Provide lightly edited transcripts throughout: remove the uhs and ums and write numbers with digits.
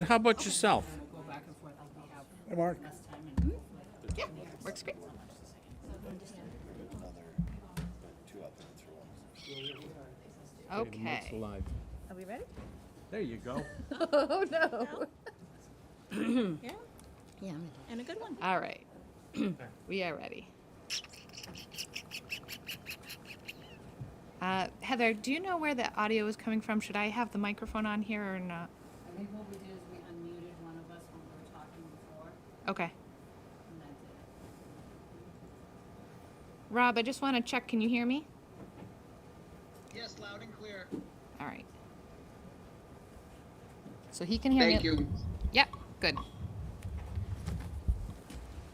How about yourself? Go back and forth as we have Hey, Mark. less time and Yeah, works great. Okay. Live. Are we ready? There you go. Oh, no. yeah, Yeah, I'm and a good one. all right. We are ready. Heather, do you know where the audio is coming from? Should I have the microphone on here or not? I think what we did is we unmuted one of us when we were talking before, Okay. and that's it. Rob, I just want to check. Can you hear me? Yes, loud and clear. All right. So he can hear me. Thank you. Yep, good.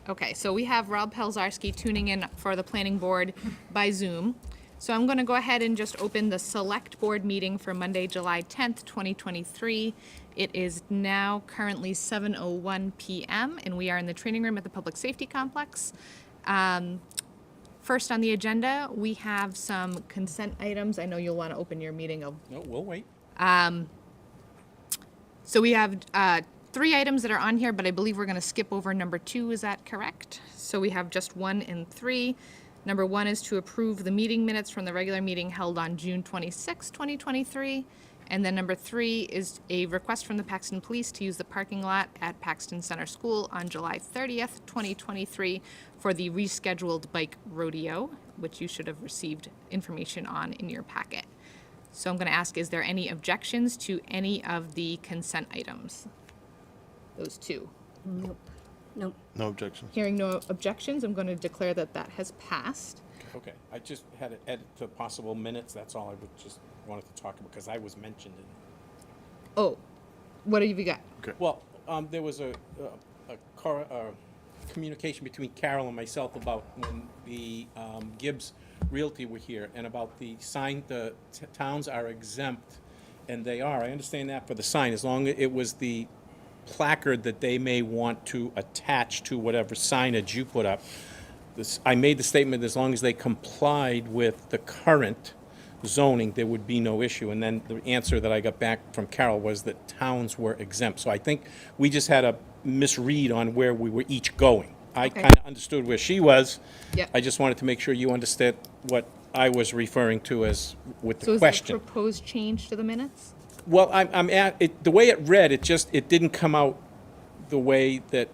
Okay, so we have Rob Pelzarski tuning in for the planning board by Zoom. So I'm going to go ahead and just open the select board meeting for Monday, July 10th, 2023. It is now currently 7:01 p.m. and we are in the training room at the Public Safety Complex. First on the agenda, we have some consent items. I know you'll want to open your meeting. No, we'll wait. So we have 3 items that are on here, but I believe we're going to skip over number 2. Is that correct? So we have just 1 and 3. Number 1 is to approve the meeting minutes from the regular meeting held on June 26, 2023. And then number 3 is a request from the Paxton Police to use the parking lot at Paxton Center School on July 30th, 2023 for the rescheduled bike rodeo, which you should have received information on in your packet. So I'm going to ask, is there any objections to any of the consent items? Those 2. No objection. Hearing no objections, I'm going to declare that that has passed. Okay, I just had to edit to possible minutes. That's all I would just wanted to talk about because I was mentioned in. Oh, what have you got? Well, there was a communication between Carol and myself about when the Gibbs Realty were here and about the sign. The towns are exempt, and they are. I understand that for the sign, as long as it was the placard that they may want to attach to whatever signage you put up. I made the statement, as long as they complied with the current zoning, there would be no issue. And then the answer that I got back from Carol was that towns were exempt. So I think we just had a misread on where we were each going. I Okay. kind of understood where she was. Yep. I just wanted to make sure you understood what I was referring to as with So the is question. the proposed change to the minutes? Well, I'm at it, the way it read, it didn't come out the way that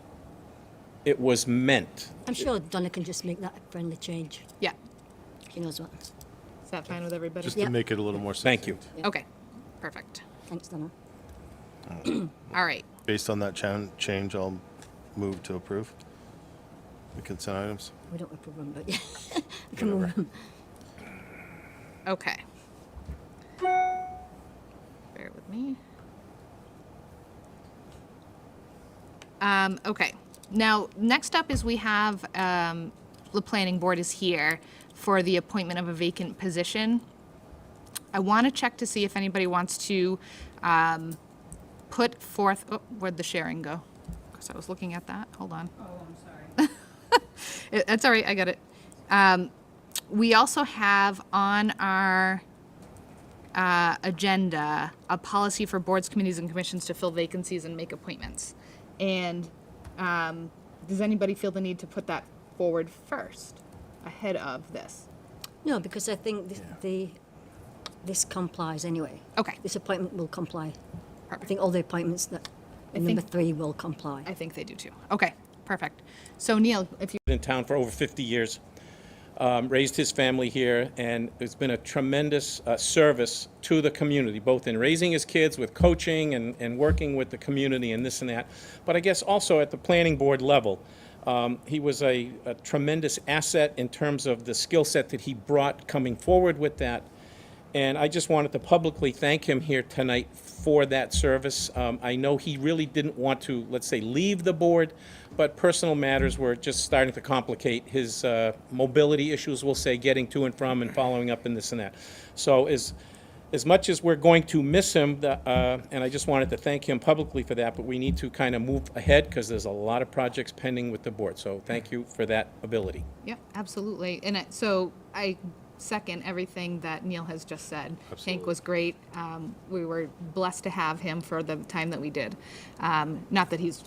it was meant. I'm sure Donna can just make that a friendly change. Yeah. She knows what. Is that fine with everybody? Just Yep. to make it a little more Thank you. succinct. Okay, perfect. Thanks, Donna. All right. Based on that change, I'll move to approve the consent items. We don't approve them, but yeah. We can move them. Okay. Bear with me. Okay. Now, next up is we have the planning board is here for the appointment of a vacant position. I want to check to see if anybody wants to put forth. Oh, where'd the sharing go? Because I was looking at that. Hold on. Oh, I'm sorry. That's all right. I got it. We also have on our agenda a policy for boards, committees, and commissions to fill vacancies and make appointments. And does anybody feel the need to put that forward first, ahead of this? No, because I think this complies anyway. Okay. This appointment will comply. I Perfect. think all the appointments that in think- number 3 will comply. I think they do too. Okay, perfect. So Neil, if you In town for over 50 years, raised his family here, and it's been a tremendous service to the community, both in raising his kids with coaching and working with the community and this and that. But I guess also at the planning board level, he was a tremendous asset in terms of the skill set that he brought coming forward with that. And I just wanted to publicly thank him here tonight for that service. I know he really didn't want to, let's say, leave the board, but personal matters were just starting to complicate his mobility issues, we'll say, getting to and from and following up and this and that. So as much as we're going to miss him, and I just wanted to thank him publicly for that, but we need to kind of move ahead because there's a lot of projects pending with the board. So thank you for that ability. Yeah, absolutely. And so I second everything that Neil has just said. Hank was great. We were blessed to have him for the time that we did. Not that he's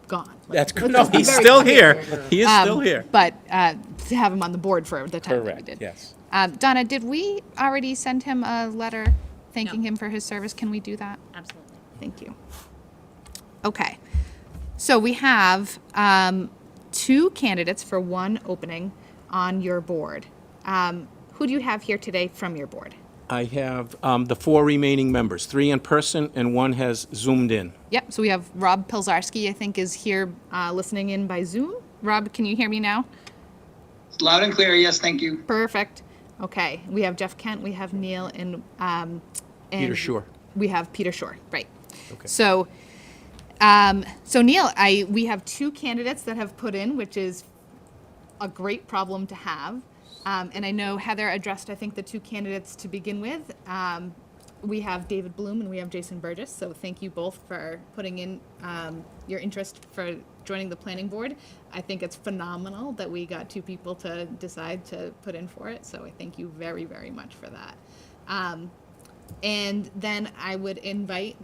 gone. That's good. Let's No, just be he's very still clear. here. He is still here. But to have him on the board for the time that we Correct, did. yes. Donna, did we already send him a letter thanking No. him for his service? Can we do that? Absolutely. Thank you. Okay. So we have 2 candidates for 1 opening on your board. Who do you have here today from your board? I have the 4 remaining members, 3 in person and 1 has Zoomed in. Yep, so we have Rob Pilzarski, I think, is here listening in by Zoom. Rob, can you hear me now? Loud and clear, yes, thank you. Perfect. Okay, we have Jeff Kent, we have Neil, and Peter Shore. We have Peter Shore, right. Okay. So, Neil, we have 2 candidates that have put in, which is a great problem to have. And I know Heather addressed, I think, the 2 candidates to begin with. We have David Bloom and we have Jason Burgess. So thank you both for putting in your interest for joining the planning board. I think it's phenomenal that we got 2 people to decide to put in for it. So I thank you very, very much for that. And then I would invite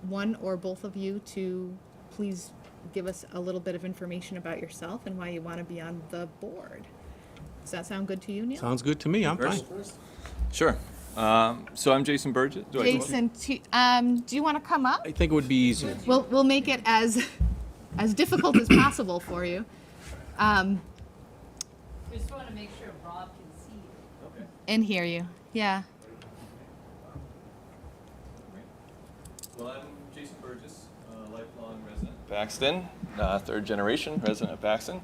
one or both of you to please give us a little bit of information about yourself and why you want to be on the board. Does that sound good to you, Neil? Sounds good to me. I'm fine. Sure. So I'm Jason Burgess. Do I go- Jason, do you want to come up? I think it would be easier. We'll make it as difficult as possible for you. We just want to make sure Rob can see you. And hear you. Yeah. Well, I'm Jason Burgess, lifelong resident of Paxton, 3rd generation resident of Paxton.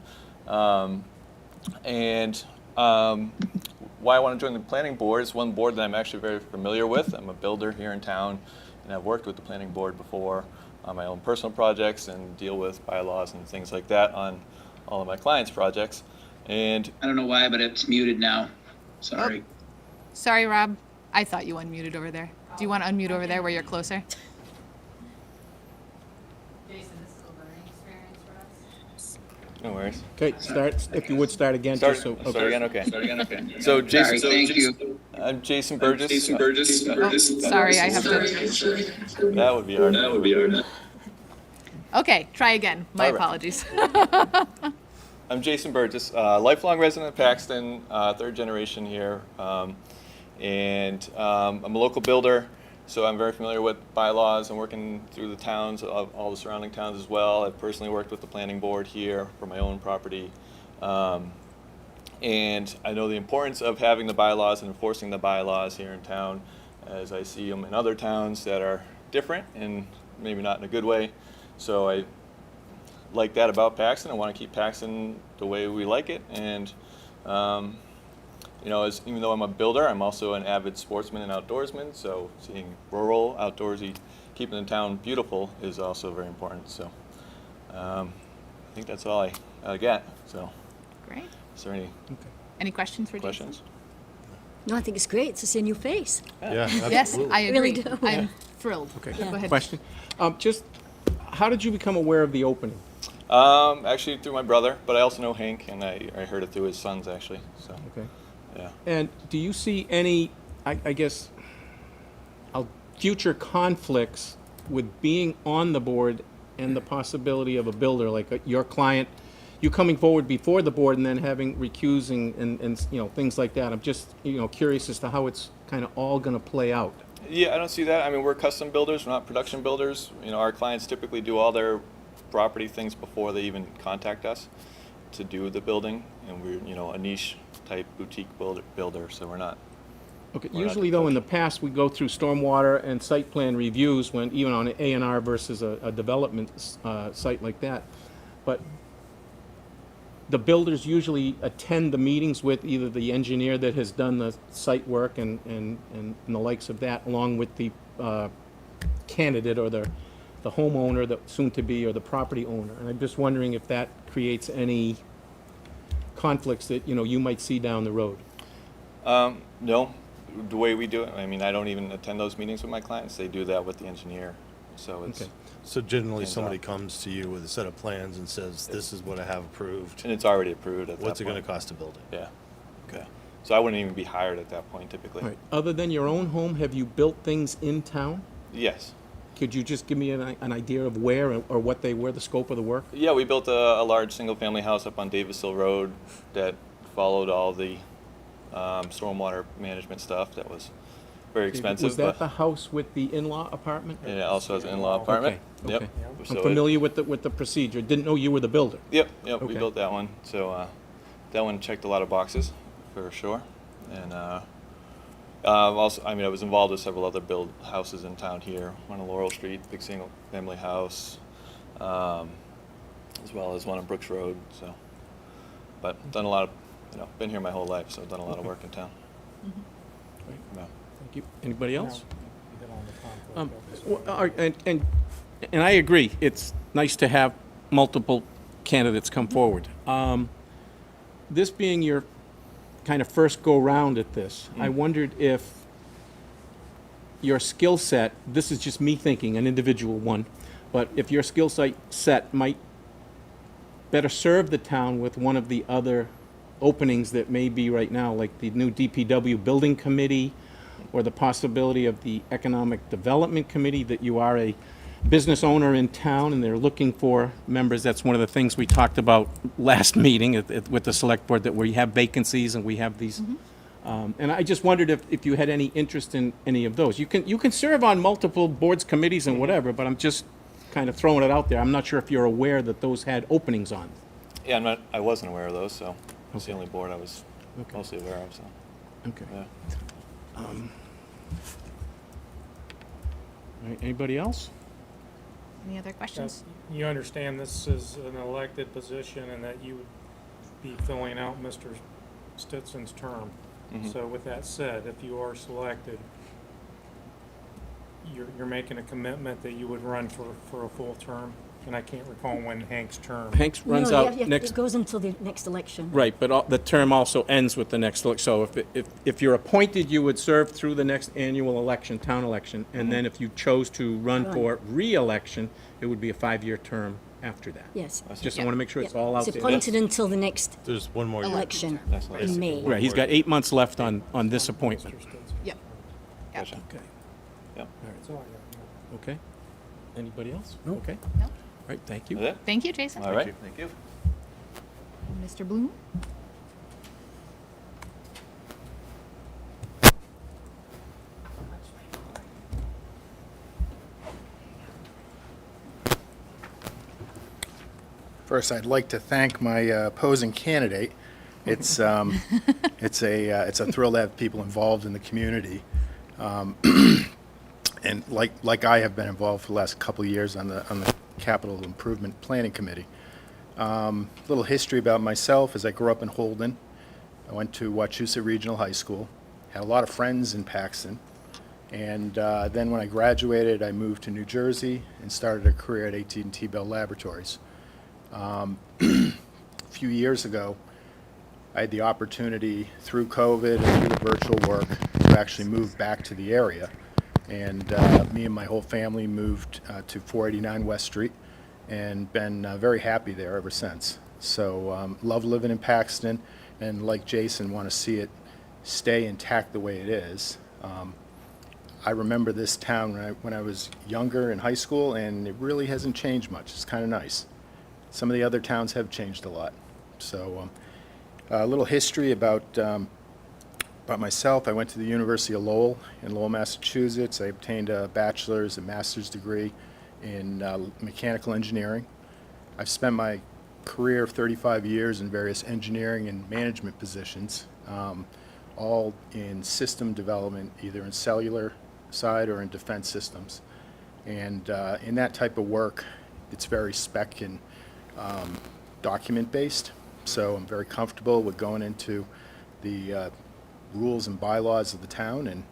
Why I want to join the planning board is one board that I'm actually very familiar with. I'm a builder here in town, and I've worked with the planning board before on my own personal projects and deal with bylaws and things like that on all of my clients' projects. And I don't know why, but it's muted now. Sorry. Sorry, Rob. I thought you unmuted over there. Do you want to unmute over there where you're closer? Jason, this is a learning experience for us. no worries. Okay, if you would start again. Start, just so, start again, okay. Okay. So Jason, Sorry, thank you. I'm Jason Burgess. Oh, sorry, I have to. That would be hard. Okay, try again. My All right. apologies. I'm Jason Burgess, lifelong resident of Paxton, 3rd generation here, and I'm a local builder, so I'm very familiar with bylaws and working through the towns, all the surrounding towns as well. I've personally worked with the planning board here for my own property, and I know the importance of having the bylaws and enforcing the bylaws here in town, as I see them in other towns that are different and maybe not in a good way. So I like that about Paxton. I want to keep Paxton the way we like it, and even though I'm a builder, I'm also an avid sportsman and outdoorsman. So seeing rural, outdoorsy, keeping the town beautiful is also very important. So I think that's all I got. So Great. is there Any questions for questions? No, I think it's great to see a new face. Yeah, Jason? Yes, absolutely. I agree. Really do. I'm thrilled. Okay. Go ahead. Question. Just, how did you become aware of the opening? Actually through my brother, but I also know Hank, and I heard it through his sons actually. So Okay. yeah. And do you see any, I guess, future conflicts with being on the board and the possibility of a builder, like your client, you coming forward before the board and then having recusing and things like that? I'm just, curious as to how it's kind of all going to play out. Yeah, I don't see that. I mean, we're custom builders, we're not production builders. Our clients typically do all their property things before they even contact us to do the building, and we're, a niche type boutique builder, so we're not. Okay, We're not usually though, in the past, we go through stormwater and site plan reviews when, even on an A&R versus a development site like that. But the builders usually attend the meetings with either the engineer that has done the site work and the likes of that, along with the candidate or the homeowner, the soon-to-be, or the property owner. And I'm just wondering if that creates any conflicts that, you might see down the road. No, the way we do it, I mean, I don't even attend those meetings with my clients. They do that with the engineer. So it's, Okay. So generally, Hands somebody off. comes to you with a set of plans and says, this is what I have approved. and it's already approved at What's that it gonna point. cost to build it? Yeah. Okay. So I wouldn't even be hired at that point typically. All right. Other than your own home, have you built things in town? Yes. Could you just give me an idea of where or what they were, the scope of the work? Yeah, we built a large single-family house up on Davisville Road that followed all the stormwater management stuff. That was very expensive. Was that but the house with the in-law apartment? it also has an in-law apartment. Okay, Yep. okay. So I'm familiar with the procedure. Didn't know you were the builder. Yep, we Okay. built that one. So that one checked a lot of boxes for sure. And also, I mean, I was involved with several other build houses in town here. One on Laurel Street, big single family house, as well as one on Brooks Road. So, but done a lot of, been here my whole life, so done a lot of work in town. Great. Yeah. Thank you. Anybody else? And I agree, it's nice to have multiple candidates come forward. This being your kind of first go-round at this, I wondered if your skill set, this is just me thinking, an individual one, but if your skill set might better serve the town with one of the other openings that may be right now, like the new DPW Building Committee, or the possibility of the Economic Development Committee, that you are a business owner in town and they're looking for members. That's one of the things we talked about last meeting with the select board, that we have vacancies and we have these. And I just wondered if you had any interest in any of those. You can serve on multiple boards, committees, and whatever, but I'm just kind of throwing it out there. I'm not sure if you're aware that those had openings on. Yeah, I wasn't aware of those, so it's the only board I was mostly aware of. So, Okay. yeah. All right, anybody else? Any other questions? You understand this is an elected position and that you would be filling out Mr. Stitson's term. Mhm. So with that said, if you are selected, you're making a commitment that you would run for a full term? And I can't recall when Hank's term. Hanks runs No, out yeah, next. It goes until the next election. Right, but the term also ends with the next, so if you're appointed, you would serve through the next annual election, town election, and then if you chose to run Right. for re-election, it would be a 5-year term after that. Yes. Just, I want to make sure it's all out It's there. appointed until the next There's one more year. election That's nice. in May. Right, he's got 8 months left on this appointment. Mr. Stinson. Yep. Yep. Gotcha. Okay, Yep. That's all I got. okay. Anybody else? Okay. No. All right, thank you. That's it? Thank you, Jason. All right. Thank you. Mr. Bloom? First, I'd like to thank my opposing candidate. It's it's a thrill to have people involved in the community, and like I have been involved for the last couple of years on the Capital Improvement Planning Committee. Little history about myself is I grew up in Holden. I went to Wachusett Regional High School. Had a lot of friends in Paxton, and then when I graduated, I moved to New Jersey and started a career at AT&T Bell Laboratories. A few years ago, I had the opportunity through COVID and through the virtual work to actually move back to the area. And me and my whole family moved to 489 West Street and been very happy there ever since. So love living in Paxton, and like Jason, want to see it stay intact the way it is. I remember this town when I was younger in high school, and it really hasn't changed much. It's kind of nice. Some of the other towns have changed a lot. So a little history about myself. I went to the University of Lowell in Lowell, Massachusetts. I obtained a bachelor's and master's degree in mechanical engineering. I've spent my career of 35 years in various engineering and management positions, all in system development, either in cellular side or in defense systems. And in that type of work, it's very spec and document-based, so I'm very comfortable with going into the rules and bylaws of the town and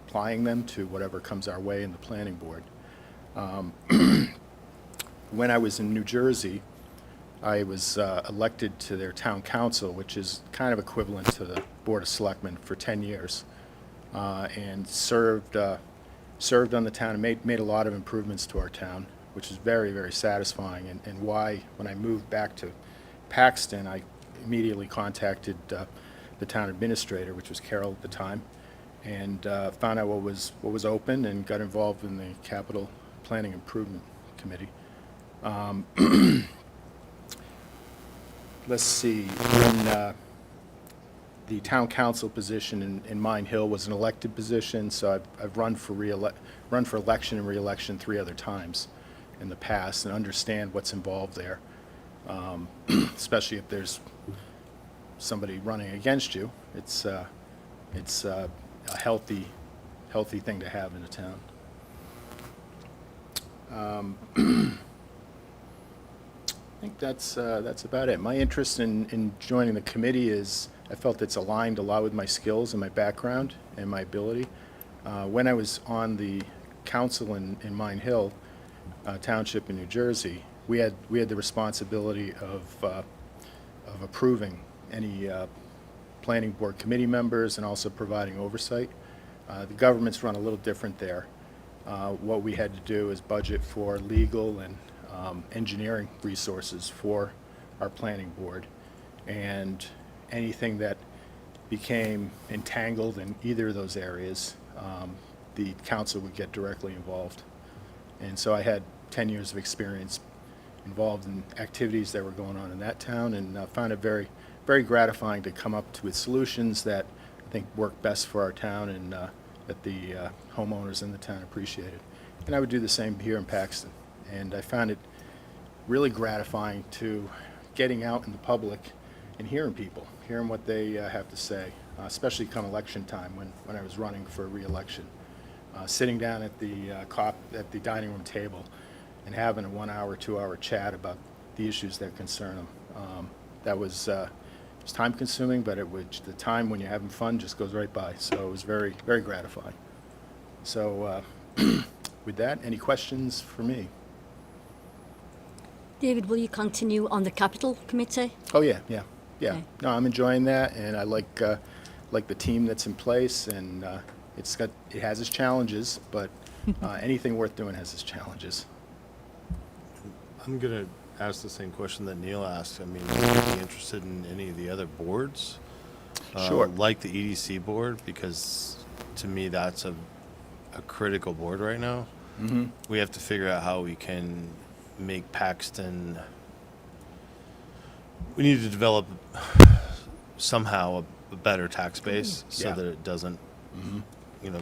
applying them to whatever comes our way in the planning board. When I was in New Jersey, I was elected to their town council, which is kind of equivalent to the Board of Selectmen, for 10 years, and served on the town and made a lot of improvements to our town, which is very, very satisfying, and why, when I moved back to Paxton, I immediately contacted the town administrator, which was Carol at the time, and found out what was open and got involved in the capital planning improvement committee. Let's see, when the town council position in Mine Hill was an elected position, so I've run for election and re-election 3 other times in the past and understand what's involved there, especially if there's somebody running against you. It's a healthy thing to have in a town. I think that's about it. My interest in joining the committee is I felt it's aligned a lot with my skills and my background and my ability. When I was on the council in Mine Hill Township in New Jersey, we had the responsibility of approving any planning board committee members and also providing oversight. The government's run a little different there. What we had to do is budget for legal and engineering resources for our planning board, and anything that became entangled in either of those areas, the council would get directly involved. And so I had 10 years of experience involved in activities that were going on in that town, and found it very, very gratifying to come up with solutions that I think work best for our town and that the homeowners in the town appreciated. And I would do the same here in Paxton. And I found it really gratifying to getting out in the public and hearing people, hearing what they have to say, especially come election time when I was running for re-election. Sitting down at the dining room table and having a 1 hour, 2 hour chat about the issues that concern them. That was it's time consuming, but the time when you're having fun just goes right by. So it was very, very gratifying. So with that, any questions for me? David, will you continue on the capital committee? Oh, yeah. Okay. No, I'm enjoying that, and I like the team that's in place, and it has its challenges, but anything worth doing has its challenges. I'm going to ask the same question that Neil asked. I mean, would you be interested in any of the other boards? Sure. Like the EDC board, because to me that's a critical board right now. Mm-hmm. We have to figure out how we can make Paxton. We need to develop somehow a better tax base so Yeah. that it doesn't,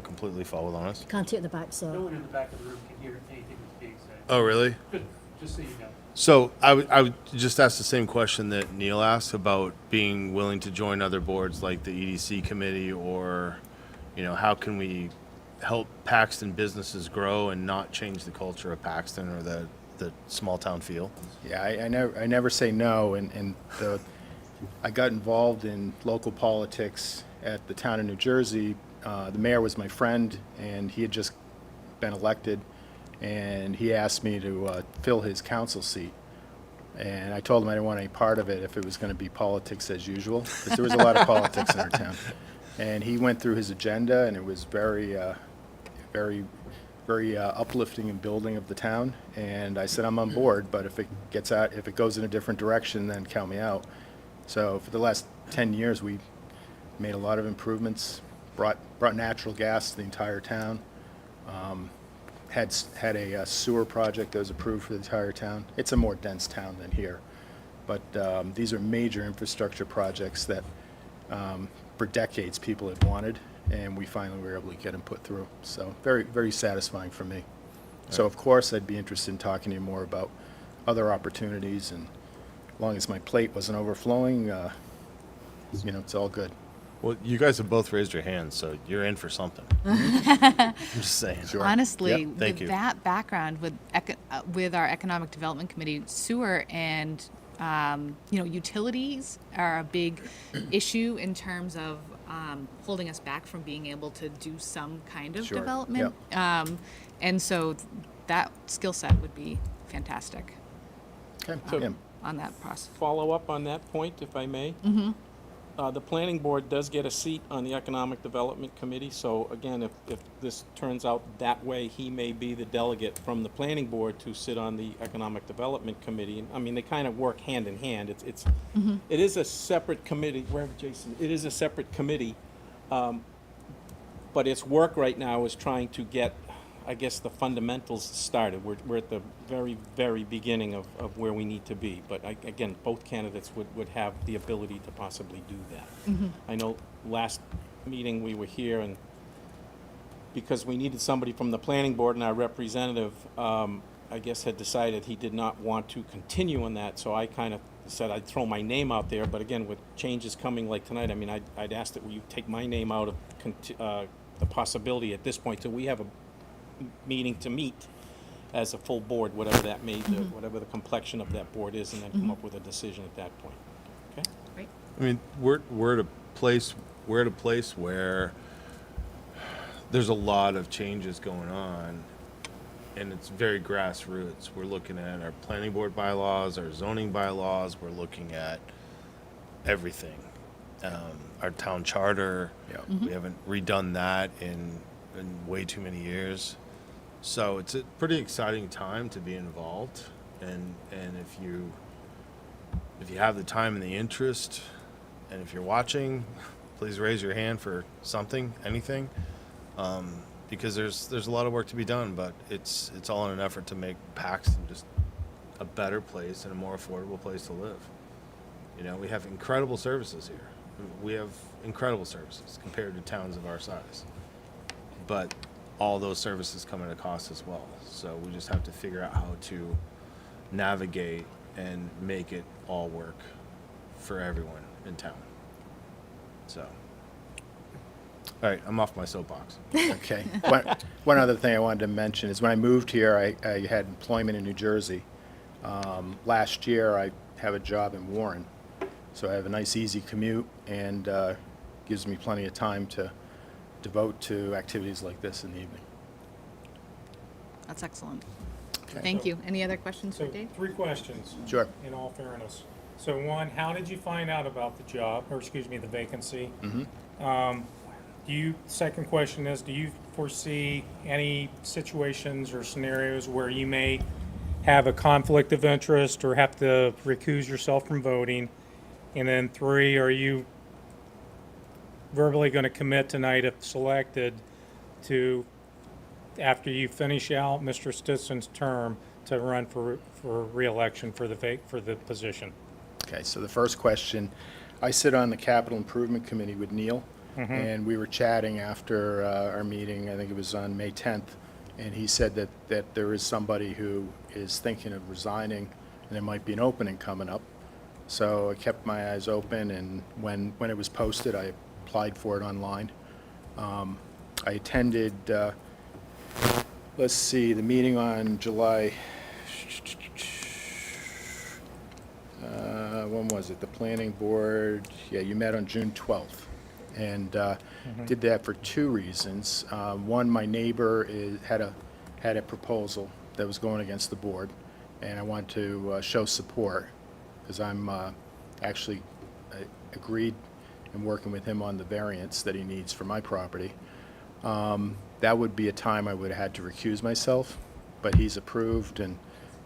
completely fall on us. Can't take the back, No so. one in the back of the room can hear anything that's being said. Oh, really? Just so you know. So I would just ask the same question that Neil asked about being willing to join other boards like the EDC committee, or, how can we help Paxton businesses grow and not change the culture of Paxton or the small town feel? Yeah, I never say no, and I got involved in local politics at the town of New Jersey. The mayor was my friend, and he had just been elected, and he asked me to fill his council seat. And I told him I didn't want any part of it if it was going to be politics as usual, because there was a lot of politics in our town. And he went through his agenda, and it was very, very uplifting and building of the town. And I said, I'm on board, but if it goes in a different direction, then count me out. So for the last 10 years, we made a lot of improvements, brought natural gas to the entire town, had a sewer project that was approved for the entire town. It's a more dense town than here, but these are major infrastructure projects that for decades people had wanted, and we finally were able to get them put through. So very, very satisfying for me. So of course I'd be interested in talking to you more about other opportunities, and as long as my plate wasn't overflowing, it's all good. Well, you guys have both raised your hands, so you're in for something. I'm just saying. Sure. Honestly, Yep, thank with you. that background, with our Economic Development Committee, sewer and utilities are a big issue in terms of holding us back from being able to do some kind of Sure, development. And so that skill set would be fantastic Okay. So- Yeah. on that process. Follow up on that point, if I may. The planning board does get a seat on the Economic Development Committee, so again, if this turns out that way, he may be the delegate from the planning board to sit on the Economic Development Committee. I mean, they kind of work hand in hand. It is a separate committee, where, Jason, it is a separate committee, but its work right now is trying to get, I guess, the fundamentals started. We're at the very, very beginning of where we need to be. But again, both candidates would have the ability to possibly do that. I know last meeting we were here, and because we needed somebody from the planning board, and our representative, I guess, had decided he did not want to continue on that, so I kind of said I'd throw my name out there. But again, with changes coming like tonight, I mean, I'd ask that you take my name out of the possibility at this point till we have a meeting to meet as a full board, whatever that may, whatever the complexion of that board is, and then come up with a decision at that point. Okay? Right. I mean, we're at a place where there's a lot of changes going on, and it's very grassroots. We're looking at our planning board bylaws, our zoning bylaws. We're looking at everything. Our town charter. Yeah. We haven't redone that in way too many years. So it's a pretty exciting time to be involved, and if you have the time and the interest, and if you're watching, please raise your hand for something, anything, because there's a lot of work to be done, but it's all in an effort to make Paxton just a better place and a more affordable place to live. You know, we have incredible services here. We have incredible services compared to towns of our size, but all those services come at a cost as well. So we just have to figure out how to navigate and make it all work for everyone in town. So, all right, I'm off my soapbox. Okay. One other thing I wanted to mention is when I moved here, I had employment in New Jersey. Last year, I have a job in Warren, so I have a nice, easy commute, and gives me plenty of time to devote to activities like this in the evening. That's excellent. Okay. Thank you. Any other questions for So, Dave? 3 questions. Sure. In all fairness. So, one, how did you find out about the job, or excuse me, the vacancy? Second question is, do you foresee any situations or scenarios where you may have a conflict of interest or have to recuse yourself from voting? And then 3, are you verbally going to commit tonight, if selected, to, after you finish out Mr. Stitson's term, to run for re-election for the position? Okay, so the first question, I sit on the Capital Improvement Committee with Neil, and we were chatting after our meeting, I think it was on May 10th, and he said that there is somebody who is thinking of resigning, and there might be an opening coming up. So I kept my eyes open, and when it was posted, I applied for it online. I attended, let's see, the meeting on July, when was it? The planning board, yeah, you met on June 12th. And did that for 2 reasons. One, my neighbor had a proposal that was going against the board, and I wanted to show support, because I'm actually agreed and working with him on the variance that he needs for my property. That would be a time I would have had to recuse myself, but he's approved, and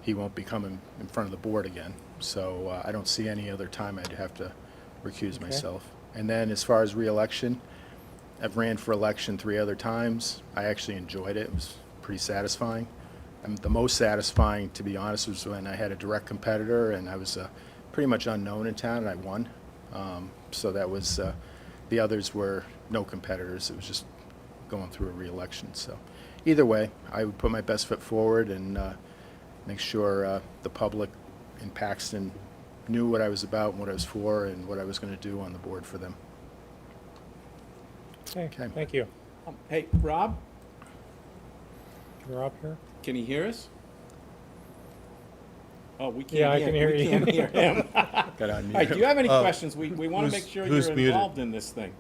he won't be coming in front of the board again. So I don't see any other time I'd have to recuse myself. And then as far as re-election, I've ran for election 3 other times. I actually enjoyed it. It was pretty satisfying. And the most satisfying, to be honest, was when I had a direct competitor, and I was pretty much unknown in town, and I won. So that was, the others were no competitors. It was just going through a re-election. So either way, I would put my best foot forward and make sure the public in Paxton knew what I was about and what I was for and what I was going to do on the board for them. Okay, thank you. Hey, Rob, You're up here? can you hear us? Oh, we can't. Yeah, I can hear we you. can't hear him. Got to All unmute. right, do you have any questions? We want to who's- make sure who's you're muted? involved in this thing.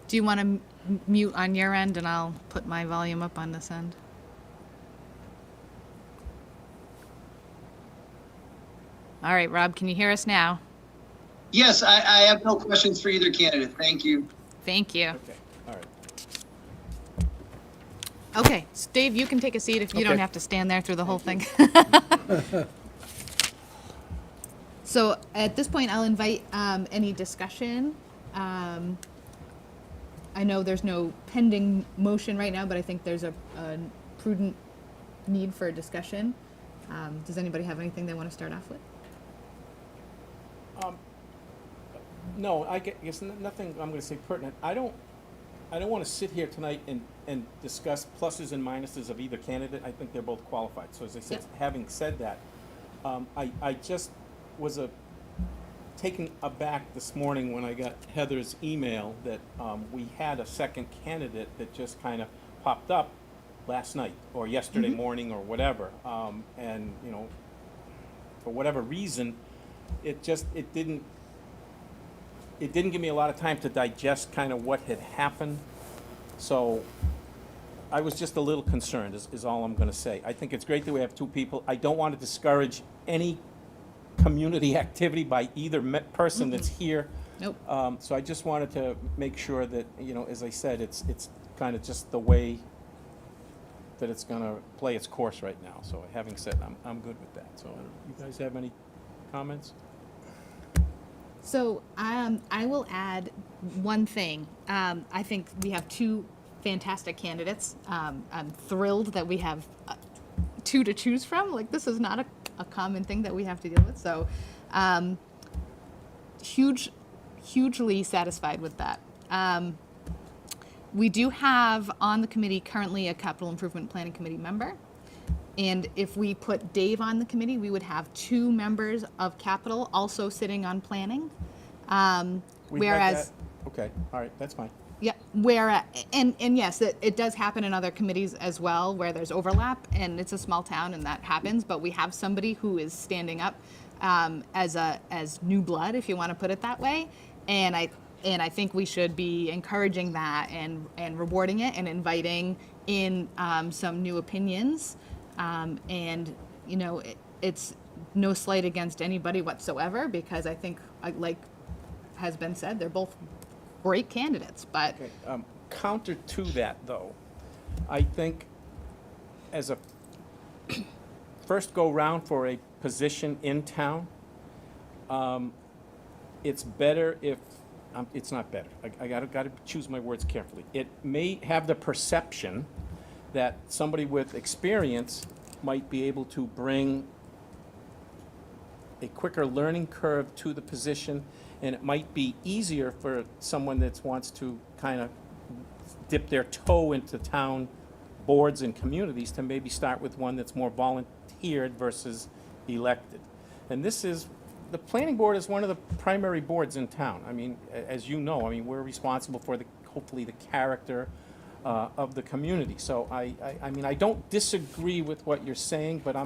Do you want to mute on your end, and I'll put my volume up on this end? All right, Rob, can you hear us now? Yes, I have no questions for either candidate. Thank you. Thank you. Okay, all right. Okay, Dave, you can take a seat if you don't Okay. have to stand there through the whole thing. So at this point, I'll invite any discussion. I know there's no pending motion right now, but I think there's a prudent need for a discussion. Does anybody have anything they want to start off with? No, I guess nothing I'm gonna say pertinent. I don't wanna sit here tonight and discuss pluses and minuses of either candidate. I think they're both qualified. So as I said, Yep. having said that, I just was taken aback this morning when I got Heather's email that we had a second candidate that just kind of popped up last night or yesterday morning or whatever. And, you know, for whatever reason, it didn't give me a lot of time to digest kind of what had happened. So I was just a little concerned, is all I'm gonna say. I think it's great that we have two people. I don't want to discourage any community activity by either person that's here. Nope. So I just wanted to make sure that, you know, as I said, it's kind of just the way that it's gonna play its course right now. So having said, I'm good with that. So you guys have any comments? So I will add one thing. I think we have two fantastic candidates. I'm thrilled that we have two to choose from. Like, this is not a common thing that we have to deal with. So hugely satisfied with that. We do have on the committee currently a capital improvement planning committee member. And if we put Dave on the committee, we would have two members of capital also sitting on planning. We've had Whereas, that. Okay, all right, that's fine. yeah, and yes, it does happen in other committees as well where there's overlap, and it's a small town and that happens, but we have somebody who is standing up as new blood, if you want to put it that way. And I think we should be encouraging that and rewarding it and inviting in some new opinions. And, you know, it's no slight against anybody whatsoever, because I think, like has been said, they're both great candidates, but Okay, counter to that, though, I think as a first go-round for a position in town, it's better if, it's not better, I gotta choose my words carefully. It may have the perception that somebody with experience might be able to bring a quicker learning curve to the position, and it might be easier for someone that wants to kind of dip their toe into town boards and communities to maybe start with one that's more volunteered versus elected. And the planning board is one of the primary boards in town. I mean, as you know, I mean, we're responsible for hopefully the character of the community. So I mean, I don't disagree with what you're saying, but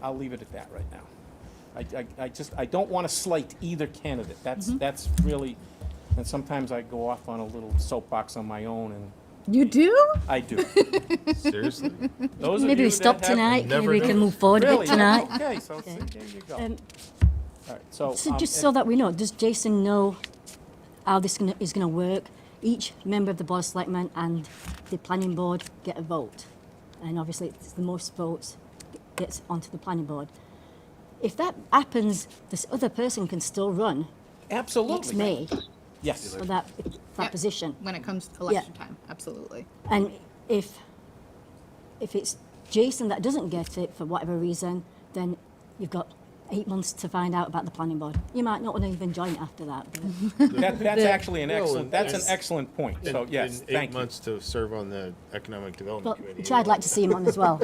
I'll leave it at that right now. I don't want to slight either candidate. That's really, and sometimes I go off on a little soapbox on my own, and You do? I do. Seriously? Those of Maybe you we stop that have- tonight. Maybe Never we knew. can move forward a Really? bit tonight. Okay, so see, there you go. All Um, right, so. So just so that we know, does Jason know how this is going to work? Each member of the Board of Selectmen and the Planning Board get a vote. And obviously, it's the most votes gets onto the Planning Board. If that happens, this other person can still run next Absolutely. May Yes. for that Yep. position. when it comes to election time, absolutely. And if it's Jason that doesn't get it for whatever reason, then you've got 8 months to find out about the Planning Board. You might not want to even join after that. But That's actually an Well, excellent, that's an yes. excellent point. So, yes, In thank 8 you. months to serve on the Economic Development Well, Committee. which I'd like to see him on as well.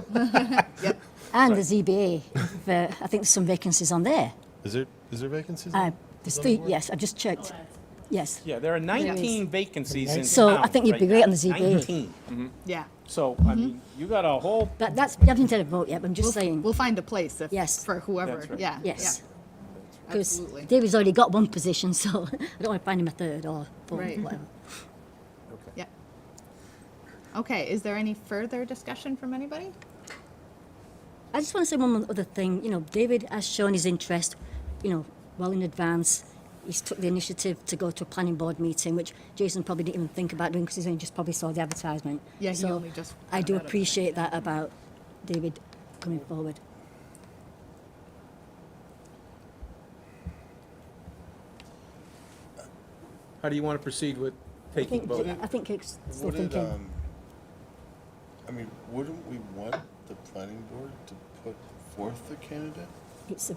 And the ZBA, I think there's some vacancies on there. Is there vacancies? There's three, yes, I've just checked. Yes. Yeah, there are 19 vacancies in town. So I think you'd be right great now. on the ZBA. 19. Yeah. So, I mean, you got a whole, But that's, you haven't had a vote yet, but I'm just saying, We'll find a place Yes. for whoever, That's right. yeah. yes. yeah, Because Absolutely. David's already got one position, so I don't want to find him a third or fourth, Right. whatever. okay. Yeah. Okay, is there any further discussion from anybody? I just want to say one other thing. You know, David has shown his interest, you know, well in advance. He's took the initiative to go to a planning board meeting, which Jason probably didn't even think about doing because he only just probably saw the advertisement. Yeah, he So only just I do found out about it. appreciate that about David coming forward. How do you want to proceed with taking vote? I think it's still Would it, thinking. I mean, wouldn't we want the planning board to put forth the candidate? It's a.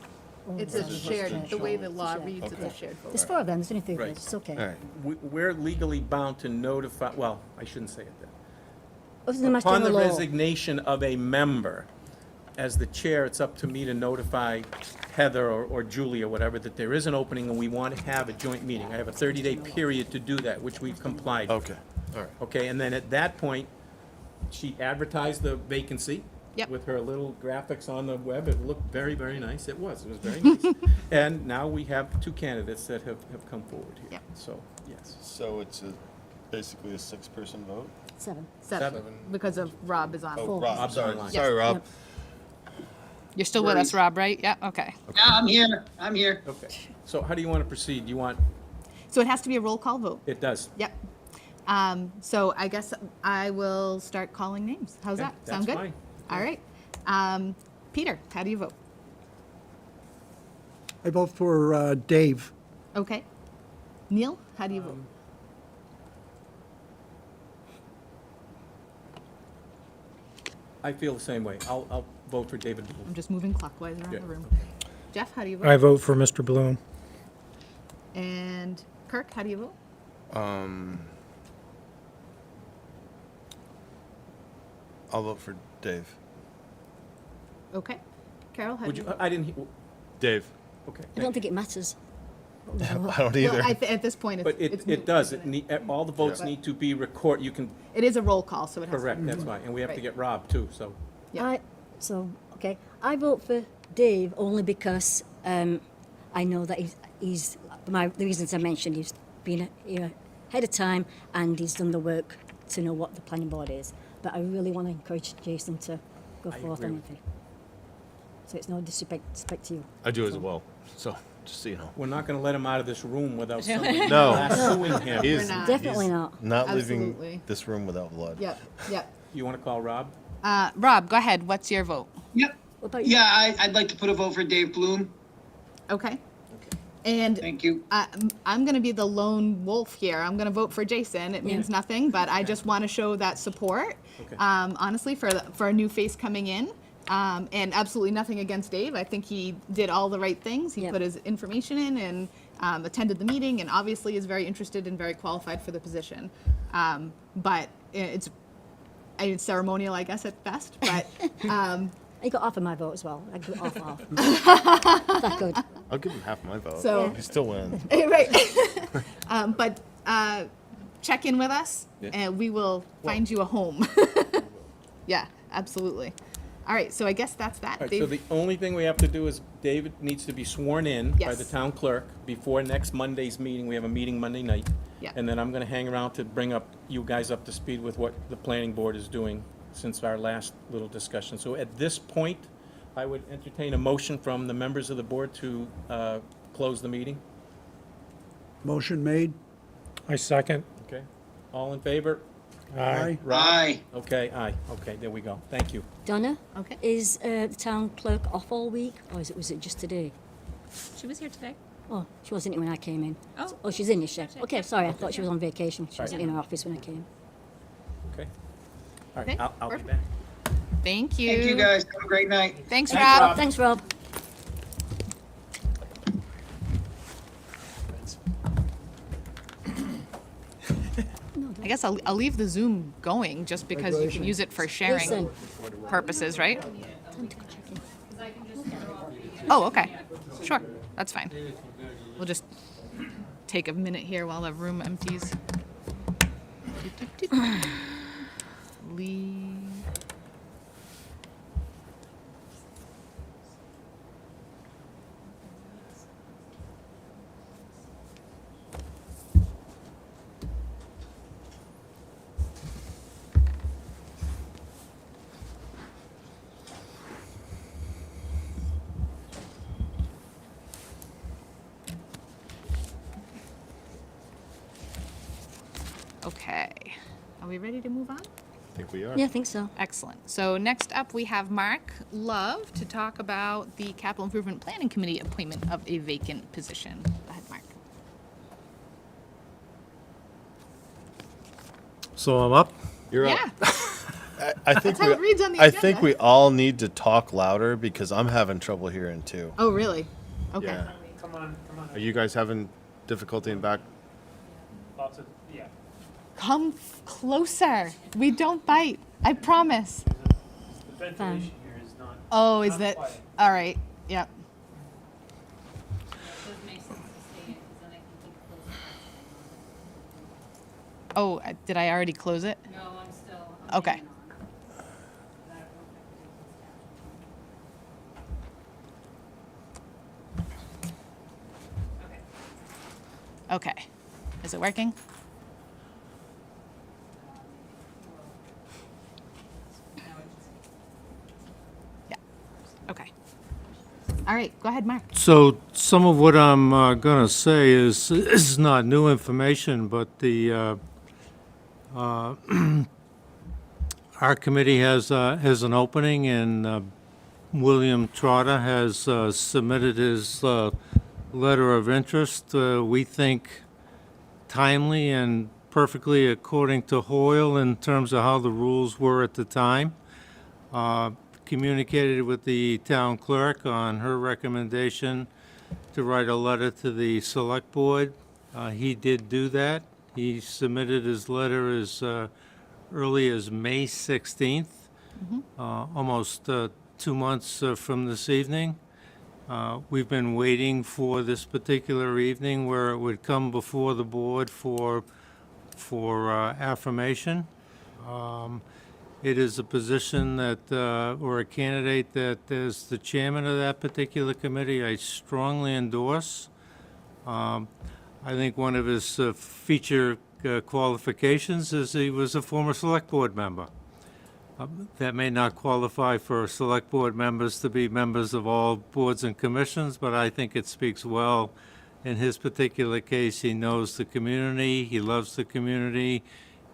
It's Or a is it just shared, a the way the shared? law Shared. reads, it's a Okay. shared vote. There's 4 of them. There's only 3 Right. votes. It's okay. All right. We're legally bound to notify, well, I shouldn't say it then. Other than Mass Upon the General law. resignation of a member, as the chair, it's up to me to notify Heather or Julie or whatever that there is an opening and we want to have a joint meeting. I have a 30-day period to do that, which we've complied with. Okay, all right. Okay, and then at that point, she advertised the vacancy. Yep. With her little graphics on the web. It looked very, very nice. It was very nice. And now we have 2 candidates that have come forward here. Yep. So, yes. So it's basically a 6-person vote? 7. Seven, because of Rob is on. Oh, Four. Rob, Rob's sorry, online. sorry, Rob. Yep. You're still with us, Rob, right? Yeah, okay. Yeah, I'm here. I'm here. Okay. So how do you want to proceed? You want, So it has to be a roll call vote. it does. Yep. So I guess I will start calling names. How's Okay, that? Sound that's good? fine. All right. Peter, how do you vote? I vote for Dave. Okay. Neil, how do you vote? I feel the same way. I'll vote for David Blue. I'm just moving clockwise around Yeah. the room. Jeff, how do you I vote? vote for Mr. Bloom. And Kirk, how do you vote? I'll vote for Dave. Okay. Carol, how Would do you, you vote? I didn't, Dave. okay. I don't think it matters. I don't Well, either. at this point, But it's it moot. does. All the votes Yeah. need to be you can, It is a roll call, so it has to be. correct, that's why. And we have to Right. get Rob too, so. Yeah. Okay. I vote for Dave only because I know that the reasons I mentioned, he's been here ahead of time and he's done the work to know what the planning board is. But I really want to encourage Jason to go I forth agree on with anything. So it's no disrespect to you. I do as well, so, just so you know. We're not going to let him out of this room without somebody No. lassoing him. He is- not. Definitely he's not. Not Absolutely. leaving this room without blood. Yep, yep. You want to call Rob? Rob, go ahead. What's your vote? Yep. What about you? Yeah, I'd like to put a vote for Dave Bloom. Okay. And Thank you. I'm going to be the lone wolf here. I'm going to vote for Jason. It means nothing, but I just want to show that support, Okay. honestly, for a new face coming in. And absolutely nothing against Dave. I think he did all the right things. He Yep. put his information in and attended the meeting and obviously is very interested and very qualified for the position. But it's ceremonial, I guess, at best. But You got half of my vote as well. I got half. That good. I'll give him half my vote. So- He still wins. right. But check in with us, Yeah. and we will find you a home. Yeah, absolutely. All right, so I guess that's that. All right, so the only thing we have to do is David needs to be sworn in by Yes. the town clerk before next Monday's meeting. We have a meeting Monday night. Yeah. And then I'm going to hang around to bring you guys up to speed with what the planning board is doing since our last little discussion. So at this point, I would entertain a motion from the members of the board to close the meeting. Motion made. I second. Okay? All in favor? Aye. Aye. Okay, aye. Okay, there we go. Thank you. Donna? Okay. Is the town clerk off all week or was it just today? She was here today. Oh, she wasn't when I came in. Oh. She's in, is she? Okay, sorry, I thought she was on vacation. She wasn't Right. in her office when I came. Okay? All Okay, right, I'll be perfect. back. Thank you. Thank you, guys. Have a great night. Thanks, Thanks, Rob. Rob. Thanks, Rob. I guess I'll leave the Zoom going just because you can use it for sharing Listen. purposes, right? Time to go check in. Oh, okay. Sure, that's fine. We'll just take a minute here while the room empties. Leave. Okay. Are we ready to move on? I think we are. Yeah, I think so. Excellent. So next up, we have Mark Love to talk about the Capital Improvement Planning Committee appointment of a vacant position. Go ahead, Mark. So I'm up? You're Yeah. up. I think That's how it reads on the I think agenda. we all need to talk louder because I'm having trouble hearing too. Oh, really? Okay. Yeah. Come on. Are you guys having difficulty in back? Lots of, yeah. Come closer. We don't bite. I promise. The ventilation here is not. Oh, is not that? quiet. All right. Yep. It does make sense to stay in, because then I can keep closing. Oh, did I already close it? No, I'm still. Okay. hanging on. But I don't know if I can do this caption. Okay. Okay. Is it working? Now it's Yeah. Okay. All right. Go ahead, Mark. So some of what I'm going to say is not new information, but the our committee has an opening, and William Trotter has submitted his letter of interest. We think timely and perfectly according to Hoyle in terms of how the rules were at the time. Communicated with the town clerk on her recommendation to write a letter to the select board. He did do that. He submitted his letter as early as May 16th, almost 2 months from this evening. We've been waiting for this particular evening where it would come before the board for affirmation. It is a position that, or a candidate that, as the chairman of that particular committee, I strongly endorse. I think one of his feature qualifications is he was a former select board member. That may not qualify for select board members to be members of all boards and commissions, but I think it speaks well. In his particular case, he knows the community, he loves the community,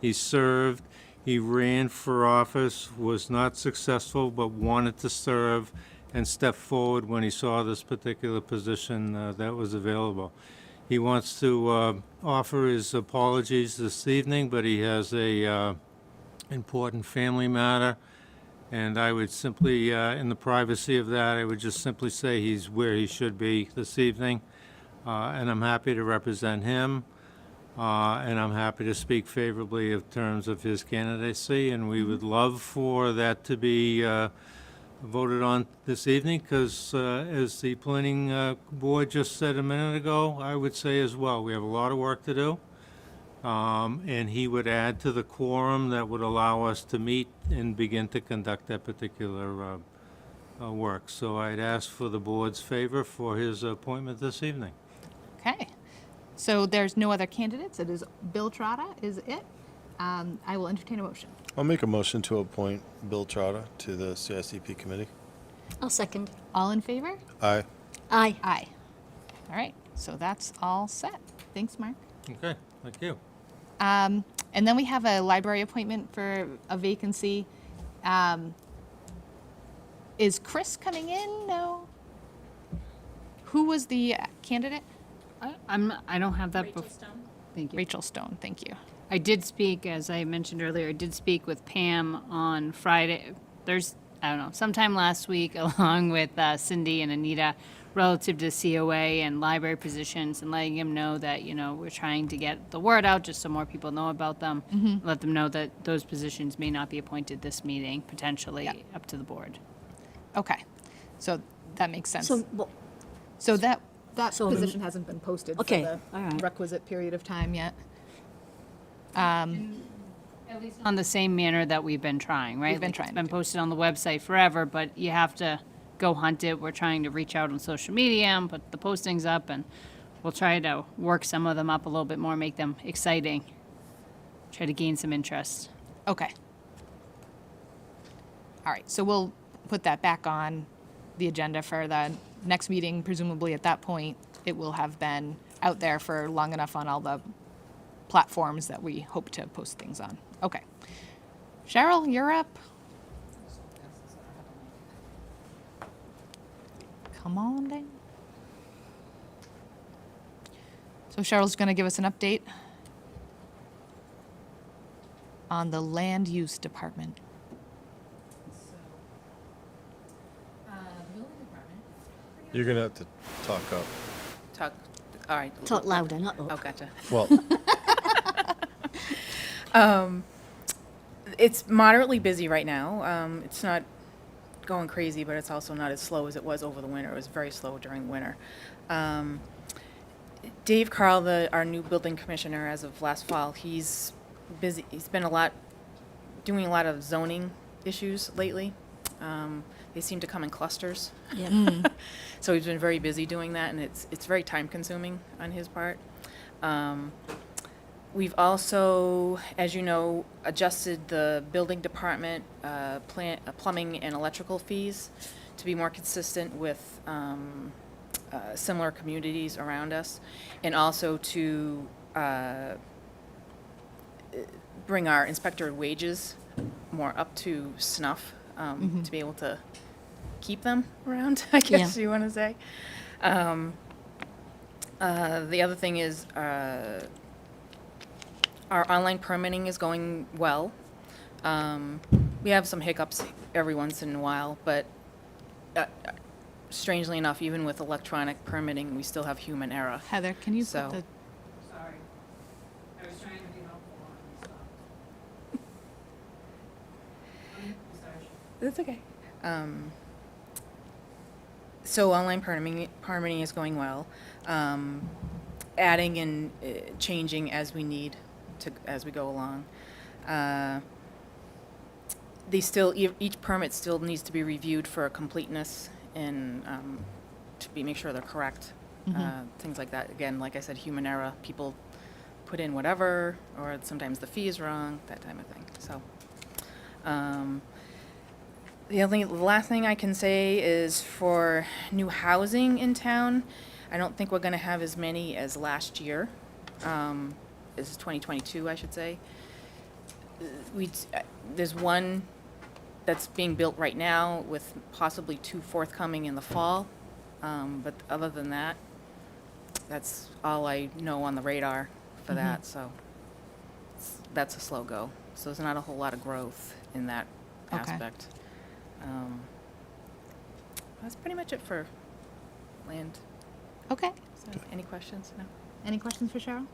he served, he ran for office, was not successful, but wanted to serve and stepped forward when he saw this particular position that was available. He wants to offer his apologies this evening, but he has a important family matter, and I would simply, in the privacy of that, I would just simply say he's where he should be this evening, and I'm happy to represent him, and I'm happy to speak favorably in terms of his candidacy, and we would love for that to be voted on this evening, because as the planning board just said a minute ago, I would say as well, we have a lot of work to do. And he would add to the quorum that would allow us to meet and begin to conduct that particular work. So I'd ask for the board's favor for his appointment this evening. Okay. So there's no other candidates. It is Bill Trotta is it. I will entertain a motion. I'll make a motion to appoint Bill Trotta to the CICP committee. I'll second. All in favor? Aye. Aye. Aye. All right. So that's all set. Thanks, Mark. Okay, thank you. And then we have a library appointment for a vacancy. Is Chris coming in? No. Who was the candidate? I don't have that. Rachel Stone. Thank you. Rachel Stone. Thank you. I did speak, as I mentioned earlier, I did speak with Pam on Friday, sometime last week, along with Cindy and Anita, relative to COA and library positions, and letting him know that, we're trying to get the word out just so more people know about them. Let them know that those positions may not be appointed this meeting, potentially up to the board. Okay. So that makes sense. So, what, So that So- position hasn't been posted Okay, for the all right. requisite period of time yet. At least on the same manner that we've been trying, right? We've been Like, trying It's to been do. posted on the website forever, but you have to go hunt it. We're trying to reach out on social media and put the postings up, and we'll try to work some of them up a little bit more, make them exciting. Try to gain some interest. Okay. All right. So we'll put that back on the agenda for the next meeting. Presumably at that point, it will have been out there for long enough on all the platforms that we hope to post things on. Okay. Cheryl, you're up. Come on down. So Cheryl's going to give us an update on the land use department. You're gonna have to talk up. Talk, all right. Talk louder, not up. Oh, gotcha. Well, It's moderately busy right now. It's not going crazy, but it's also not as slow as it was over the winter. It was very slow during winter. Dave Carl, our new building commissioner as of last fall, he's busy. He's been doing a lot of zoning issues lately. They seem to come in clusters. Yeah. So he's been very busy doing that, and it's very time consuming on his part. We've also, as you know, adjusted the building department plumbing and electrical fees to be more consistent with similar communities around us, and also to bring our inspector wages more up to snuff to be able to keep them around, I guess you want to say. The other thing is our online permitting is going well. We have some hiccups every once in a while, but strangely enough, even with electronic permitting, we still have human error. Heather, can you So- put the Sorry. I was trying to be helpful and sorry. That's okay. So online permitting is going well. Adding and changing as we need as we go along. Each permit still needs to be reviewed for completeness and make sure they're correct. Things like that. Again, like I said, human error. People put in whatever, or sometimes the fee is wrong, that type of thing. So, the last thing I can say is for new housing in town, I don't think we're going to have as many as last year. This is 2022, I should say. There's one that's being built right now, with possibly 2 forthcoming in the fall. But other than that, that's all I know on the radar for that. So that's a slow go. So there's not a whole lot of growth in that Okay. aspect. That's pretty much it for land. Okay. So, any questions? No. Any questions for Cheryl?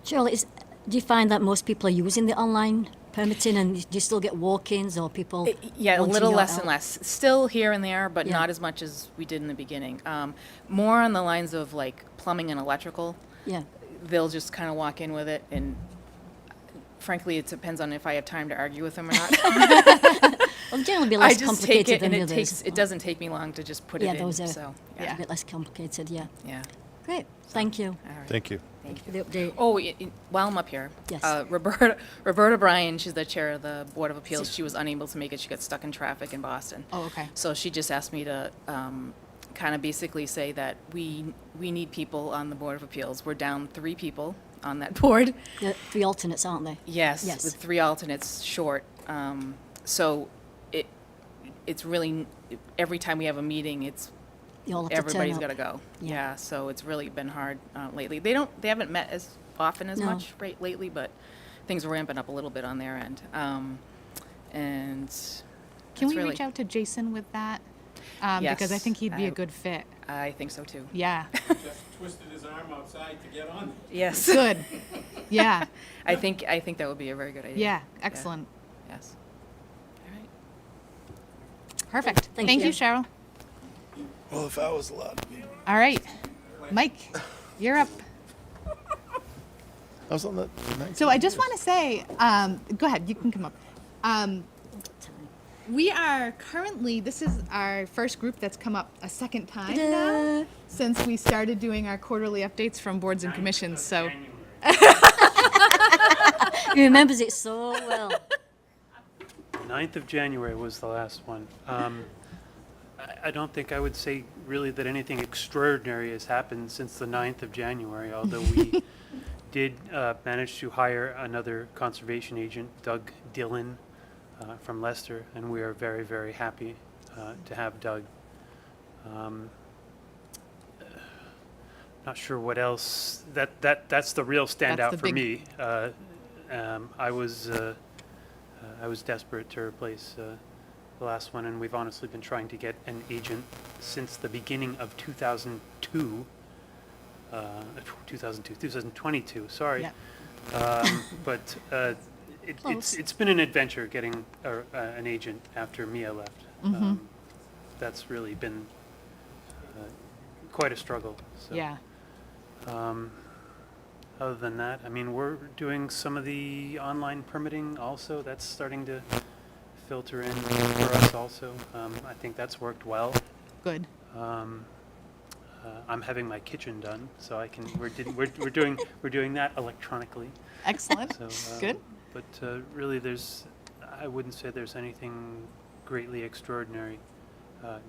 Cheryl, do you find that most people are using the online permitting, and do you still get walk-ins or people? Yeah, a wanting little your less and help? less. Still here and there, but Yeah. not as much as we did in the beginning. More on the lines of like plumbing and electrical. Yeah. They'll just kind of walk in with it, and frankly, it depends on if I have time to argue with them or not. Well, generally be I less just complicated take it, than and the it others. doesn't take me long to just put Yeah, it in. those are So a bit less complicated, yeah. yeah. Great, thank you. All right. thank you. Thank you for the update. Oh, while I'm up here, Yes. Roberta Bryan, she's the chair of the Board of Appeals. She was unable to make it. She got stuck in traffic in Boston. Oh, okay. So she just asked me to kind of basically say that we need people on the Board of Appeals. We're down 3 people on that board. The 3 alternates, aren't they? Yes, Yes. with 3 alternates short. So it's really, every time we have a meeting, it's You all have to everybody's turn got up. to go. Yeah. Yeah, so it's really been hard lately. They haven't met as often as No. much lately, but things are ramping up a little bit on their end. And Can we that's reach out to Jason with that? Because I Yes, think he'd be a I- good fit. I think so too. Yeah. Just twisted his arm outside to get on. Yes. Good. Yeah. I think that would be a very good idea. Yeah. Excellent. Yes. All right. Perfect. Thank Thank you, you. Cheryl. Well, if I was allowed to be. All right. Mike, you're up. I was on the. So I just want to say, go ahead, you can come up. We are currently, this is our first group that's come up a second time now since we started doing our quarterly updates from boards and commissions. So He remembers it so well. 9th of January was the last one. I don't think I would say really that anything extraordinary has happened since the 9th of January, although we did manage to hire another conservation agent, Doug Dillon, from Leicester, and we are very, very happy to have Doug. Not sure what else. That's the real standout the for big- me. I was desperate to replace the last one, and we've honestly been trying to get an agent since the beginning of 2002. 2022. Sorry, Yeah. but Close. it's been an adventure getting an agent after Mia left. That's really been quite a struggle. So. Yeah. Other than that, I mean, we're doing some of the online permitting also. That's starting to filter in for us also. I think that's worked well. Good. I'm having my kitchen done, so I can. We're doing that electronically. Excellent. So Good. But really, I wouldn't say there's anything greatly extraordinary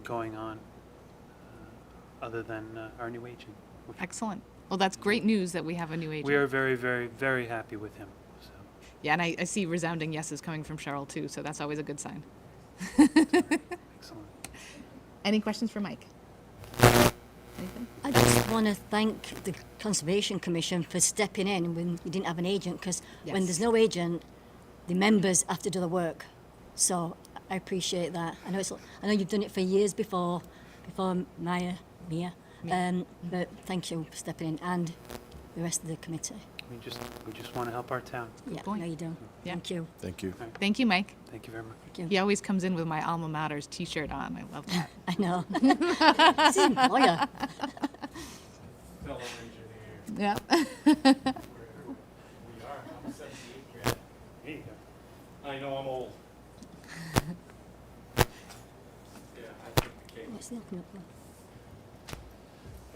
going on other than our new agent. Which Excellent. Well, that's great news that we have a new agent. we are very, very, very happy with him. So. Yeah, and I see resounding yeses coming from Cheryl too, so that's always a good sign. Excellent. Any questions for Mike? Anything? I just want to thank the Conservation Commission for stepping in when you didn't have an agent, because when Yes. there's no agent, the members have to do the work. So I appreciate that. I know you've done it for years before Mia. But thank you for stepping in, and the rest of the committee. We just want to help our town. Yeah, point. I know you do. Yeah. Thank you. Thank you. Thank you, Mike. Thank you very much. Thank you. He always comes in with my alma mater's T-shirt on. I love that. I know. This is employer. Fellow engineer, Yeah. we are, I'm 78 grad. There you go. I know I'm old. Yeah, I think the cake. What's the open up one?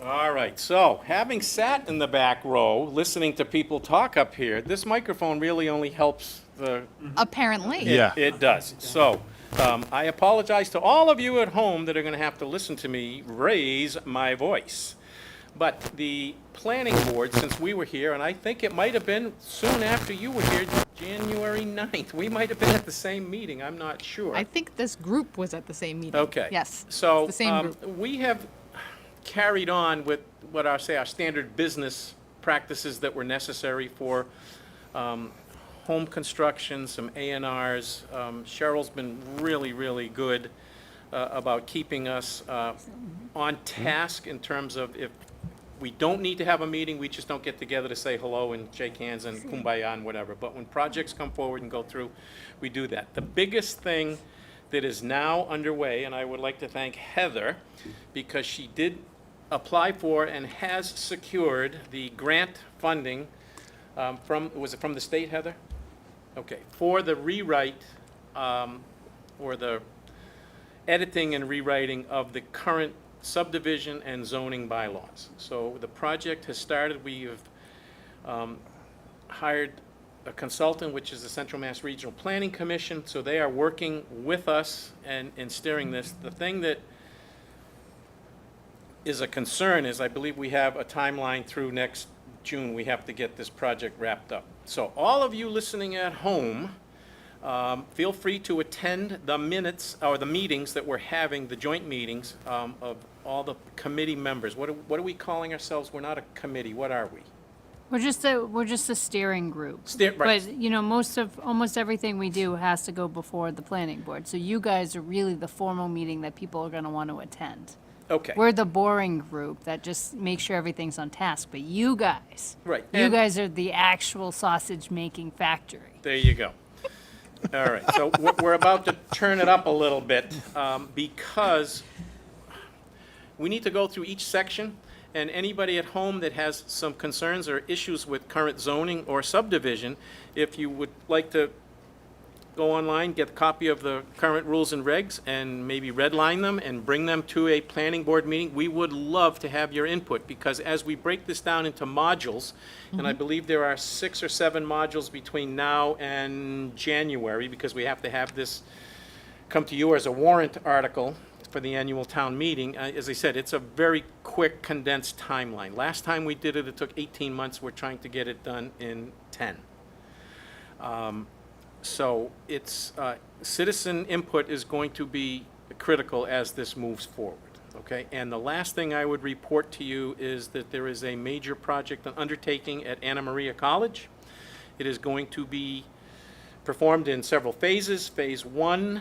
All right, so having sat in the back row, listening to people talk up here, this microphone really only helps the. Apparently. Yeah. It does. So, I apologize to all of you at home that are gonna have to listen to me raise my voice. But the planning board, since we were here, and I think it might have been soon after you were here, January 9th, we might have been at the same meeting, I'm not sure. I think this group was at the same meeting. Okay. Yes. So, It's the same group. we have carried on with what our standard business practices that were necessary for home construction, some A&Rs. Cheryl's been really, really good about keeping us on task in terms of if we don't need to have a meeting, we just don't get together to say hello and shake hands and kumbaya and whatever. But when projects come forward and go through, we do that. The biggest thing that is now underway, and I would like to thank Heather, because she did apply for and has secured the grant funding was it from the state, Heather? Okay, for the rewrite, or the editing and rewriting of the current subdivision and zoning bylaws. So the project has started. We have hired a consultant, which is the Central Mass Regional Planning Commission, so they are working with us and steering this. The thing that is a concern is I believe we have a timeline through next June. We have to get this project wrapped up. So all of you listening at home, feel free to attend the minutes or the meetings that we're having, the joint meetings of all the committee members. What are we calling ourselves? We're not a committee. What are we? We're just a steering group. Right. But, you know, almost everything we do has to go before the planning board. So you guys are really the formal meeting that people are gonna want to attend. Okay. We're the boring group that just makes sure everything's on task, but you guys. Right. You And- guys are the actual sausage-making factory. There you go. All right, so we're about to turn it up a little bit because we need to go through each section, and anybody at home that has some concerns or issues with current zoning or subdivision, if you would like to go online, get a copy of the current rules and regs, and maybe redline them and bring them to a planning board meeting, we would love to have your input, because as we break this down into modules, and I believe there are 6 or 7 modules between now and January, because we have to have this come to you as a warrant article for the annual town meeting. As I said, it's a very quick, condensed timeline. Last time we did it, it took 18 months. We're trying to get it done in 10. So it's, citizen input is going to be critical as this moves forward, okay? And the last thing I would report to you is that there is a major project, an undertaking at Anna Maria College. It is going to be performed in several phases. Phase 1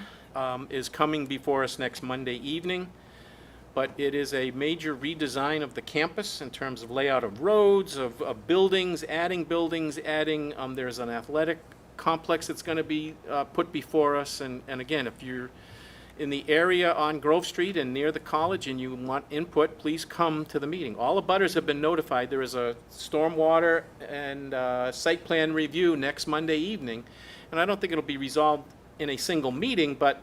is coming before us next Monday evening, but it is a major redesign of the campus in terms of layout of roads, of buildings, adding, there's an athletic complex that's going to be put before us, and again, if you're in the area on Grove Street and near the college and you want input, please come to the meeting. All abutters have been notified. There is a stormwater and site plan review next Monday evening, and I don't think it'll be resolved in a single meeting, but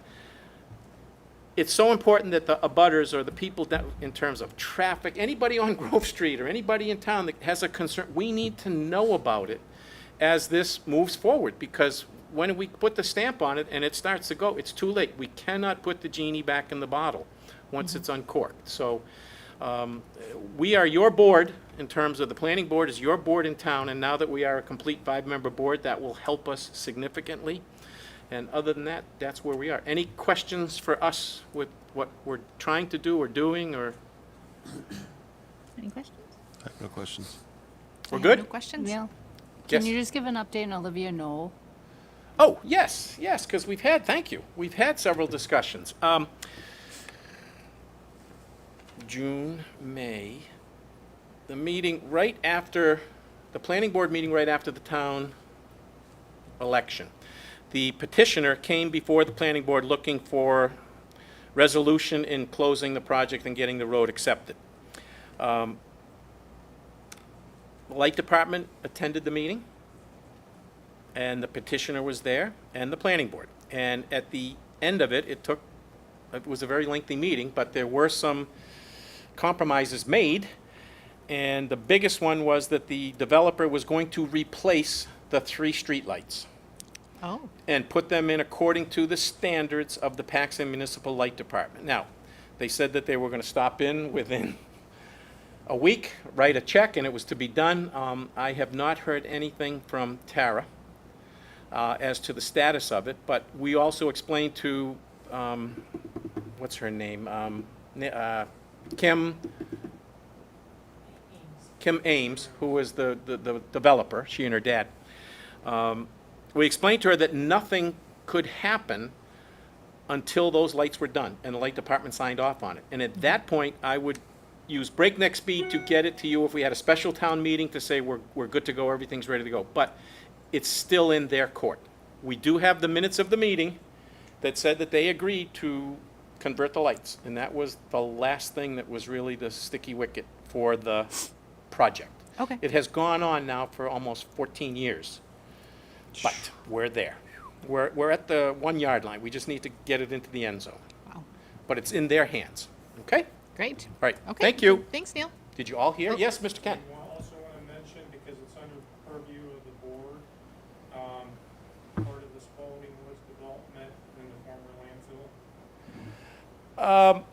it's so important that the abutters or the people that, in terms of traffic, anybody on Grove Street or anybody in town that has a concern, we need to know about it as this moves forward, because when we put the stamp on it and it starts to go, it's too late. We cannot put the genie back in the bottle once it's uncorked. So we are your board in terms of the planning board is your board in town, and now that we are a complete 5-member board, that will help us significantly. And other than that, that's where we are. Any questions for us with what we're trying to do or doing, or? Any questions? No questions. We're I have good? No questions? Neil, Yes. can you just give an update on Olivia Knoll? Oh, yes, because thank you, we've had several discussions. June, May, the meeting right after, the planning board meeting right after the town election. The petitioner came before the planning board looking for resolution in closing the project and getting the road accepted. The Light Department attended the meeting, and the petitioner was there, and the planning board. And at the end of it, it was a very lengthy meeting, but there were some compromises made, and the biggest one was that the developer was going to replace the 3 streetlights Oh, and put them in according to the standards of the Paxton Municipal Light Department. Now, they said that they were going to stop in within a week, write a check, and it was to be done. I have not heard anything from Tara as to the status of it, but we also explained to, what's her name? Kim Ames, who was the developer, she and her dad. We explained to her that nothing could happen until those lights were done and the light department signed off on it. And at that point, I would use breakneck speed to get it to you if we had a special town meeting to say we're good to go, everything's ready to go. But it's still in their court. We do have the minutes of the meeting that said that they agreed to convert the lights, and that was the last thing that was really the sticky wicket for the project. okay. It has gone on now for almost 14 years, but we're there. We're at the 1-yard line. We just need to get it into the end zone. Wow. But it's in their hands, okay? Great. All right, Okay. thank you. Thanks, Neil. Did you all hear? Oh. Yes, Mr. Kent? I also want to mention, because it's under purview of the board, part of this Spalding Woods development in the former landfill. Or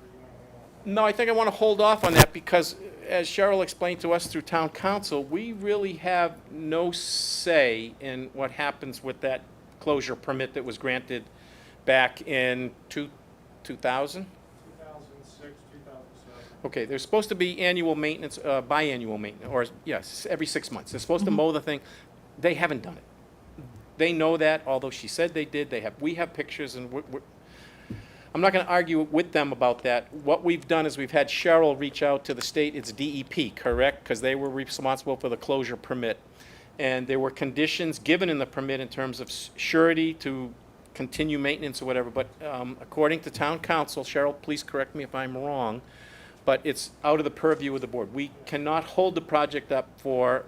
you want to No, I think I want to hold off on that because, as Cheryl explained to us through town council, we really have no say in what happens with that closure permit that was granted back in 2000? 2006, 2007. Okay, there's supposed to be annual maintenance, biannual maintenance, or, yes, every 6 months. They're supposed to mow the thing. They haven't done it. They know that, although she said they did. We have pictures, and I'm not going to argue with them about that. What we've done is we've had Cheryl reach out to the state. It's DEP, correct? Because they were responsible for the closure permit. And there were conditions given in the permit in terms of surety to continue maintenance or whatever. But according to town council, Cheryl, please correct me if I'm wrong, but it's out of the purview of the board. We cannot hold the project up for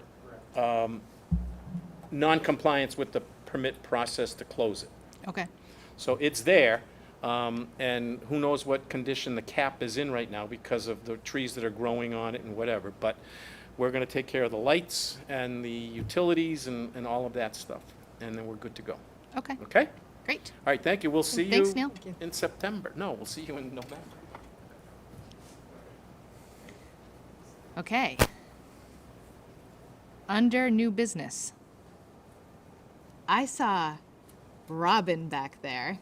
non-compliance with the permit process to close it. Okay. So it's there, and who knows what condition the cap is in right now because of the trees that are growing on it and whatever. But we're going to take care of the lights and the utilities and all of that stuff, and then we're good to go. Okay. Okay? Great. All right, thank you. We'll see you Thanks, Neil. in September. No, we'll see you in November. Okay. Under new business. I saw Robin back there.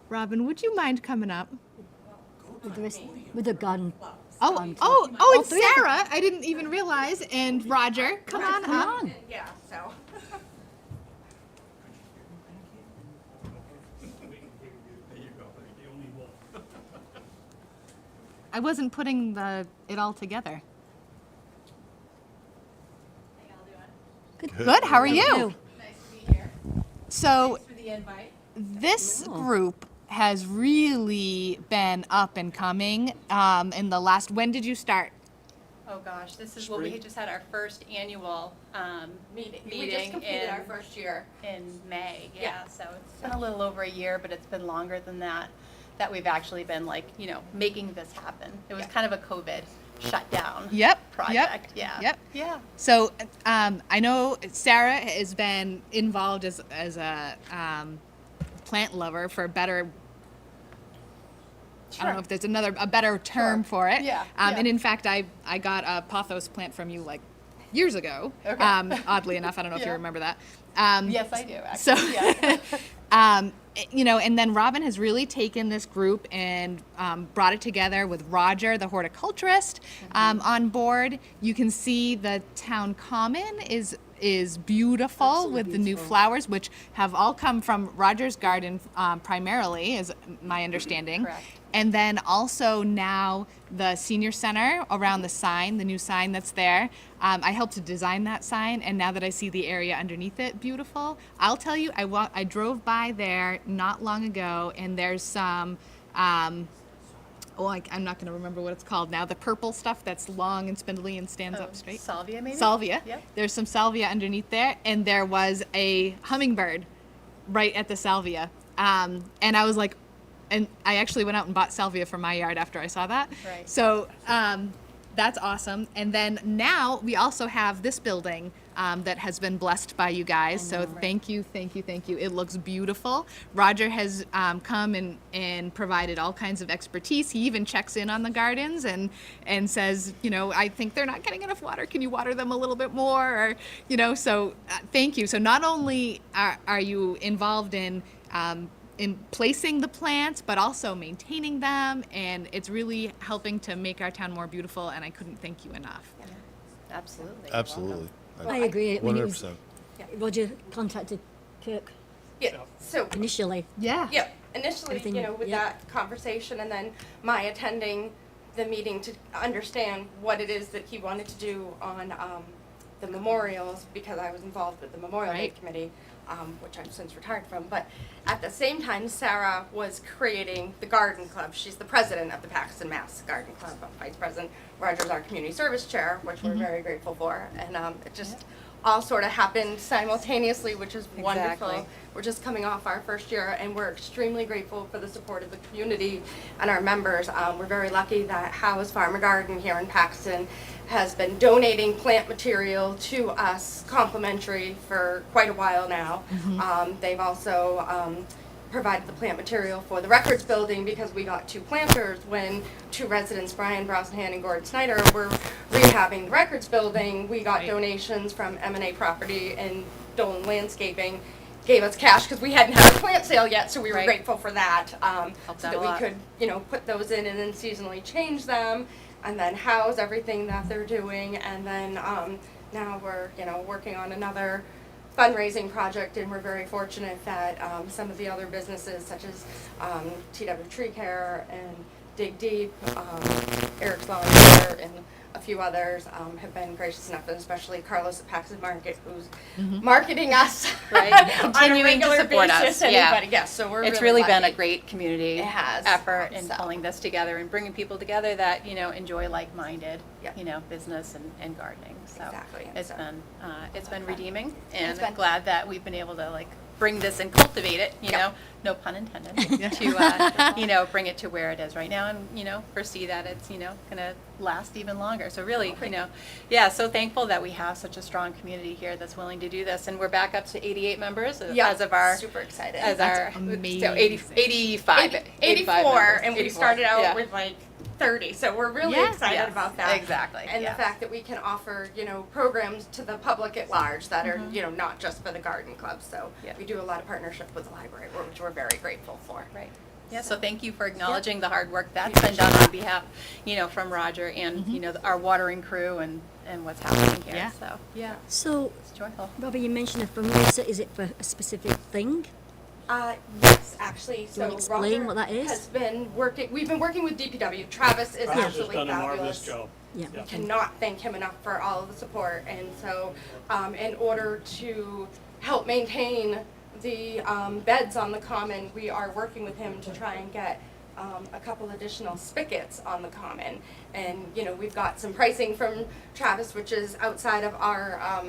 Robin, would you mind coming up? With the gun. It's Sarah. I didn't even realize. And Roger, come on up. Yeah, so. I wasn't putting it all together. Good. How are you? Nice to be here. So Thanks for the invite. this group has really been up and coming in the last. When did you start? Oh gosh, this is what we just had our first annual meeting. We just completed our first year. In May, Yeah. so it's been a little over a year, but it's been longer than that we've actually been making this happen. It was kind of a COVID shutdown project. Yep. Yeah. So I know Sarah has been involved as a plant lover for better. I don't know if there's a better term for it. Yeah, And in fact, I got a pothos plant from you like years ago. Okay. Oddly enough, I don't know if you Yeah. remember that. Yes, I do, actually. So, yeah. and then Robin has really taken this group and brought it together with Roger, the horticulturist, on board. You can see the town common is beautiful with the new flowers, which have all come from Roger's garden primarily, is my understanding. Correct. And then also now the senior center around the sign, the new sign that's there. I helped to design that sign, and now that I see the area underneath it, beautiful. I'll tell you, I drove by there not long ago, and there's some, I'm not going to remember what it's called now. The purple stuff that's long and spindly and stands up straight. Salvia, maybe? Salvia. Yep. There's some salvia underneath there, and there was a hummingbird right at the salvia. And I was like, and I actually went out and bought salvia for my yard after I saw that. Right. So that's awesome. And then now we also have this building that has been blessed by you guys. So thank you. It looks beautiful. Roger has come and provided all kinds of expertise. He even checks in on the gardens and says, I think they're not getting enough water. Can you water them a little bit more? Or, so thank you. So not only are you involved in placing the plants, but also maintaining them, and it's really helping to make our town more beautiful, and I couldn't thank you enough. Absolutely. Absolutely. I agree. When it was, 100%. Roger contacted Kirk Yeah, so, initially. Yeah. yeah, initially, Everything- with yeah. that conversation and then my attending the meeting to understand what it is that he wanted to do on the memorials, because I was involved with the Memorial Day Right. Committee, which I'm since retired from. But at the same time, Sarah was creating the garden club. She's the president of the Paxton Mass Garden Club, vice president. Roger's our community service chair, which we're very grateful for. And it just all sort of happened simultaneously, which is wonderful. Exactly. We're just coming off our first year, and we're extremely grateful for the support of the community and our members. We're very lucky that Howe's Farm and Garden here in Paxton has been donating plant material to us complimentary for quite a while now. They've also provided the plant material for the records building, because we got 2 planters when 2 residents, Brian Brosnahan and Gordon Snyder, were rehabbing the records building. We got donations from M&A Property and Dolan Landscaping, gave us cash because we hadn't had a plant sale yet, so we were Right. grateful for that. So out that a we lot. could, put those in and then seasonally change them, and then house everything that they're doing. And then now we're, working on another fundraising project, and we're very fortunate that some of the other businesses, such as TW Tree Care and Dig Deep, Eric's Volunteer, and a few others have been gracious enough, and especially Carlos at Paxton Market, who's marketing us Right. on a Continuing to regular support basis. us, yeah. Anybody, yes, so we're It's really really been a lucky. great community It has. effort in So. pulling this together and bringing people together that, enjoy like-minded, Yeah. business and gardening. So Exactly, and it's so- been redeeming, and It's been- glad that we've been able to bring this and cultivate it, you know, no pun intended, to, you know, bring it to where it is right now and, you know, foresee that it's, you know, going to last even longer. So really, you know, yeah, so thankful that we have such a strong community here that's willing to do this. And we're back up to 88 members as of our, super excited. as That's our, amazing. so 85 84, members. and we 84, started out yeah. with like 30, so we're really Yeah. excited Yes, about that. exactly, And yes. the fact that we can offer, you know, programs to the public at large that are, you know, not just for the garden club. So Yeah. we do a lot of partnership with the library, which we're very grateful for. Right. Yeah, so thank you for acknowledging the hard work that's been done on behalf, you know, from Roger and, you know, our watering crew and what's happening here. Yeah. So, yeah, So, it's joyful. Robert, you mentioned a fundraiser. Is it for a specific thing? Yes, actually. Do you want to explain what that is? Has been working. We've been working with DPW. Travis is absolutely fabulous. Yeah. We cannot thank him enough for all of the support. And so, in order to help maintain the beds on the common, we are working with him to try and get a couple additional spigots on the common. And, you know, we've got some pricing from Travis, which is outside of our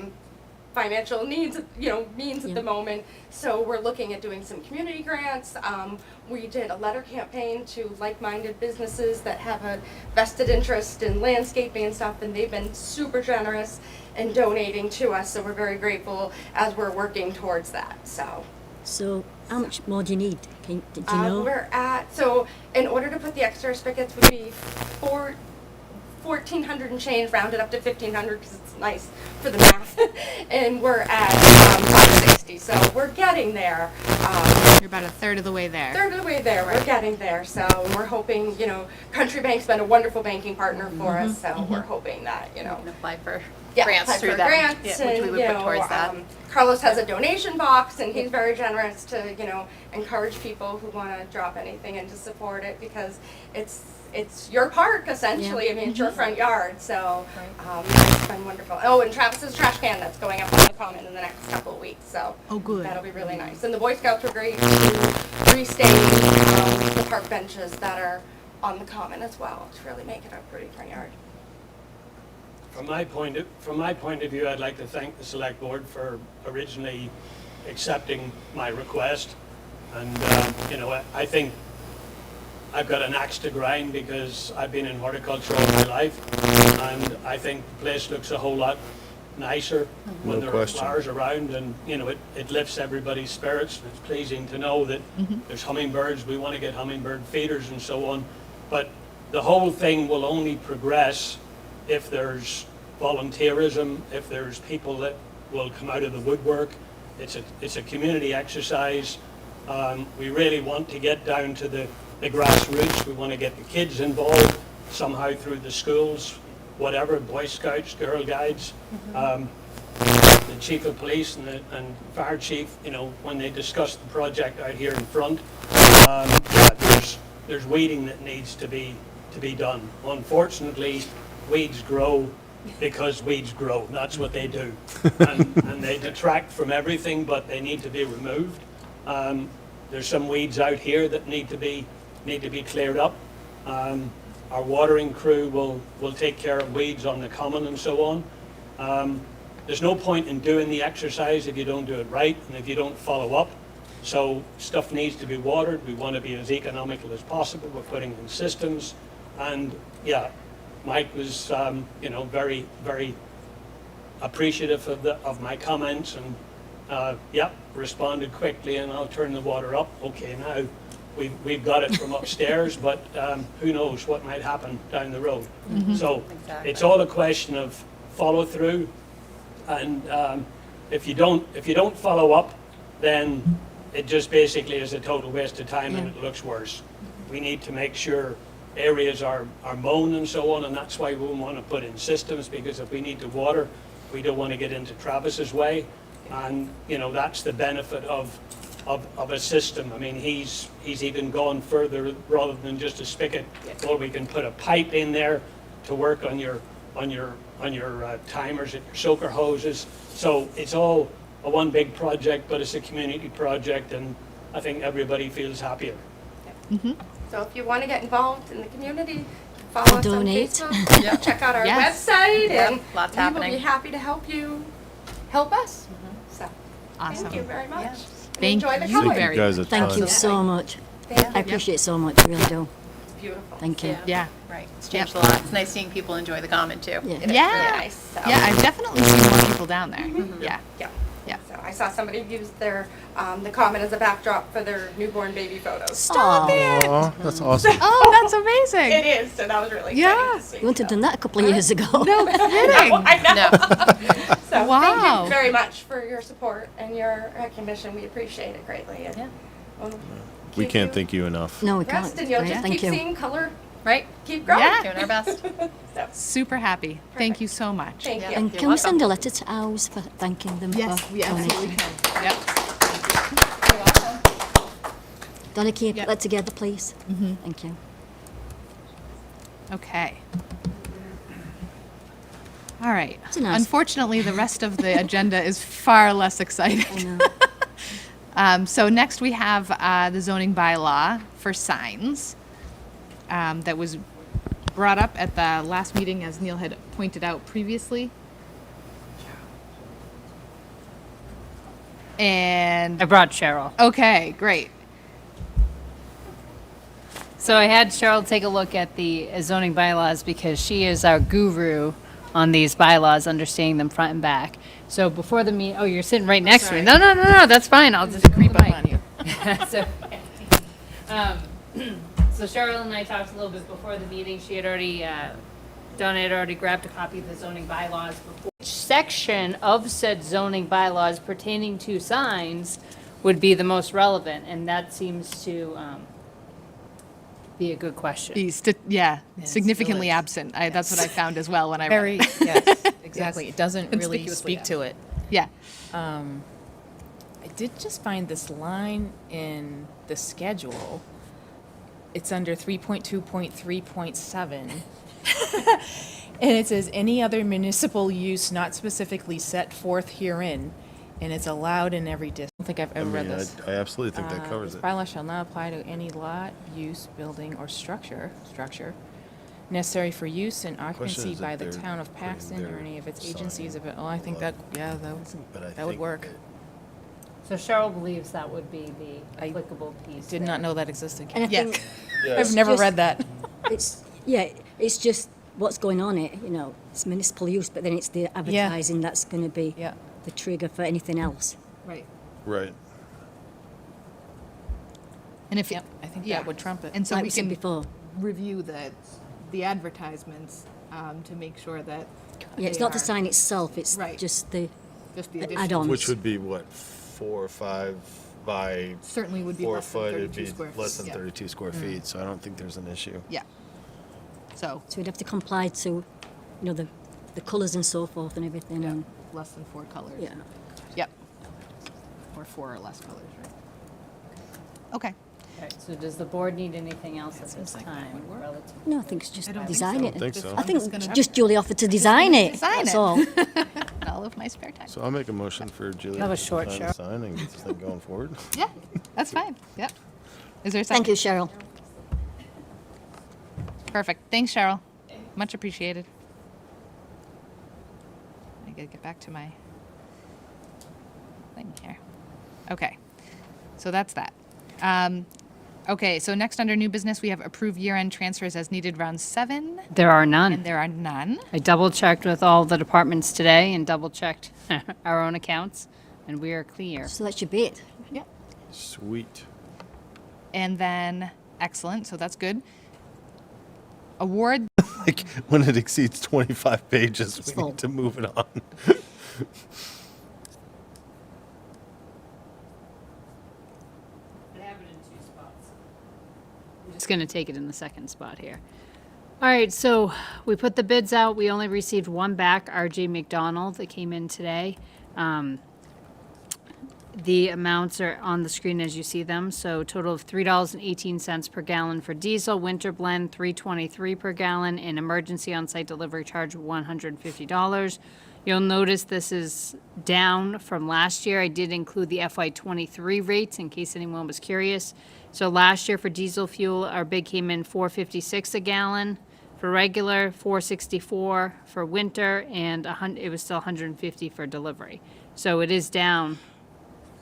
financial needs, you know, means at the moment. So we're looking at doing some community grants. We did a letter campaign to like-minded businesses that have a vested interest in landscaping and stuff, and they've been super generous in donating to us. So we're very grateful as we're working towards that. So, how much more do you need? Did you know? We're at, so in order to put the extra spigots would be 1,400 and change, rounded up to 1,500 because it's nice for the math. And we're at 560, so we're getting there. You're about a third of the way there. Third of the way there, we're getting there. So we're hoping, you know, Country Bank's been a wonderful banking partner for us, so we're hoping that, you know. You can apply for Yeah, grants apply through for them, grants yeah, which we and, would you put know, towards that. Carlos has a donation box, and he's very generous to, you know, encourage people who want to drop anything and to support it because it's your park essentially. I mean, it's your front yard, so it's been wonderful. Oh, and Travis's trash can that's going up on the common in the next couple of weeks, so Oh, good. that'll be really nice. And the Boy Scouts were great to restain the park benches that are on the common as well to really make it a pretty front yard. From my point of view, I'd like to thank the select board for originally accepting my request. And, you know, I think I've got an axe to grind because I've been in horticulture all my life. And I think the place looks a whole lot nicer when there are flowers around, and, you know, it lifts everybody's spirits. It's pleasing to know that there's hummingbirds. We want to get hummingbird feeders and so on. But the whole thing will only progress if there's volunteerism, if there's people that will come out of the woodwork. It's a community exercise. We really want to get down to the grassroots. We want to get the kids involved somehow through the schools, whatever, Boy Scouts, Girl Guides. The chief of police and fire chief, you know, when they discussed the project out here in front, there's weeding that needs to be done. Unfortunately, weeds grow because weeds grow. That's what they do. And they detract from everything, but they need to be removed. There's some weeds out here that need to be cleared up. Our watering crew will take care of weeds on the common and so on. There's no point in doing the exercise if you don't do it right and if you don't follow up. So stuff needs to be watered. We want to be as economical as possible. We're putting in systems. And yeah, Mike was, you know, very, very appreciative of my comments and, responded quickly, and I'll turn the water up. Okay, now we've got it from upstairs, but who knows what might happen down the road. So it's all a question of follow through, and if you don't follow up, then it just basically is a total waste of time and it looks worse. We need to make sure areas are mown and so on, and that's why we want to put in systems, because if we need to water, we don't want to get into Travis's way. And, you know, that's the benefit of a system. I mean, he's even gone further rather than just a spigot. Well, we can put a pipe in there to work on your timers and your soaker hoses. So it's all a one big project, but it's a community project, and I think everybody feels happier. So if you want to get involved in the community, follow us donate. on Facebook, check out our website, and lots we will happening. be happy to help you help us. So Awesome. thank you very much. Yeah. Thank enjoy the you colors. very You guys a Thank ton. you so much. Thank I you. appreciate it so much, I really do. It's beautiful. Thank you. Yeah. Right, it's changed a lot. It's nice seeing people enjoy the common, too. Yeah. It is Yeah. really nice. So. Yeah, I've definitely seen more people down there. Yeah. Yeah. Yeah. So I saw somebody use their the common as a backdrop for their newborn baby photos. Stop it! Aw, that's awesome. Oh, that's amazing. It is, so that was really Yeah. exciting to see. You wouldn't have done that a couple of years ago. No kidding. I know. So Wow. thank you very much for your support and your recognition. We appreciate it greatly. And we'll We keep can't you thank you enough. No, we rest, can't. and you'll Right, just thank keep you. seeing color Right? keep growing. Yeah. Doing our best. So, Super happy. Thank you so much. thank you. And You're can we welcome. send a letter to ours for thanking them Yes, for we absolutely donating? can. Yep. You're welcome. Donna, can you Yep. put that together, please? Thank you. Okay. All right. It's a nice- Unfortunately, the rest of the agenda is far less I exciting. know. So next we have the zoning bylaw for signs that was brought up at the last meeting, as Neil had pointed out previously. And, I brought Cheryl. okay, great. So I had Cheryl take a look at the zoning bylaws because she is our guru on these bylaws, understanding them front and back. So before the meeting, oh, you're sitting right next to me. No, no, no, no, that's fine. I'll just creep up on you. So, so Cheryl and I talked a little bit before the meeting. She had already, Donna had already grabbed a copy of the zoning bylaws before. Which section of said zoning bylaws pertaining to signs would be the most relevant? And that seems to be a good question. Yeah, Yes, significantly it is. absent. That's what I found as well when I read Very, it. yes, exactly. It doesn't really Conspicuously speak to it. Yeah. I did just find this line in the schedule. It's under 3.2.3.7. And it says, any other municipal use not specifically set forth herein, and it's allowed in every district. I don't think I've ever read this. I absolutely think that covers This it. bylaw shall not apply to any lot, use, building, or structure necessary for use and occupancy is by if the they're town of putting Paxton or their any of its sign agencies. Oh, I think that, yeah, But I that would think work. So Cheryl believes that would be the I applicable piece. Did there. not know that existed. And I Yeah. think I've never just- read that. it's just what's going on here, you know, it's municipal use, but then it's the advertising that's going to be Yeah. the trigger for anything else. Right. Right. And if Yep, I think yeah. that would trump it. And so Like we we said can before. review the advertisements to make sure that Yeah, it's they not the are sign itself, it's Right. just the just the the additional. add-ons. Which would be what, 4 or 5 by Certainly would be 4 less than foot? It'd 32 be square less feet, than yeah. 32 square feet, so I don't think there's an issue. Yeah. So So we'd have to comply to, you know, the colours and so forth and everything. And, less than 4 colors. yeah. Yep. Or 4 or less colors, right? Okay. All right, so does the board need anything else at this time relative? No, I think it's just I don't think design so. it. I think so. I I'm think just gonna- just Julie offered to design it. design That's it. all. All of my spare time. So I'll make a motion for Julia Have a to short sign show. the sign and get this thing going forward. Yeah, that's fine. Yep. Is there a second? Thank you, Cheryl. Perfect. Thanks, Cheryl. Much appreciated. I gotta get back to my thing here. Okay. So that's that. Okay, so next under new business, we have approved year-end transfers as needed, round 7, There are none. and there are none. I double-checked with all the departments today and double-checked our own accounts, and we are clear. So that's your bit. Yeah. Sweet. And then, excellent, so that's good. Award, Like, when it exceeds 25 pages, we full. need to move it on. I have it in 2 spots. I'm just going to take it in the second spot here. All right, so we put the bids out. We only received one back, RJ McDonald, that came in today. The amounts are on the screen as you see them. So total of $3.18 per gallon for diesel, winter blend $3.23 per gallon, and emergency on-site delivery charge $150. You'll notice this is down from last year. I did include the FY23 rates in case anyone was curious. So last year for diesel fuel, our bid came in $4.56 a gallon. For regular, $4.64 for winter, and it was still $150 for delivery. So it is down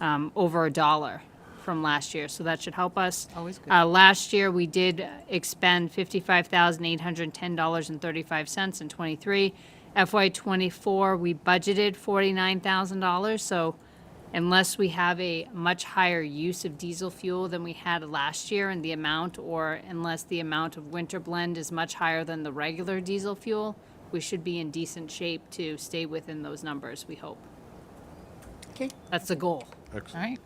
over $1 from last year, so that should help us. Always good. Last year, we did expend $55,810.35 in '23. FY '24, we budgeted $49,000, so unless we have a much higher use of diesel fuel than we had last year in the amount, or unless the amount of winter blend is much higher than the regular diesel fuel, we should be in decent shape to stay within those numbers, we hope. Okay. That's the goal. All right.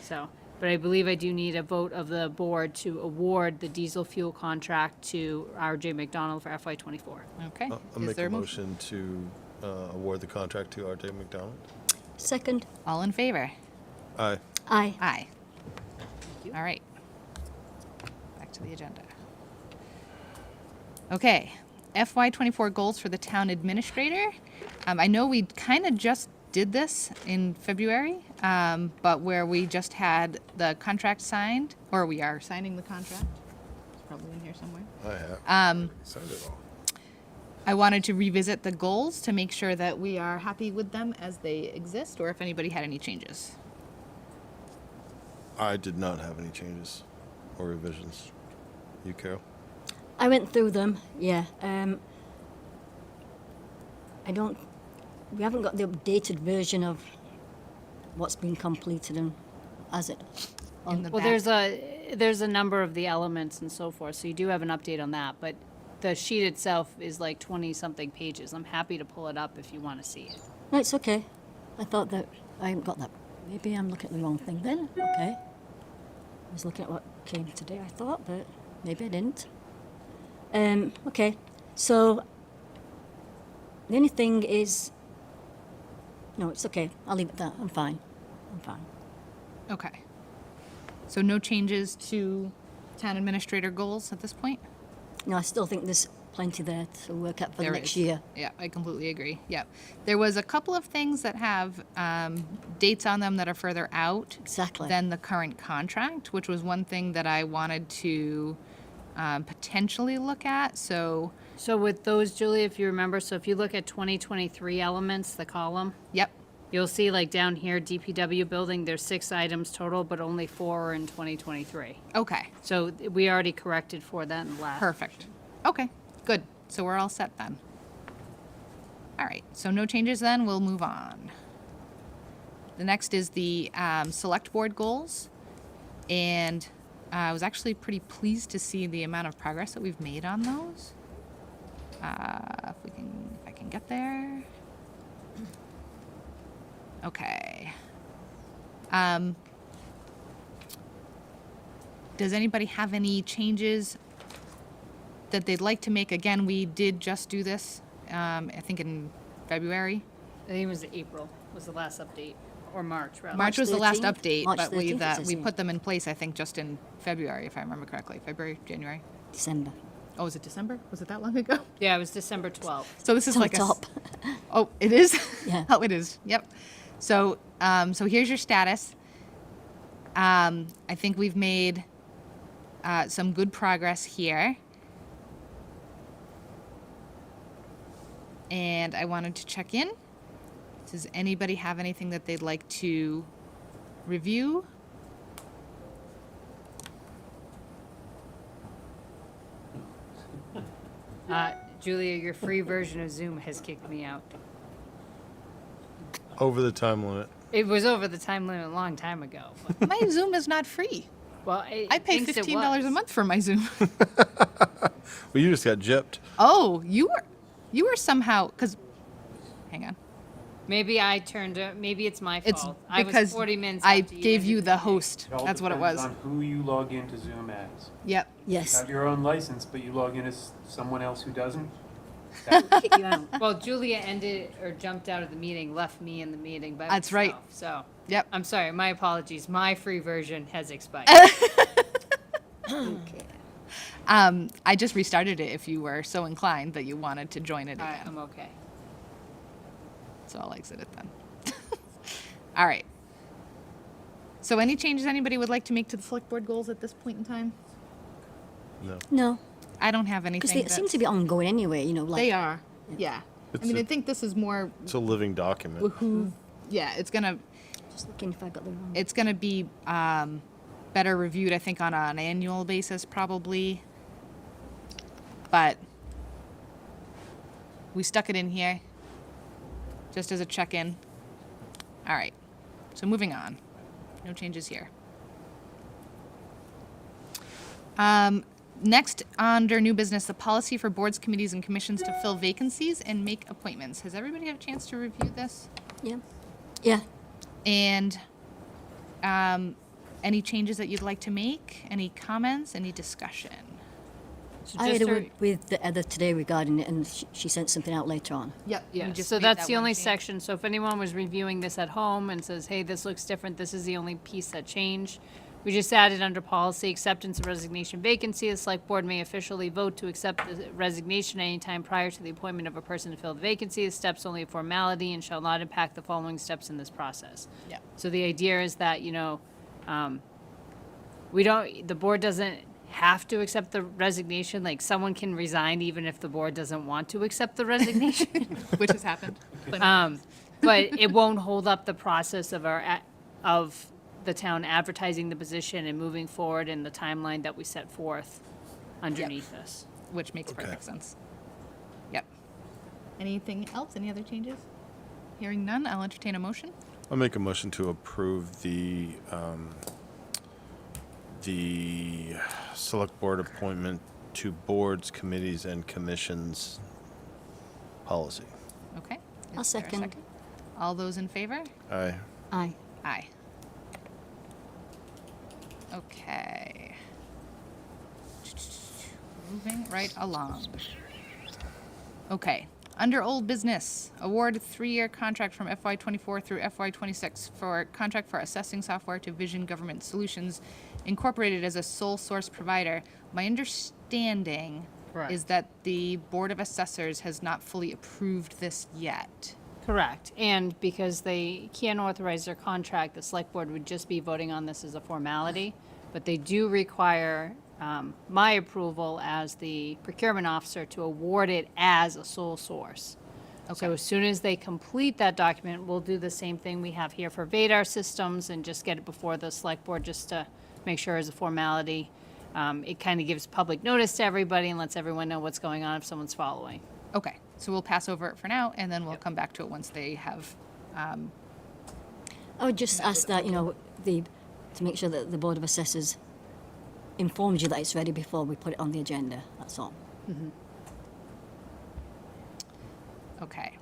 So, but I believe I do need a vote of the board to award the diesel fuel contract to RJ McDonald for FY '24. Okay. I'll Is make there a motion to award the contract to RJ McDonald. Second. All in favor? Aye. Aye. Aye. All right. Back to the agenda. Okay. FY '24 goals for the town administrator. I know we kind of just did this in February, but where we just had the contract signed, or we are signing the contract. It's probably in here somewhere. I have. Signed it all. I wanted to revisit the goals to make sure that we are happy with them as they exist, or if anybody had any changes. I did not have any changes or revisions. You, Carol? I went through them, yeah. We haven't got the updated version of what's been completed and has it. In the Well, back. there's a number of the elements and so forth, so you do have an update on that, but the sheet itself is like 20-something pages. I'm happy to pull it up if you want to see it. No, it's okay. I thought that I haven't got that. Maybe I'm looking at the wrong thing then. Okay. I was looking at what came today, I thought, but maybe I didn't. Okay. So the only thing is, no, it's okay. I'll leave it at that. I'm fine. I'm fine. Okay. So no changes to town administrator goals at this point? No, I still think there's plenty there to work at for There the next is. year. Yeah, I completely agree. Yeah. There was a couple of things that have dates on them that are further out Exactly. than the current contract, which was one thing that I wanted to potentially look at. So, So with those, Julie, if you remember, so if you look at 2023 elements, the column, yep. you'll see like down here, DPW building, there's 6 items total, but only 4 are in 2023. Okay. So we already corrected for that in the last. Perfect. Okay, good. So we're all set then. All right, so no changes then, we'll move on. The next is the select board goals. And I was actually pretty pleased to see the amount of progress that we've made on those. If I can get there. Okay. Does anybody have any changes that they'd like to make? Again, we did just do this, I think in February. I think it was April, was the last update, or March, rather. March was the last 13th? update, March but 13th, it says we here. put them in place, I think, just in February, if I remember correctly. February, January? December. Oh, was it December? Was it that long ago? Yeah, it was December 12th. So this is It's on like a... top. Oh, it is? Yeah. Oh, it is. Yep. So, so here's your status. I think we've made some good progress here. And I wanted to check in. Does anybody have anything that they'd like to review? Julia, your free version of Zoom has kicked me out. Over the time limit. It was over the time limit a long time ago. but- My Zoom is not free. Well, I pay $15 a month for my Zoom. Well, you just got gypped. Oh, you were somehow, because, hang on. Maybe I turned it, maybe it's my It's fault. I was because 40 minutes I after gave you ended the meeting. host. all That's what it depends was. on who you log into Zoom as. Yep. You Yes. have your own license, but you log in as someone else who doesn't. Kick you out. Well, Julia ended or jumped out of the meeting, left me in the meeting by That's right. myself, So, Yep. I'm sorry, my apologies. My free version has expired. Okay. I just restarted it if you were so inclined that you wanted to join it All right, again. I'm okay. So I'll exit it then. All right. So any changes anybody would like to make to the select board goals at this point in time? No. No, I don't have because anything. they seem to be ongoing anyway, you know, like. They are. Yeah. I It's mean, a- I think this is more It's a living document. who, yeah, it's gonna, Just looking if I got the wrong. It's going to be better reviewed, I think, on an annual basis, probably. But we stuck it in here just as a check-in. All right. So moving on. No changes here. Next, under new business, the policy for boards, committees, and commissions to fill vacancies and make appointments. Has everybody had a chance to review this? Yeah. Yeah. And any changes that you'd like to make? Any comments? Any discussion? So I had just a to- word with the other today regarding it, and she sent something out later on. Yep. Yeah, so that's the only section, so if anyone was reviewing this at home and says, hey, this looks different, this is the only piece that changed. We just added under policy, acceptance of resignation vacancy, the select board may officially vote to accept the resignation any time prior to the appointment of a person to fill the vacancy. The step's only a formality and shall not impact the following steps in this process. Yeah. So the idea is that, the board doesn't have to accept the resignation, like someone can resign even if the board doesn't want to accept the resignation. Which has happened. But it won't hold up the process of the town advertising the position and moving forward in the timeline that we set forth underneath this. Which makes perfect sense. Yep. Anything else? Any other changes? Hearing none, I'll entertain a motion. I'll make a motion to approve the select board appointment to boards, committees, and commissions policy. Okay. I'll Is there a second. All those in favor? Aye. Aye. Aye. Okay. Moving right along. Okay. Under old business, award 3-year contract from FY24 through FY26 for contract for assessing software to Vision Government Solutions Incorporated as a sole source provider. My understanding Correct. is that the Board of Assessors has not fully approved this yet. Correct, and because they can't authorize their contract, the select board would just be voting on this as a formality, but they do require my approval as the procurement officer to award it as a sole source. So as soon as they complete that document, we'll do the same thing we have here for Vadar systems and just get it before the select board just to make sure as a formality. It kind of gives public notice to everybody and lets everyone know what's going on if someone's following. Okay, so we'll pass over it for now, and then we'll come back to it once they have. I would just ask that, to make sure that the Board of Assessors informs you that it's ready before we put it on the agenda, that's all. Okay.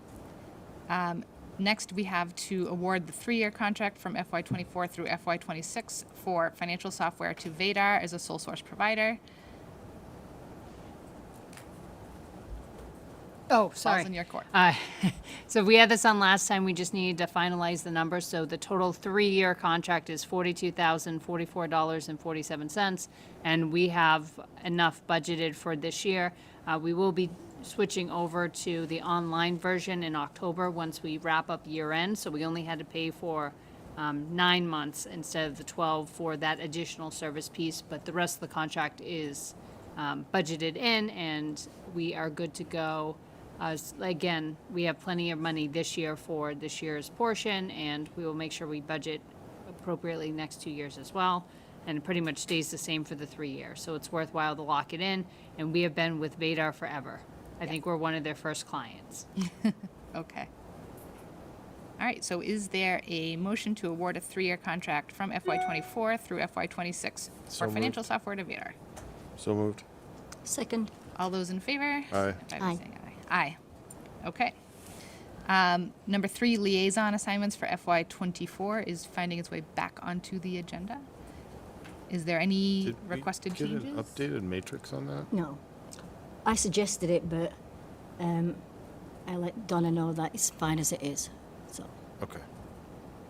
Next, we have to award the 3-year contract from FY24 through FY26 for financial software to Vadar as a sole source provider. Oh, Falls sorry. in your court. So we had this on last time, we just needed to finalize the numbers. So the total 3-year contract is $42,044.47, and we have enough budgeted for this year. We will be switching over to the online version in October once we wrap up year end. So we only had to pay for 9 months instead of the 12 for that additional service piece, but the rest of the contract is budgeted in, and we are good to go. Again, we have plenty of money this year for this year's portion, and we will make sure we budget appropriately next 2 years as well. And it pretty much stays the same for the 3 years. So it's worthwhile to lock it in, and we have been with Vadar forever. I think we're one of their first clients. Okay. All right, so is there a motion to award a 3-year contract from FY24 through FY26 So for financial moved. software to Vadar? So moved. Second. All those in favor? Aye. If I was Aye. saying aye. Aye. Okay. Number 3, liaison assignments for FY24 is finding its way back onto the agenda. Is there any Did we requested get changes? an updated matrix on that? No. I suggested it, but I let Donna know that it's fine as it is, so. Okay.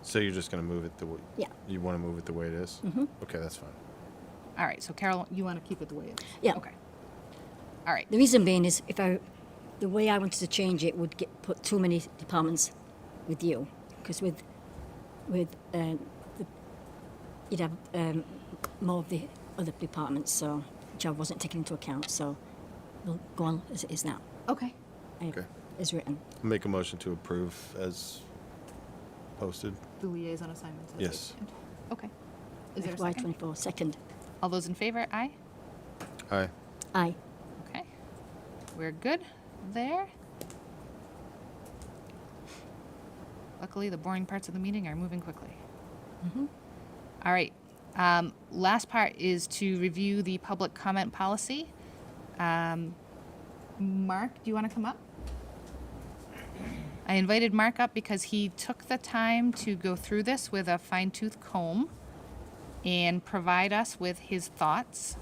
So you're just gonna move it the way? Yeah. You wanna move it the way it is? Mhm. Okay, that's fine. All right, so Carol, you want to keep it the way it is? Yeah. Okay. All right. The reason being is the way I wanted to change it would put too many departments with you, because with you'd have more of the other departments, so which I wasn't taking into account. So we'll go on as it is now. Okay. Okay. As written. Make a motion to approve as posted. The liaison assignments. as Yes. stated. Okay. Is there a FY second? 24, second. All those in favor, aye? Aye. Aye. Okay. We're good there. Luckily, the boring parts of the meeting are moving quickly. All right. Last part is to review the public comment policy. Mark, do you want to come up? I invited Mark up because he took the time to go through this with a fine-tooth comb and provide us with his thoughts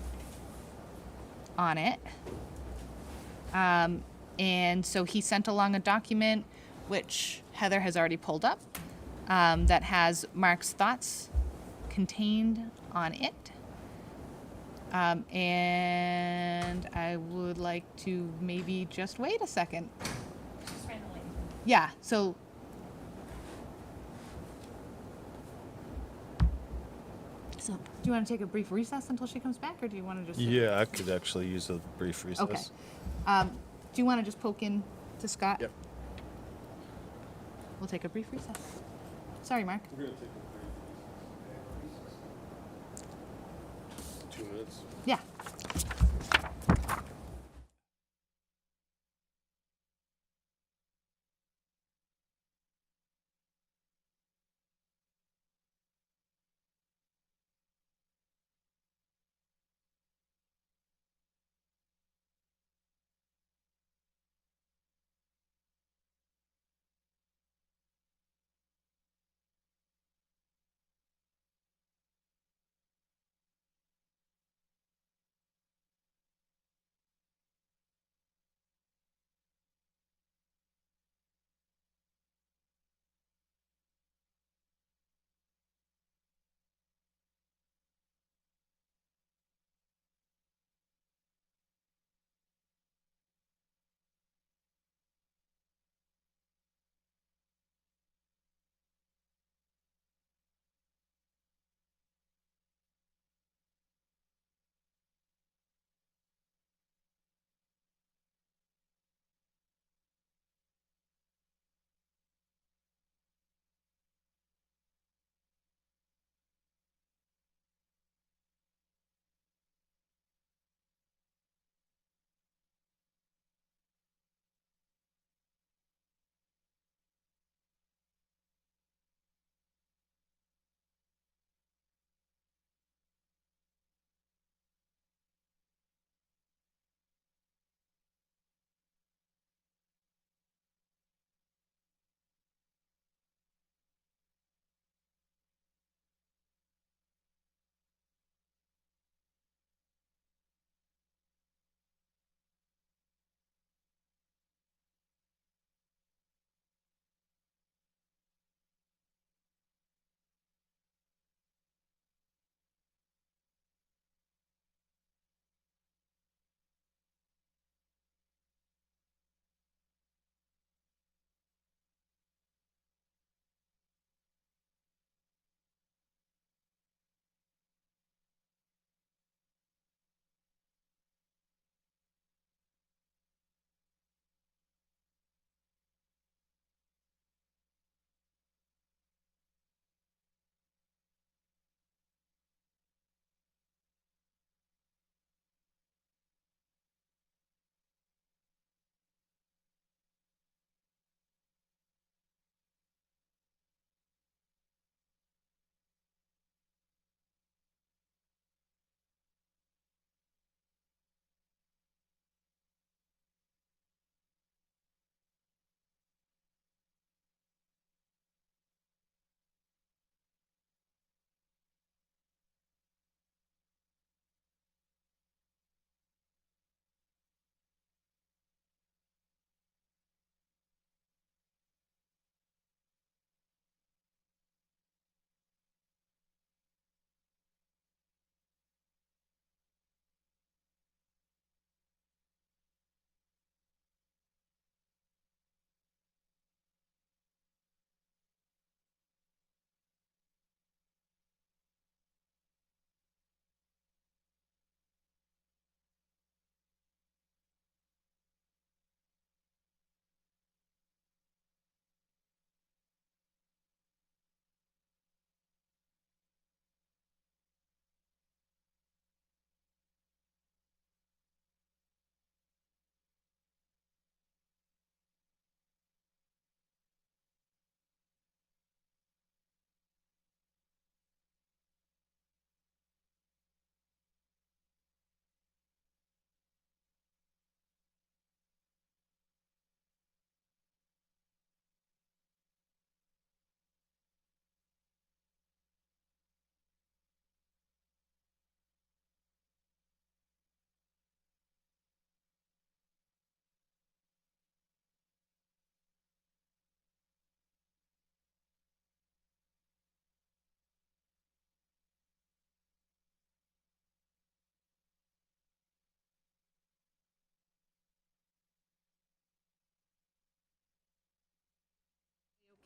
on it. And so he sent along a document, which Heather has already pulled up, that has Mark's thoughts contained on it. And I would like to maybe just wait a second. Yeah, so. So, Do you want to take a brief recess until she comes back, or do you want to just? Yeah, I could actually use a brief recess. Okay. Do you want to just poke in to Scott? Yep. We'll take a brief recess. Sorry, Mark. 2 minutes. Yeah.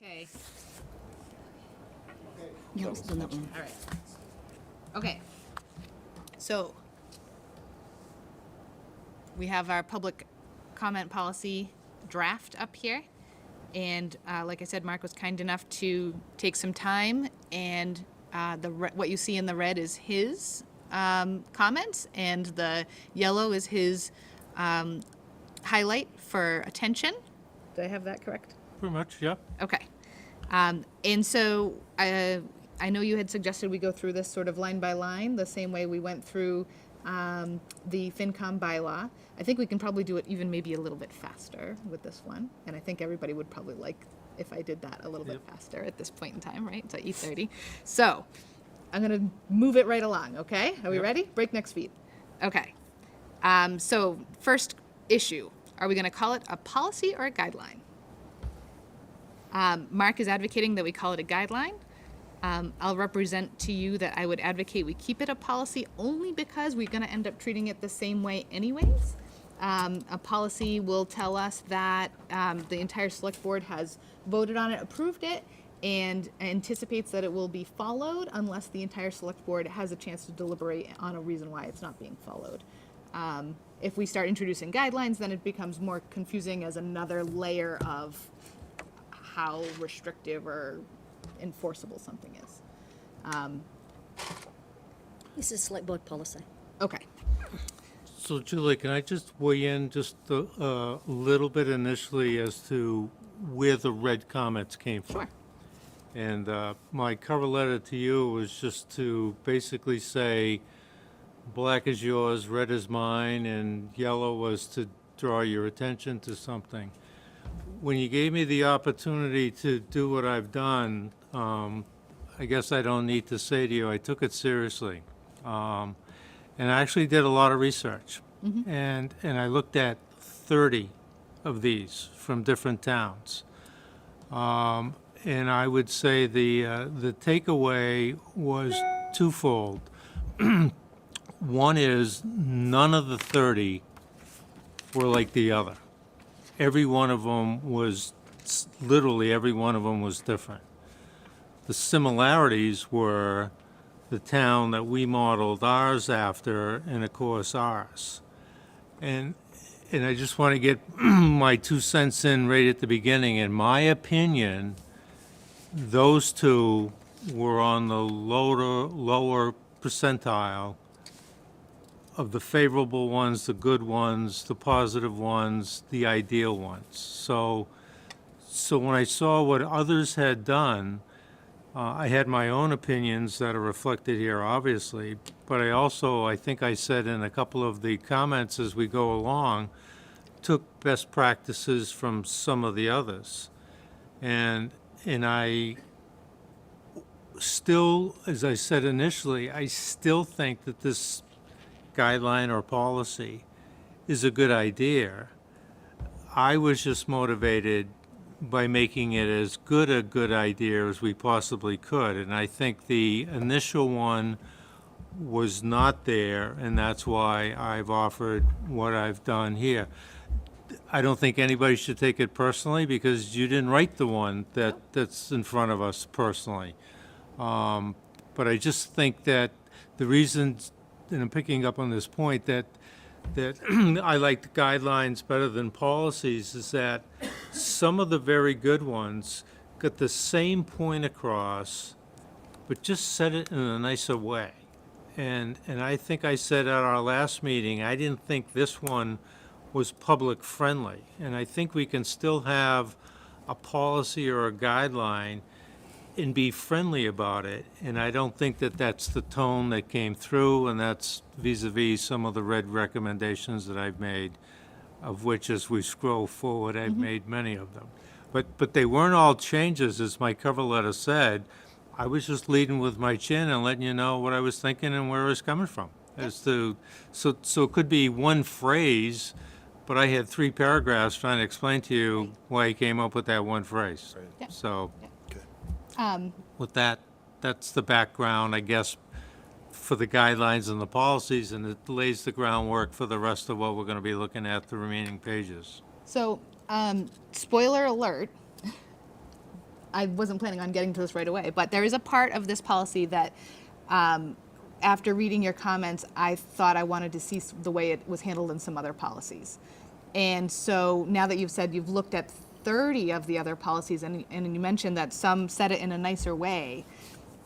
Okay, Yeah, let's do that one. all right. Okay. So we have our public comment policy draft up here. And like I said, Mark was kind enough to take some time, and what you see in the red is his comments, and the yellow is his highlight for attention. Did I have that correct? Pretty much, yeah. Okay. And so I know you had suggested we go through this sort of line by line, the same way we went through the FinCom bylaw. I think we can probably do it even maybe a little bit faster with this one. And I think everybody would probably like if I did that a little bit faster at this point in time, right? It's at 8:30. So I'm going to move it right along, okay? Are we ready? Breakneck speed. Okay. So first issue, are we going to call it a policy or a guideline? Mark is advocating that we call it a guideline. I'll represent to you that I would advocate we keep it a policy only because we're going to end up treating it the same way anyways. A policy will tell us that the entire select board has voted on it, approved it, and anticipates that it will be followed unless the entire select board has a chance to deliberate on a reason why it's not being followed. If we start introducing guidelines, then it becomes more confusing as another layer of how restrictive or enforceable something is. This is select board policy. Okay. So Julie, can I just weigh in just a little bit initially as to where the red comments came from? Sure. And my cover letter to you was just to basically say, black is yours, red is mine, and yellow was to draw your attention to something. When you gave me the opportunity to do what I've done, I guess I don't need to say to you, I took it seriously. And I actually did a lot of research. And I looked at 30 of these from different towns. And I would say the takeaway was twofold. One is none of the 30 were like the other. Every one of them was, literally every one of them was different. The similarities were the town that we modeled ours after, and of course ours. And I just want to get my 2 cents in right at the beginning. In my opinion, those two were on the lower percentile of the favorable ones, the good ones, the positive ones, the ideal ones. So when I saw what others had done, I had my own opinions that are reflected here, obviously, but I think I said in a couple of the comments as we go along, took best practices from some of the others. And I still, as I said initially, I still think that this guideline or policy is a good idea. I was just motivated by making it as good a good idea as we possibly could. And I think the initial one was not there, and that's why I've offered what I've done here. I don't think anybody should take it personally because you didn't write the one that's in front of us personally. But I just think that the reasons, and I'm picking up on this point, that I like the guidelines better than policies is that some of the very good ones got the same point across, but just said it in a nicer way. And I think I said at our last meeting, I didn't think this one was public friendly. And I think we can still have a policy or a guideline and be friendly about it. And I don't think that that's the tone that came through, and that's vis-a-vis some of the red recommendations that I've made, of which as we scroll forward, I've made many of them. But they weren't all changes, as my cover letter said. I was just leading with my chin and letting you know what I was thinking and where I was coming from. As to, so it could be one phrase, but I had 3 paragraphs trying to explain to you why I came up with that one phrase. Yep. So Um, with that, that's the background, I guess, for the guidelines and the policies, and it lays the groundwork for the rest of what we're going to be looking at the remaining pages. So, spoiler alert, I wasn't planning on getting to this right away, but there is a part of this policy that, after reading your comments, I thought I wanted to see the way it was handled in some other policies. And so now that you've said you've looked at 30 of the other policies, and you mentioned that some said it in a nicer way,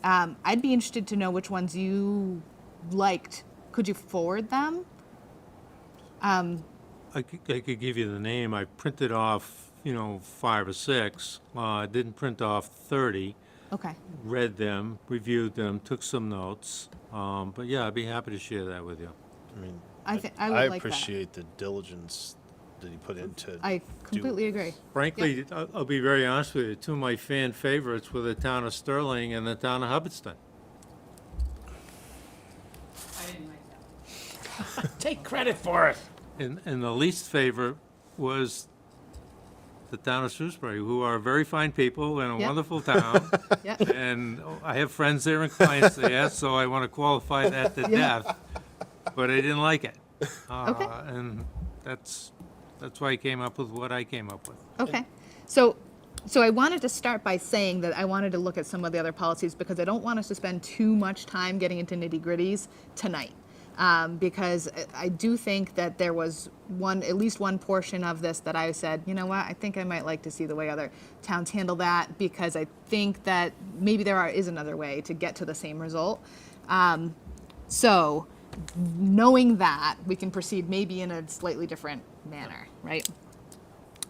I'd be interested to know which ones you liked. Could you forward them? I could give you the name. I printed off, 5 or 6. I didn't print off 30. Okay. Read them, reviewed them, took some notes. But yeah, I'd be happy to share that with you. I mean, I would I like that. appreciate the diligence that you put into. I completely agree. Frankly, I'll be very honest with you, two of my fan favorites were the town of Sterling and the town of Hubbardston. Take credit for it. And the least favorite was the town of Shrewsbury, who are very fine people and a Yep. wonderful town. Yep. And I have friends there and clients there, so I want to qualify that to death. But I didn't like it. Okay. And that's why I came up with what I came up with. Okay. So I wanted to start by saying that I wanted to look at some of the other policies because I don't want us to spend too much time getting into nitty-gritties tonight. Because I do think that there was at least one portion of this that I said, you know what, I think I might like to see the way other towns handle that, because I think that maybe is another way to get to the same result. So knowing that, we can proceed maybe in a slightly different manner, right?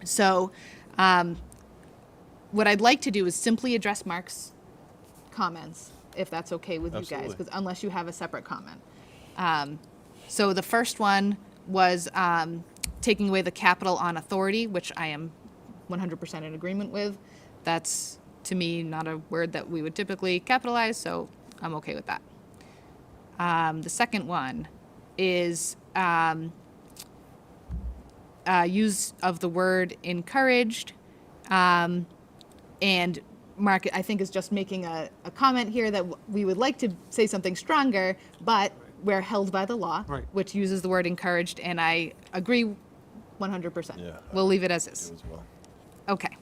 So what I'd like to do is simply address Mark's comments, if that's okay with you guys, Absolutely. because unless you have a separate comment. So the first one was taking away the capital on authority, which I am 100% in agreement with. That's, to me, not a word that we would typically capitalize, so I'm okay with that. The second one is use of the word encouraged. And Mark, I think, is just making a comment here that we would like to say something stronger, but we're held by the law, Right. which uses the word encouraged, and I agree 100%. Yeah, We'll leave it as is. as well. Okay.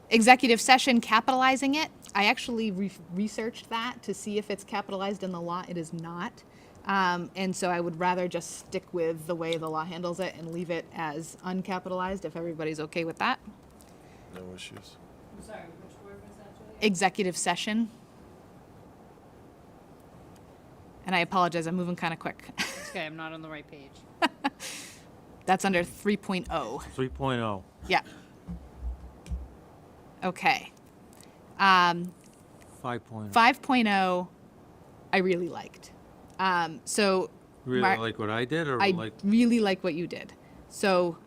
Executive session, capitalizing it. I actually researched that to see if it's capitalized in the law. It is not. And so I would rather just stick with the way the law handles it and leave it as uncapitalized, if everybody's okay with that. No issues. I'm sorry, which word was that, Julia? Executive session. And I apologize, I'm moving kind of quick. Okay, I'm not on the right page. That's under 3.0. 3.0. Yeah. Okay. 5.0. 5.0, I really liked. So Really Mark, like what I did, or I like? really like what you did. So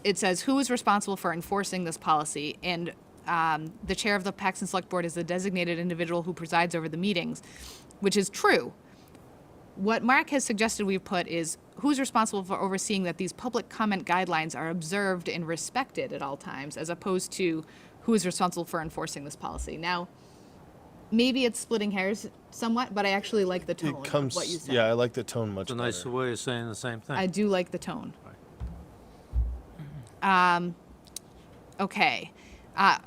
it says, who is responsible for enforcing this policy? And the chair of the Paxton Select Board is the designated individual who presides over the meetings, which is true. What Mark has suggested we put is who's responsible for overseeing that these public comment guidelines are observed and respected at all times, as opposed to who is responsible for enforcing this policy. Now, maybe it's splitting hairs somewhat, but I actually like the tone of what you said. Yeah, I like the tone much It's a better. nicer way of saying the same thing. I do like the tone. Okay.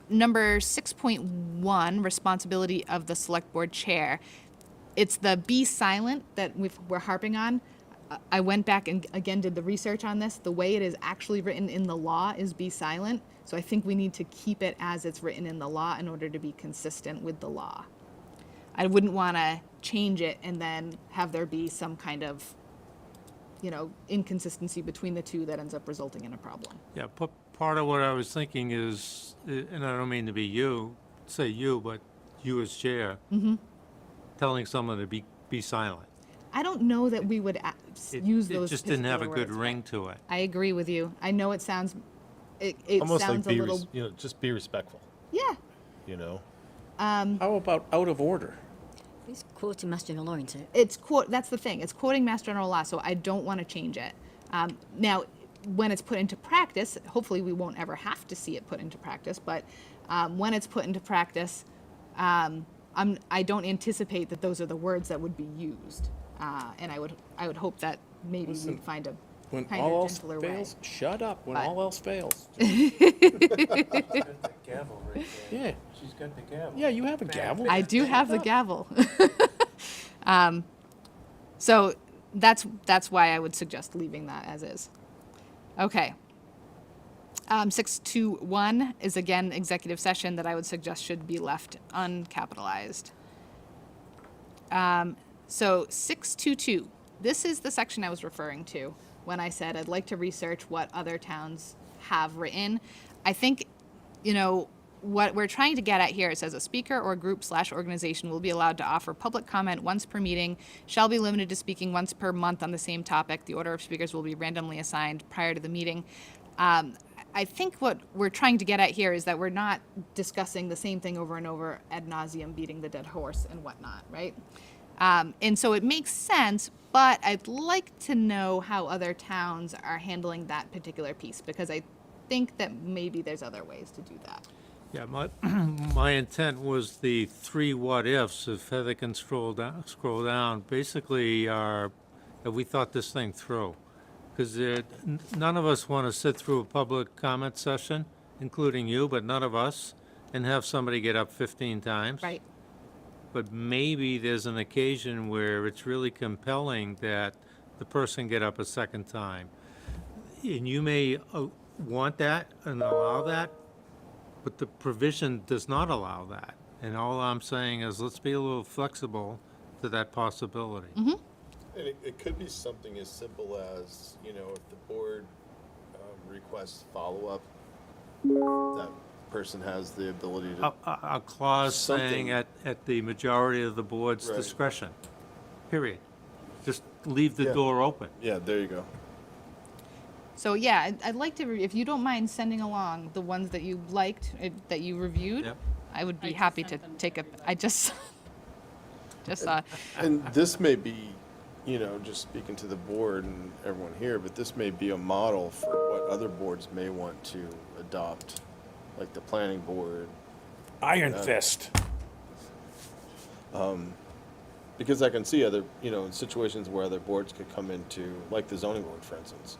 Number 6.1, responsibility of the select board chair. It's the be silent that we're harping on. I went back and again did the research on this. The way it is actually written in the law is be silent. So I think we need to keep it as it's written in the law in order to be consistent with the law. I wouldn't want to change it and then have there be some kind of, inconsistency between the two that ends up resulting in a problem. Yeah, part of what I was thinking is, and I don't mean to be say you, but you as chair, telling someone to be silent. I don't know that we would use those. It just didn't have a particular good words, ring to it. I agree with you. I know it sounds, it Almost sounds like a little, just be respectful. yeah. How about out of order? It's quoting Master General Law, isn't it? That's the thing. It's quoting Mass General Law, so I don't want to change it. Now, when it's put into practice, hopefully we won't ever have to see it put into practice, but when it's put into practice, I don't anticipate that those are the words that would be used. And I would hope that maybe we'd find a When kinder, all else gentler way. fails, shut up. When But- all else fails. Gavel right Yeah. She's got the gavel. Yeah, you have a gavel. I do have the gavel. So that's why I would suggest leaving that as is. Okay. 621 is again executive session that I would suggest should be left uncapitalized. So 622, this is the section I was referring to when I said I'd like to research what other towns have written. I think, what we're trying to get at here, it says a speaker or group/organization will be allowed to offer public comment once per meeting, shall be limited to speaking once per month on the same topic. The order of speakers will be randomly assigned prior to the meeting. I think what we're trying to get at here is that we're not discussing the same thing over and over ad nauseum, beating the dead horse and whatnot, right? And so it makes sense, but I'd like to know how other towns are handling that particular piece, because I think that maybe there's other ways to do that. Yeah, my intent was the 3 what ifs, if Heather can scroll down, basically are, have we thought this thing through? Because none of us want to sit through a public comment session, including you, but none of us, and have somebody get up 15 times. Right. But maybe there's an occasion where it's really compelling that the person get up a second time. And you may want that and allow that, but the provision does not allow that. And all I'm saying is, let's be a little flexible to that possibility. And it could be something as simple as, if the board requests follow-up, that person has the ability to. A clause saying Something. at the majority of the board's Right. discretion, period. Just leave the Yeah. door open. Yeah, there you go. So yeah, I'd like to, if you don't mind sending along the ones that you liked, that you reviewed, Yep. I would be happy to take a, I just saw. And this may be, just speaking to the board and everyone here, but this may be a model for what other boards may want to adopt, like the planning board. Iron Fist. Because I can see other, situations where other boards could come into, like the zoning board, for instance.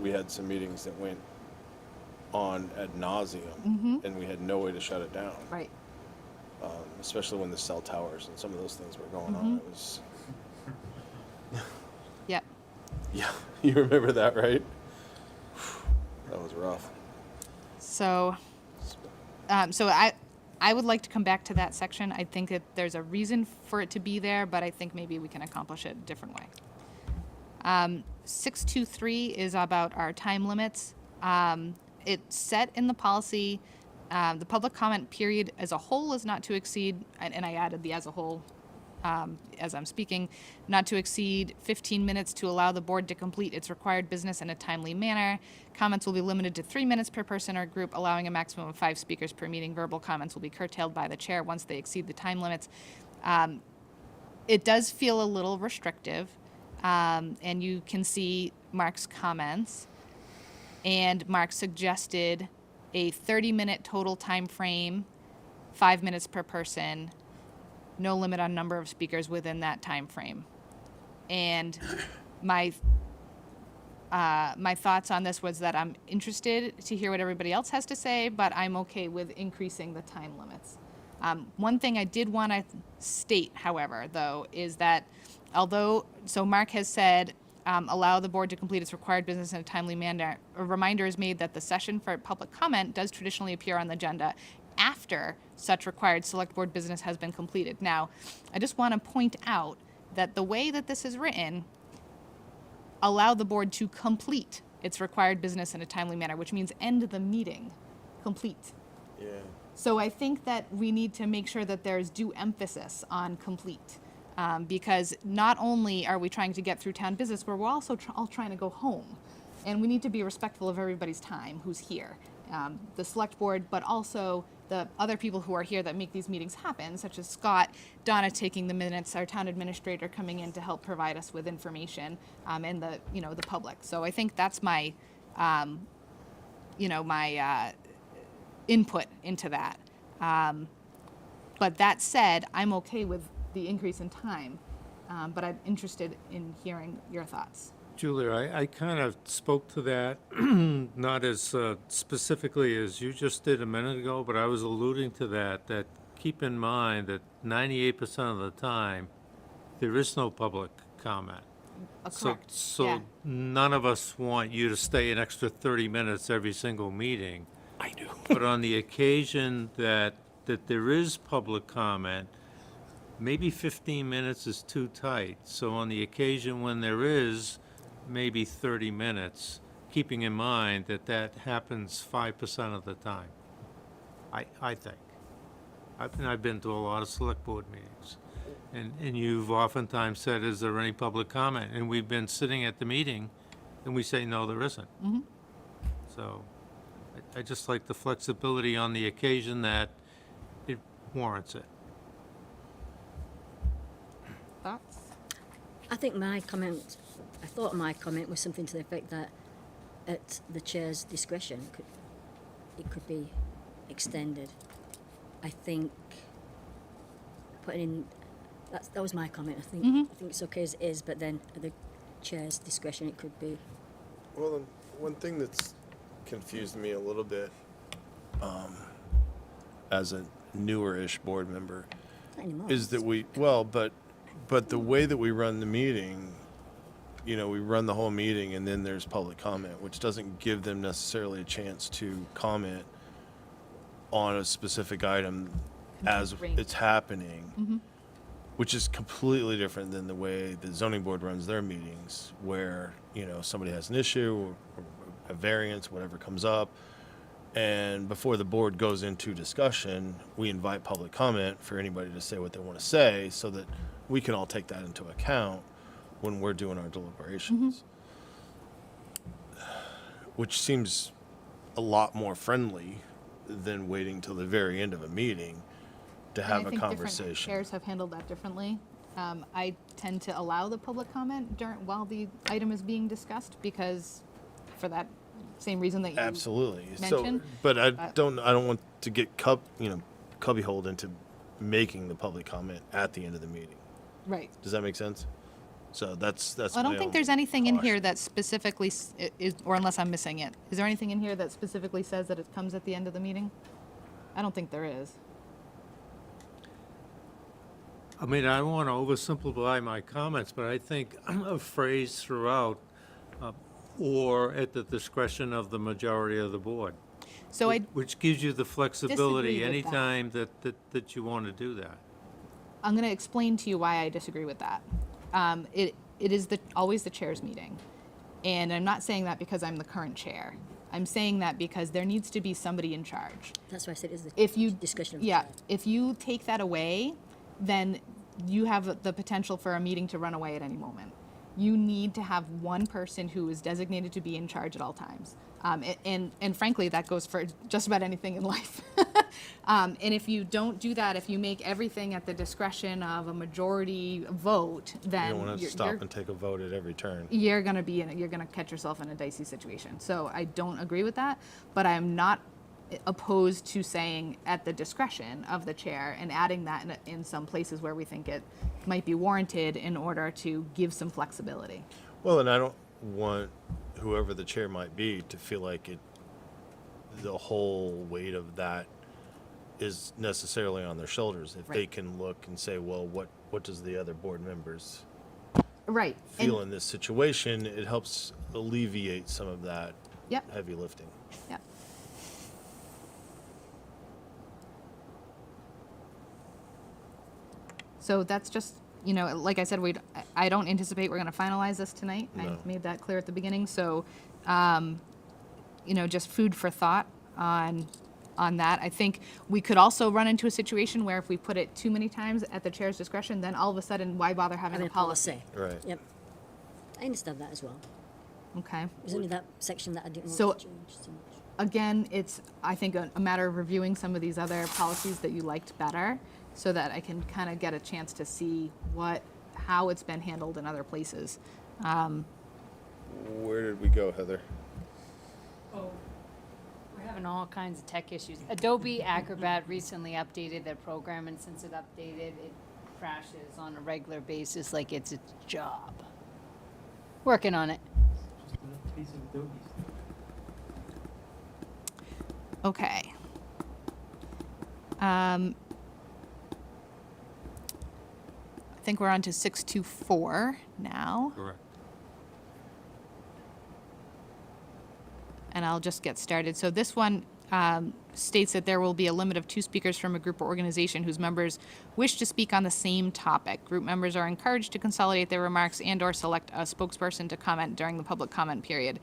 We had some meetings that went on ad nauseum, and we had no way to shut it down. Right. Especially when the cell towers and some of those things were going on. It was, Yep. yeah, you remember that, right? That was rough. So, I would like to come back to that section. I think that there's a reason for it to be there, but I think maybe we can accomplish it a different way. 623 is about our time limits. It's set in the policy. The public comment period as a whole is not to exceed, and I added the as a whole as I'm speaking, not to exceed 15 minutes to allow the board to complete its required business in a timely manner. Comments will be limited to 3 minutes per person or group, allowing a maximum of 5 speakers per meeting. Verbal comments will be curtailed by the chair once they exceed the time limits. It does feel a little restrictive, and you can see Mark's comments. And Mark suggested a 30-minute total time frame, 5 minutes per person, no limit on number of speakers within that time frame. And my thoughts on this was that I'm interested to hear what everybody else has to say, but I'm okay with increasing the time limits. One thing I did want to state, however, though, is that so Mark has said, allow the board to complete its required business in a timely manner. A reminder is made that the session for public comment does traditionally appear on the agenda after such required select board business has been completed. Now, I just want to point out that the way that this is written, allow the board to complete its required business in a timely manner, which means end the meeting, complete. Yeah. So I think that we need to make sure that there's due emphasis on complete. Because not only are we trying to get through town business, but we're also all trying to go home. And we need to be respectful of everybody's time who's here. The select board, but also the other people who are here that make these meetings happen, such as Scott, Donna taking the minutes, our town administrator coming in to help provide us with information, and the public. So I think that's my, my input into that. But that said, I'm okay with the increase in time. but I'm interested in hearing your thoughts. Julia, I kind of spoke to that, not as specifically as you just did a minute ago, but I was alluding to that keep in mind that 98% of the time, there is no public comment. Correct. So Yeah. none of us want you to stay an extra 30 minutes every single meeting. I do. But on the occasion that there is public comment, maybe 15 minutes is too tight. So on the occasion when there is maybe 30 minutes, keeping in mind that happens 5% of the time, I think. I've been to a lot of select board meetings. And you've oftentimes said, is there any public comment? And we've been sitting at the meeting and we say, no, there isn't. Mhm. So I just like the flexibility on the occasion that it warrants it. Thoughts? I think I thought my comment was something to the effect that at the chair's discretion, it could be extended. I think putting in, that was my comment. I think it's okay as it is, but then at the chair's discretion, it could be. Well, then, one thing that's confused me a little bit, as a newer-ish board member, Not anymore. is that but the way that we run the meeting, we run the whole meeting and then there's public comment, which doesn't give them necessarily a chance to comment on a specific item as it's happening, which is completely different than the way the zoning board runs their meetings, where, somebody has an issue or a variance, whatever comes up, and before the board goes into discussion, we invite public comment for anybody to say what they want to say so that we can all take that into account when we're doing our deliberations. Which seems a lot more friendly than waiting till the very end of a meeting to have a Different conversation. chairs have handled that differently. I tend to allow the public comment while the item is being discussed because for that same reason that you Absolutely. mentioned. But I don't want to get cubbyholed into making the public comment at the end of the meeting. Right. Does that make sense? So that's. I don't think there's anything in here that specifically is, or unless I'm missing it. Is there anything in here that specifically says that it comes at the end of the meeting? I don't think there is. I mean, I don't want to oversimplify my comments, but I think a phrase throughout, or at the discretion of the majority of the board, So which gives you the flexibility disagree with that. anytime that you want to do that. I'm going to explain to you why I disagree with that. It is always the chair's meeting. And I'm not saying that because I'm the current chair. I'm saying that because there needs to be somebody in charge. That's why I said it's the If you discussion of the yeah, chair. if you take that away, then you have the potential for a meeting to run away at any moment. You need to have one person who is designated to be in charge at all times. And frankly, that goes for just about anything in life. And if you don't do that, if you make everything at the discretion of a majority vote, then You don't want to stop and take a vote at every turn. you're going to catch yourself in a dicey situation. So I don't agree with that, but I'm not opposed to saying at the discretion of the chair and adding that in some places where we think it might be warranted in order to give some flexibility. Well, and I don't want whoever the chair might be to feel like the whole weight of that is necessarily on their shoulders. If they Right. can look and say, well, what does the other board members Right. feel in this situation, it helps alleviate some of that Yep. heavy lifting. Yep. So that's just, like I said, I don't anticipate we're going to finalize this tonight. I No. made that clear at the beginning. So, just food for thought on that. I think we could also run into a situation where if we put it too many times at the chair's discretion, then all of a sudden, why bother having a policy? Right. Yep. I understand that as well. Okay. There's only that section that I didn't So- want to change so much. Again, it's, I think, a matter of reviewing some of these other policies that you liked better so that I can kind of get a chance to see how it's been handled in other places. Where did we go, Heather? Oh, we're having all kinds of tech issues. Adobe Acrobat recently updated their program, and since it updated, crashes on a regular basis like it's its job. Working on it. Okay. I think we're on to 624 now. Correct. And I'll just get started. So this one states that there will be a limit of 2 speakers from a group or organization whose members wish to speak on the same topic. Group members are encouraged to consolidate their remarks and/or select a spokesperson to comment during the public comment period.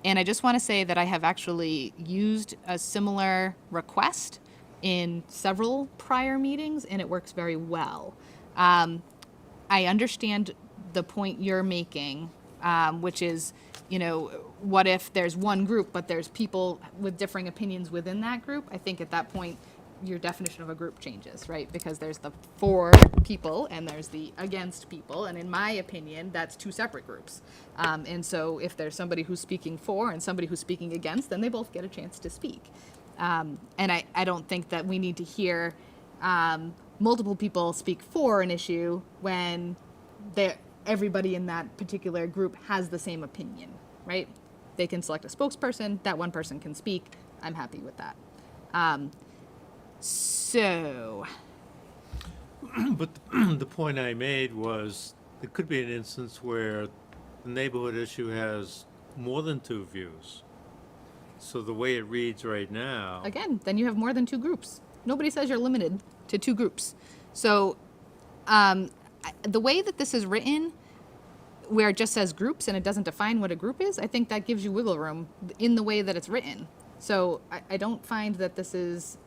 And I just want to say that I have actually used a similar request in several prior meetings, and it works very well. I understand the point you're making, which is, you know, what if there's one group, but there's people with differing opinions within that group? I think at that point, your definition of a group changes, right? Because there's the for people and there's the against people. And in my opinion, that's 2 separate groups. And so if there's somebody who's speaking for and somebody who's speaking against, then they both get a chance to speak. And I don't think that we need to hear multiple people speak for an issue when everybody in that particular group has the same opinion, right? They can select a spokesperson, that one person can speak. I'm happy with that. So, But the point I made was, there could be an instance where the neighborhood issue has more than 2 views. So the way it reads right now, again, then you have more than 2 groups. Nobody says you're limited to 2 groups. So, the way that this is written, where it just says groups and it doesn't define what a group is, I think that gives you wiggle room in the way that it's written. So I don't find that this is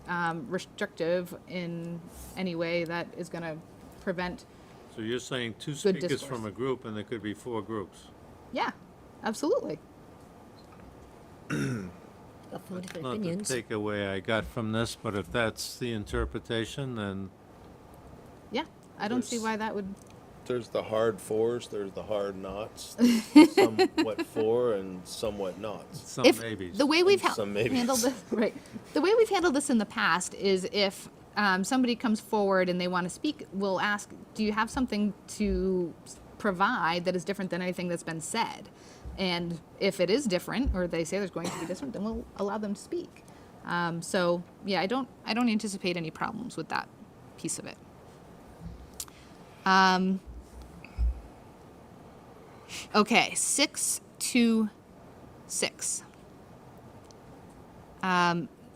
restrictive in any way that is going to prevent. so you're saying 2 Good speakers discourse. from a group, and there could be 4 groups. Yeah, absolutely. Got 4 different Not the opinions. takeaway I got from this, but if that's the interpretation, then Yeah, I don't see why that would. There's the hard fors, there's the hard nots, there's somewhat for and somewhat nots. some If maybes. the way we've Some maybes. handled this, right? The way we've handled this in the past is if somebody comes forward and they want to speak, we'll ask, "Do you have something to provide that is different than anything that's been said?" And if it is different, or they say there's going to be different, then we'll allow them to speak. So yeah, I don't anticipate any problems with that piece of it. Okay, 626.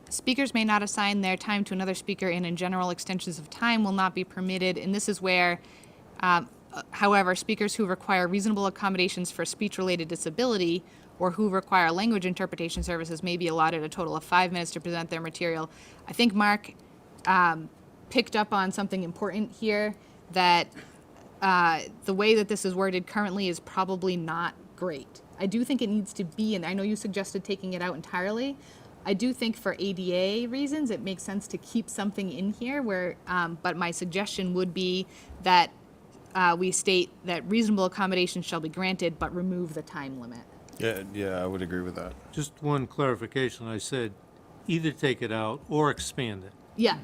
Speakers may not assign their time to another speaker, and in general, extensions of time will not be permitted. And this is where, however, speakers who require reasonable accommodations for speech-related disability or who require language interpretation services may be allotted a total of 5 minutes to present their material. I think Mark picked up on something important here, that the way that this is worded currently is probably not great. I do think it needs to be, and I know you suggested taking it out entirely. I do think for ADA reasons, it makes sense to keep something in here where, but my suggestion would be that we state that reasonable accommodations shall be granted, but remove the time limit. Yeah, I would agree with that. Just one clarification, I said either take it out or expand it. Yeah,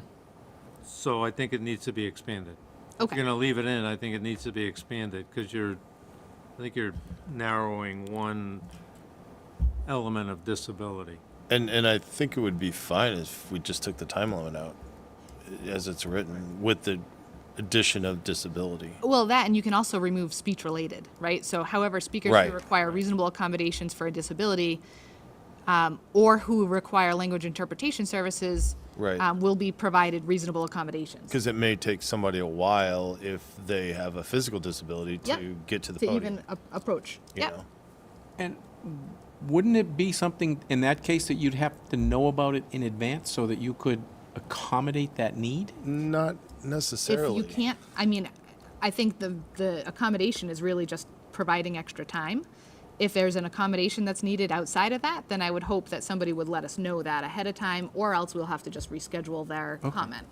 So I think it needs to be expanded. If okay. you're gonna leave it in, I think it needs to be expanded, because I think you're narrowing one element of disability. And I think it would be fine if we just took the time limit out, as it's written, with the addition of disability. Well, that, and you can also remove speech-related, right? So however, speakers Right. who require reasonable accommodations for a disability or who require language interpretation services Right. will be provided reasonable accommodations. Because it may take somebody a while if they have a physical disability to Yep. get to the To podium. even approach. you Yeah. know? And wouldn't it be something in that case that you'd have to know about it in advance so that you could accommodate that need? Not necessarily. If you can't, I mean, I think the accommodation is really just providing extra time. If there's an accommodation that's needed outside of that, then I would hope that somebody would let us know that ahead of time, or else we'll have to just reschedule their comment.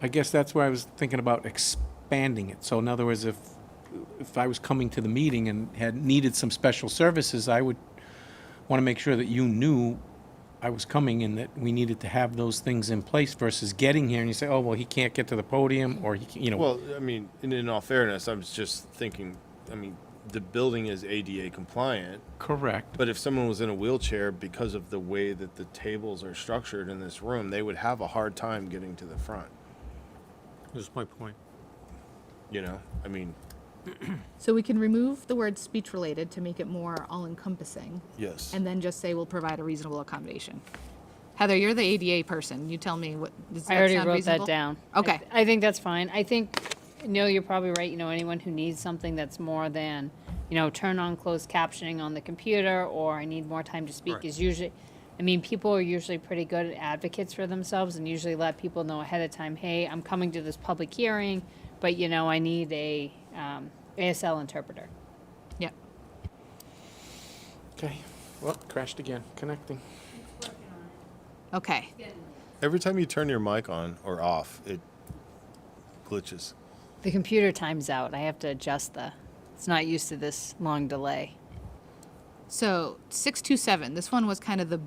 I guess that's where I was thinking about expanding it. So in other words, if I was coming to the meeting and had needed some special services, I would want to make sure that you knew I was coming and that we needed to have those things in place versus getting here and you say, oh, well, he can't get to the podium or he, Well, I mean, in all fairness, I was just thinking, I mean, the building is ADA compliant, Correct. but if someone was in a wheelchair because of the way that the tables are structured in this room, they would have a hard time getting to the front, That's my point. I mean, So we can remove the word speech-related to make it more all-encompassing, yes. and then just say we'll provide a reasonable accommodation. Heather, you're the ADA person. You tell me what, does that I already sound wrote reasonable? that down. Okay. I think that's fine. I think, Neil, you're probably right. Anyone who needs something that's more than, turn on closed captioning on the computer, or I need more time to speak Right. is usually, people are usually pretty good advocates for themselves and usually let people know ahead of time, hey, I'm coming to this public hearing, but I need a ASL interpreter. Yep. Okay. Well, crashed again. Connecting. Okay. Every time you turn your mic on or off, it glitches. The computer times out. I have to adjust it's not used to this long delay. So 627, this one was kind of the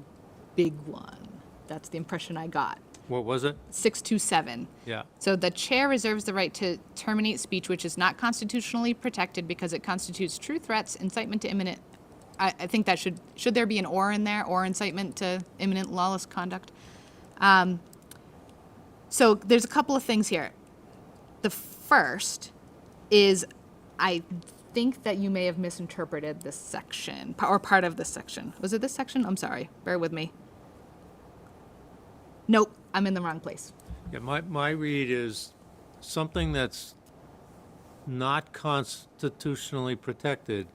big one. That's the impression I got. What was it? 627. Yeah. So the chair reserves the right to terminate speech which is not constitutionally protected because it constitutes true threats, incitement to imminent. I think that should there be an or in there, or incitement to imminent lawless conduct? So there's a couple of things here. The first is, I think that you may have misinterpreted this section, or part of this section. Was it this section? I'm sorry. Bear with me. Nope, I'm in the wrong place. Yeah, my read is something that's not constitutionally protected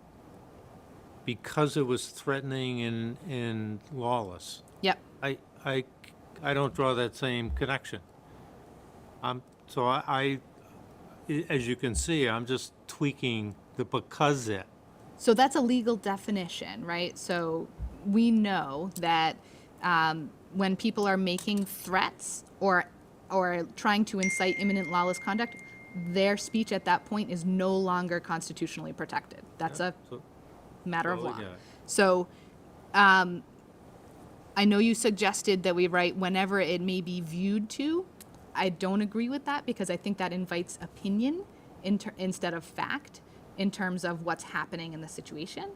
because it was threatening and lawless. Yep. I don't draw that same connection. So as you can see, I'm just tweaking the because it. So that's a legal definition, right? So we know that when people are making threats or trying to incite imminent lawless conduct, their speech at that point is no longer constitutionally protected. That's a matter of Totally law. get it. So I know you suggested that we write whenever it may be viewed to. I don't agree with that because I think that invites opinion instead of fact in terms of what's happening in the situation.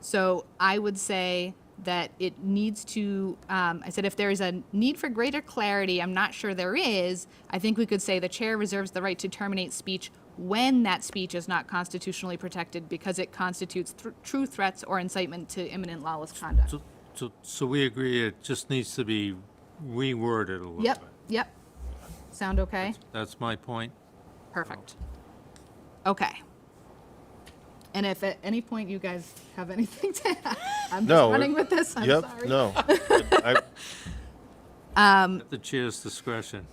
So I would say that it needs to, I said if there is a need for greater clarity, I'm not sure there is, I think we could say the chair reserves the right to terminate speech when that speech is not constitutionally protected because it constitutes true threats or incitement to imminent lawless conduct. So we agree it just needs to be reworded a little bit. Yep. Sound okay? That's my point. Perfect. Okay. And if at any point you guys have anything to add, I'm just running with this, I'm sorry. No. At the chair's discretion.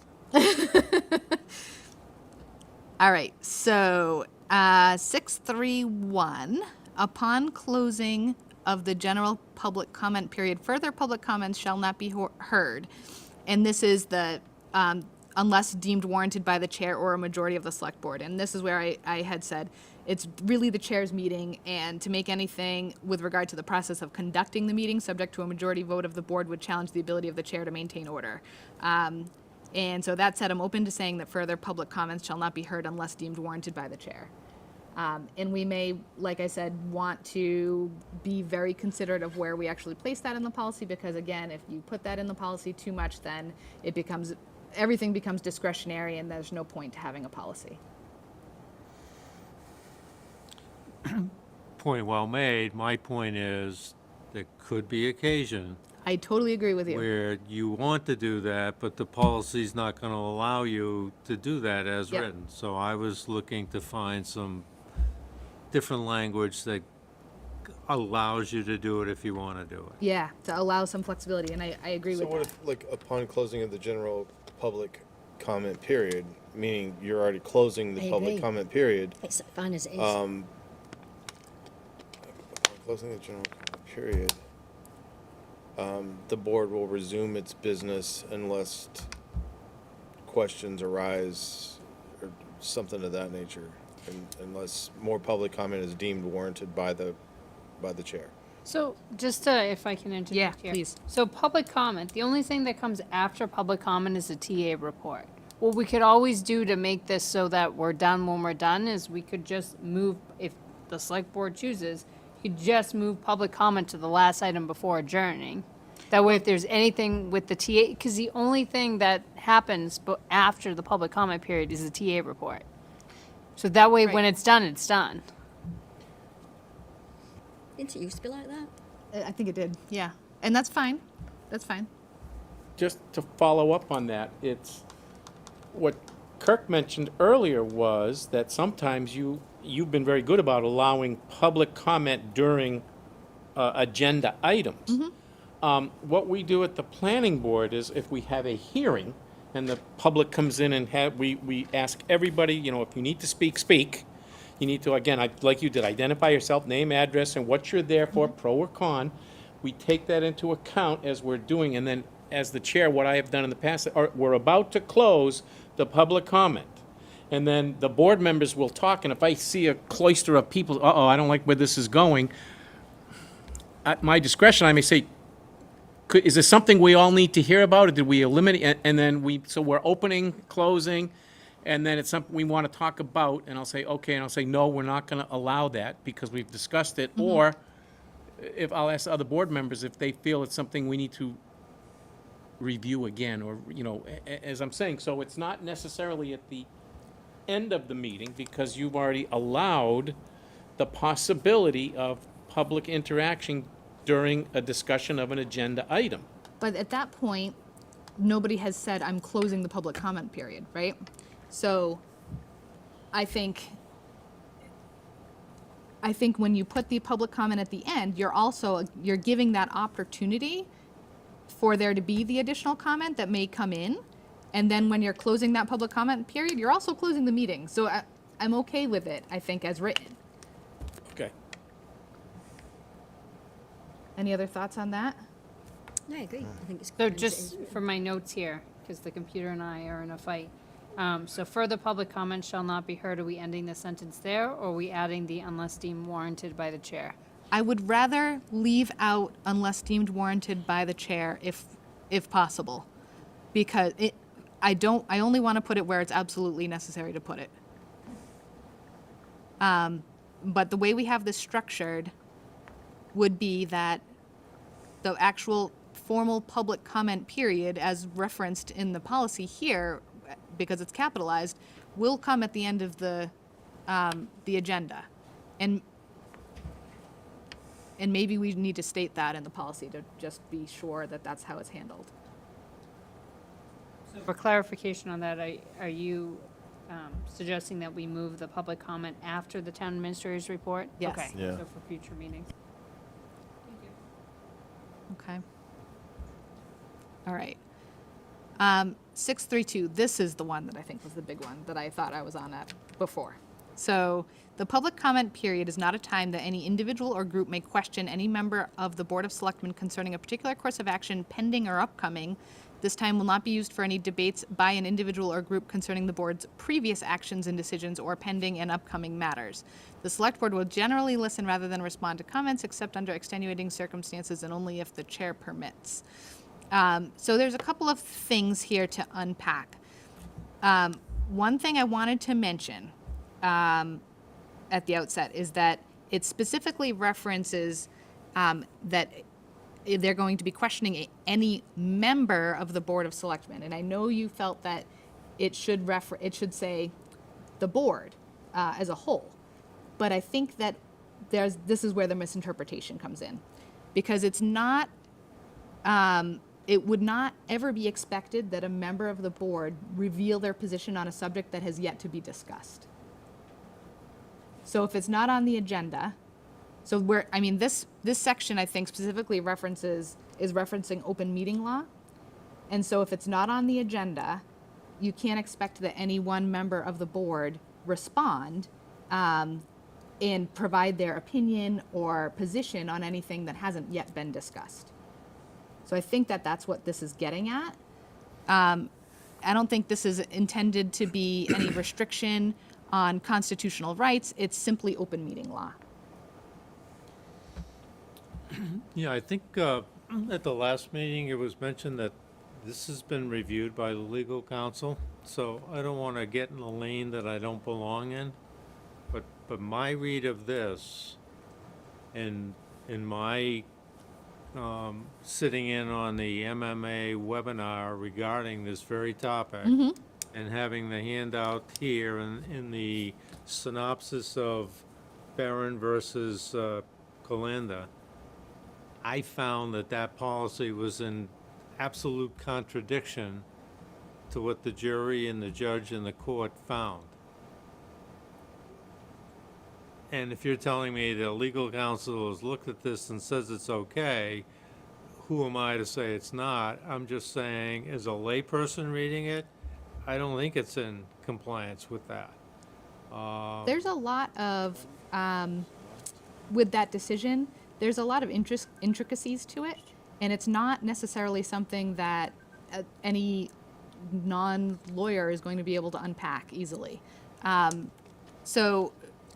All right, so 631, upon closing of the general public comment period, further public comments shall not be heard. And this is the, unless deemed warranted by the chair or a majority of the select board. And this is where I had said, it's really the chair's meeting, and to make anything with regard to the process of conducting the meeting subject to a majority vote of the board would challenge the ability of the chair to maintain order. And so that said, I'm open to saying that further public comments shall not be heard unless deemed warranted by the chair. And we may, like I said, want to be very considerate of where we actually place that in the policy, because again, if you put that in the policy too much, then everything becomes discretionary and there's no point to having a policy. Point well made. My point is there could be occasion I totally agree with you. where you want to do that, but the policy's not going to allow you to do that as Yep. written. So I was looking to find some different language that allows you to do it if you want to do it. Yeah, to allow some flexibility, and I agree So with what that. if, like, upon closing of the general public comment period, meaning you're already closing the I public agree. comment period, It's fine as it is. upon closing the general comment period, the board will resume its business unless questions arise or something of that nature, unless more public comment is deemed warranted by the chair. So, just to, if I can interject here. please. So, public comment, the only thing that comes after public comment is a TA report. What we could always do to make this so that we're done when we're done is we could just move, if the select board chooses, you could just move public comment to the last item before adjourning. That way, if there's anything with the TA, because the only thing that happens after the public comment period is the TA report. So that way, when Right. it's done, it's done. Didn't it used to be like that? I think it did, yeah. And that's fine. That's fine. Just to follow up on that, it's, what Kirk mentioned earlier was that sometimes you've been very good about allowing public comment during agenda items. What we do at the planning board is if we have a hearing and the public comes in and we ask everybody, you know, if you need to speak, speak. You need to, again, like you did, identify yourself, name, address, and what you're there for, pro or con. We take that into account as we're doing, and then as the chair, what I have done in the past, we're about to close the public comment. And then the board members will talk, and if I see a cloister of people, I don't like where this is going, at my discretion, I may say, is there something we all need to hear about, or did we eliminate, and then so we're opening, closing, and then it's something we want to talk about, and I'll say, okay, and I'll say, no, we're not going to allow that because we've discussed it, or if I'll ask other board members if they feel it's something we need to review again, or, you know, as I'm saying, so it's not necessarily at the end of the meeting because you've already allowed the possibility of public interaction during a discussion of an agenda item. But at that point, nobody has said, I'm closing the public comment period, right? So I think when you put the public comment at the end, you're giving that opportunity for there to be the additional comment that may come in. And then when you're closing that public comment period, you're also closing the meeting. So I'm okay with it, I think, as written. Okay. Any other thoughts on that? No, I agree. I think it's So good as it just is. for my notes here, because the computer and I are in a fight. So further public comment shall not be heard. Are we ending the sentence there, or are we adding the unless deemed warranted by the chair? I would rather leave out unless deemed warranted by the chair if possible. Because I only want to put it where it's absolutely necessary to put it. But the way we have this structured would be that the actual formal public comment period, as referenced in the policy here, because it's capitalized, will come at the end of the agenda. And maybe we need to state that in the policy to just be sure that that's how it's handled. For clarification on that, are you suggesting that we move the public comment after the town administrator's report? Yes. Okay, Yeah. so for future meetings. Okay. All right. 632, this is the one that I think was the big one that I thought I was on at before. So the public comment period is not a time that any individual or group may question any member of the Board of Selectmen concerning a particular course of action pending or upcoming. This time will not be used for any debates by an individual or group concerning the board's previous actions and decisions or pending and upcoming matters. The select board will generally listen rather than respond to comments except under extenuating circumstances and only if the chair permits. So there's a couple of things here to unpack. One thing I wanted to mention at the outset is that it specifically references that they're going to be questioning any member of the Board of Selectmen. And I know you felt that it should say the board as a whole. But I think that this is where the misinterpretation comes in. Because it's not, it would not ever be expected that a member of the board reveal their position on a subject that has yet to be discussed. So if it's not on the agenda, this section, I think, specifically is referencing open meeting law. And so if it's not on the agenda, you can't expect that any one member of the board respond and provide their opinion or position on anything that hasn't yet been discussed. So I think that that's what this is getting at. I don't think this is intended to be any restriction on constitutional rights. It's simply open meeting law. Yeah, I think at the last meeting, it was mentioned that this has been reviewed by the legal counsel, so I don't want to get in a lane that I don't belong in. But my read of this, and in my sitting in on the MMA webinar regarding this very topic, and having the handout here in the synopsis of Barron versus Calanda, I found that policy was in absolute contradiction to what the jury and the judge and the court found. And if you're telling me the legal counsel has looked at this and says it's okay, who am I to say it's not? I'm just saying, as a layperson reading it, I don't think it's in compliance with that. There's a lot of, with that decision, there's a lot of intricacies to it, and it's not necessarily something that any non-lawyer is going to be able to unpack easily. So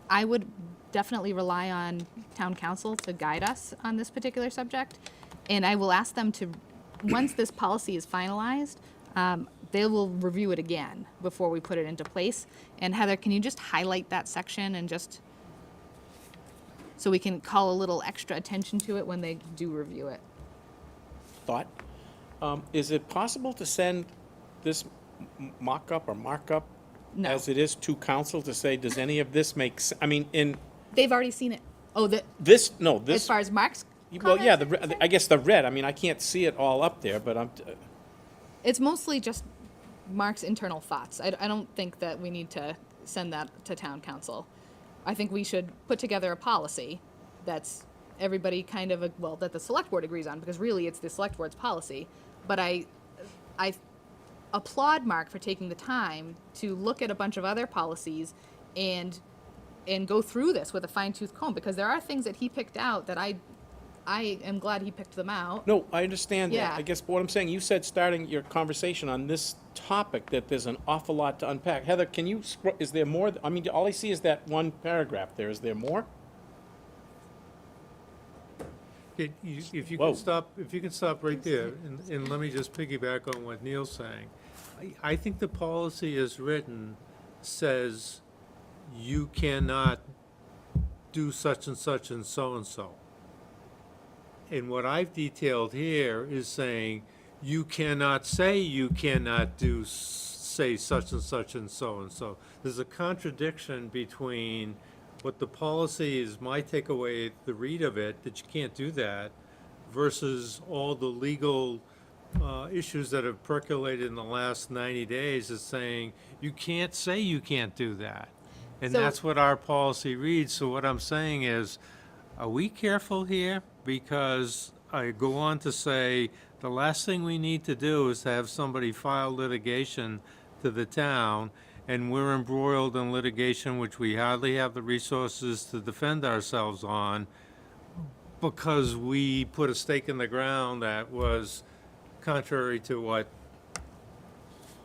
I would definitely rely on town council to guide us on this particular subject, and I will ask them to, once this policy is finalized, they will review it again before we put it into place. And Heather, can you just highlight that section and just, so we can call a little extra attention to it when they do review it? Thought? Is it possible to send this mock-up or markup No. as it is to council to say, does any of this make I mean, in They've already seen it. Oh, this, as far as Mark's well, yeah, comments, I guess the red, I mean, I can't see it all up there, but it's mostly just Mark's internal thoughts. I don't think that we need to send that to town council. I think we should put together a policy that's everybody kind of, well, that the select board agrees on, because really it's the select board's policy. But I applaud Mark for taking the time to look at a bunch of other policies and go through this with a fine-tooth comb, because there are things that he picked out that I am glad he picked them out. no, I understand that. Yeah. I guess what I'm saying, you said starting your conversation on this topic that there's an awful lot to unpack. Heather, can you, is there more? I mean, all I see is that one paragraph there. Is there more? If you Whoa. can stop right there, and let me just piggyback on what Neil's saying. I think the policy as written says you cannot do such and such and so and so. And what I've detailed here is saying you cannot say you cannot do, say such and such and so and so. There's a contradiction between what the policy is, my takeaway, the read of it, that you can't do that, versus all the legal issues that have percolated in the last 90 days is saying you can't say you can't do that. And So- that's what our policy reads. So what I'm saying is, are we careful here? Because I go on to say, the last thing we need to do is to have somebody file litigation to the town, and we're embroiled in litigation which we hardly have the resources to defend ourselves on, because we put a stake in the ground that was contrary to what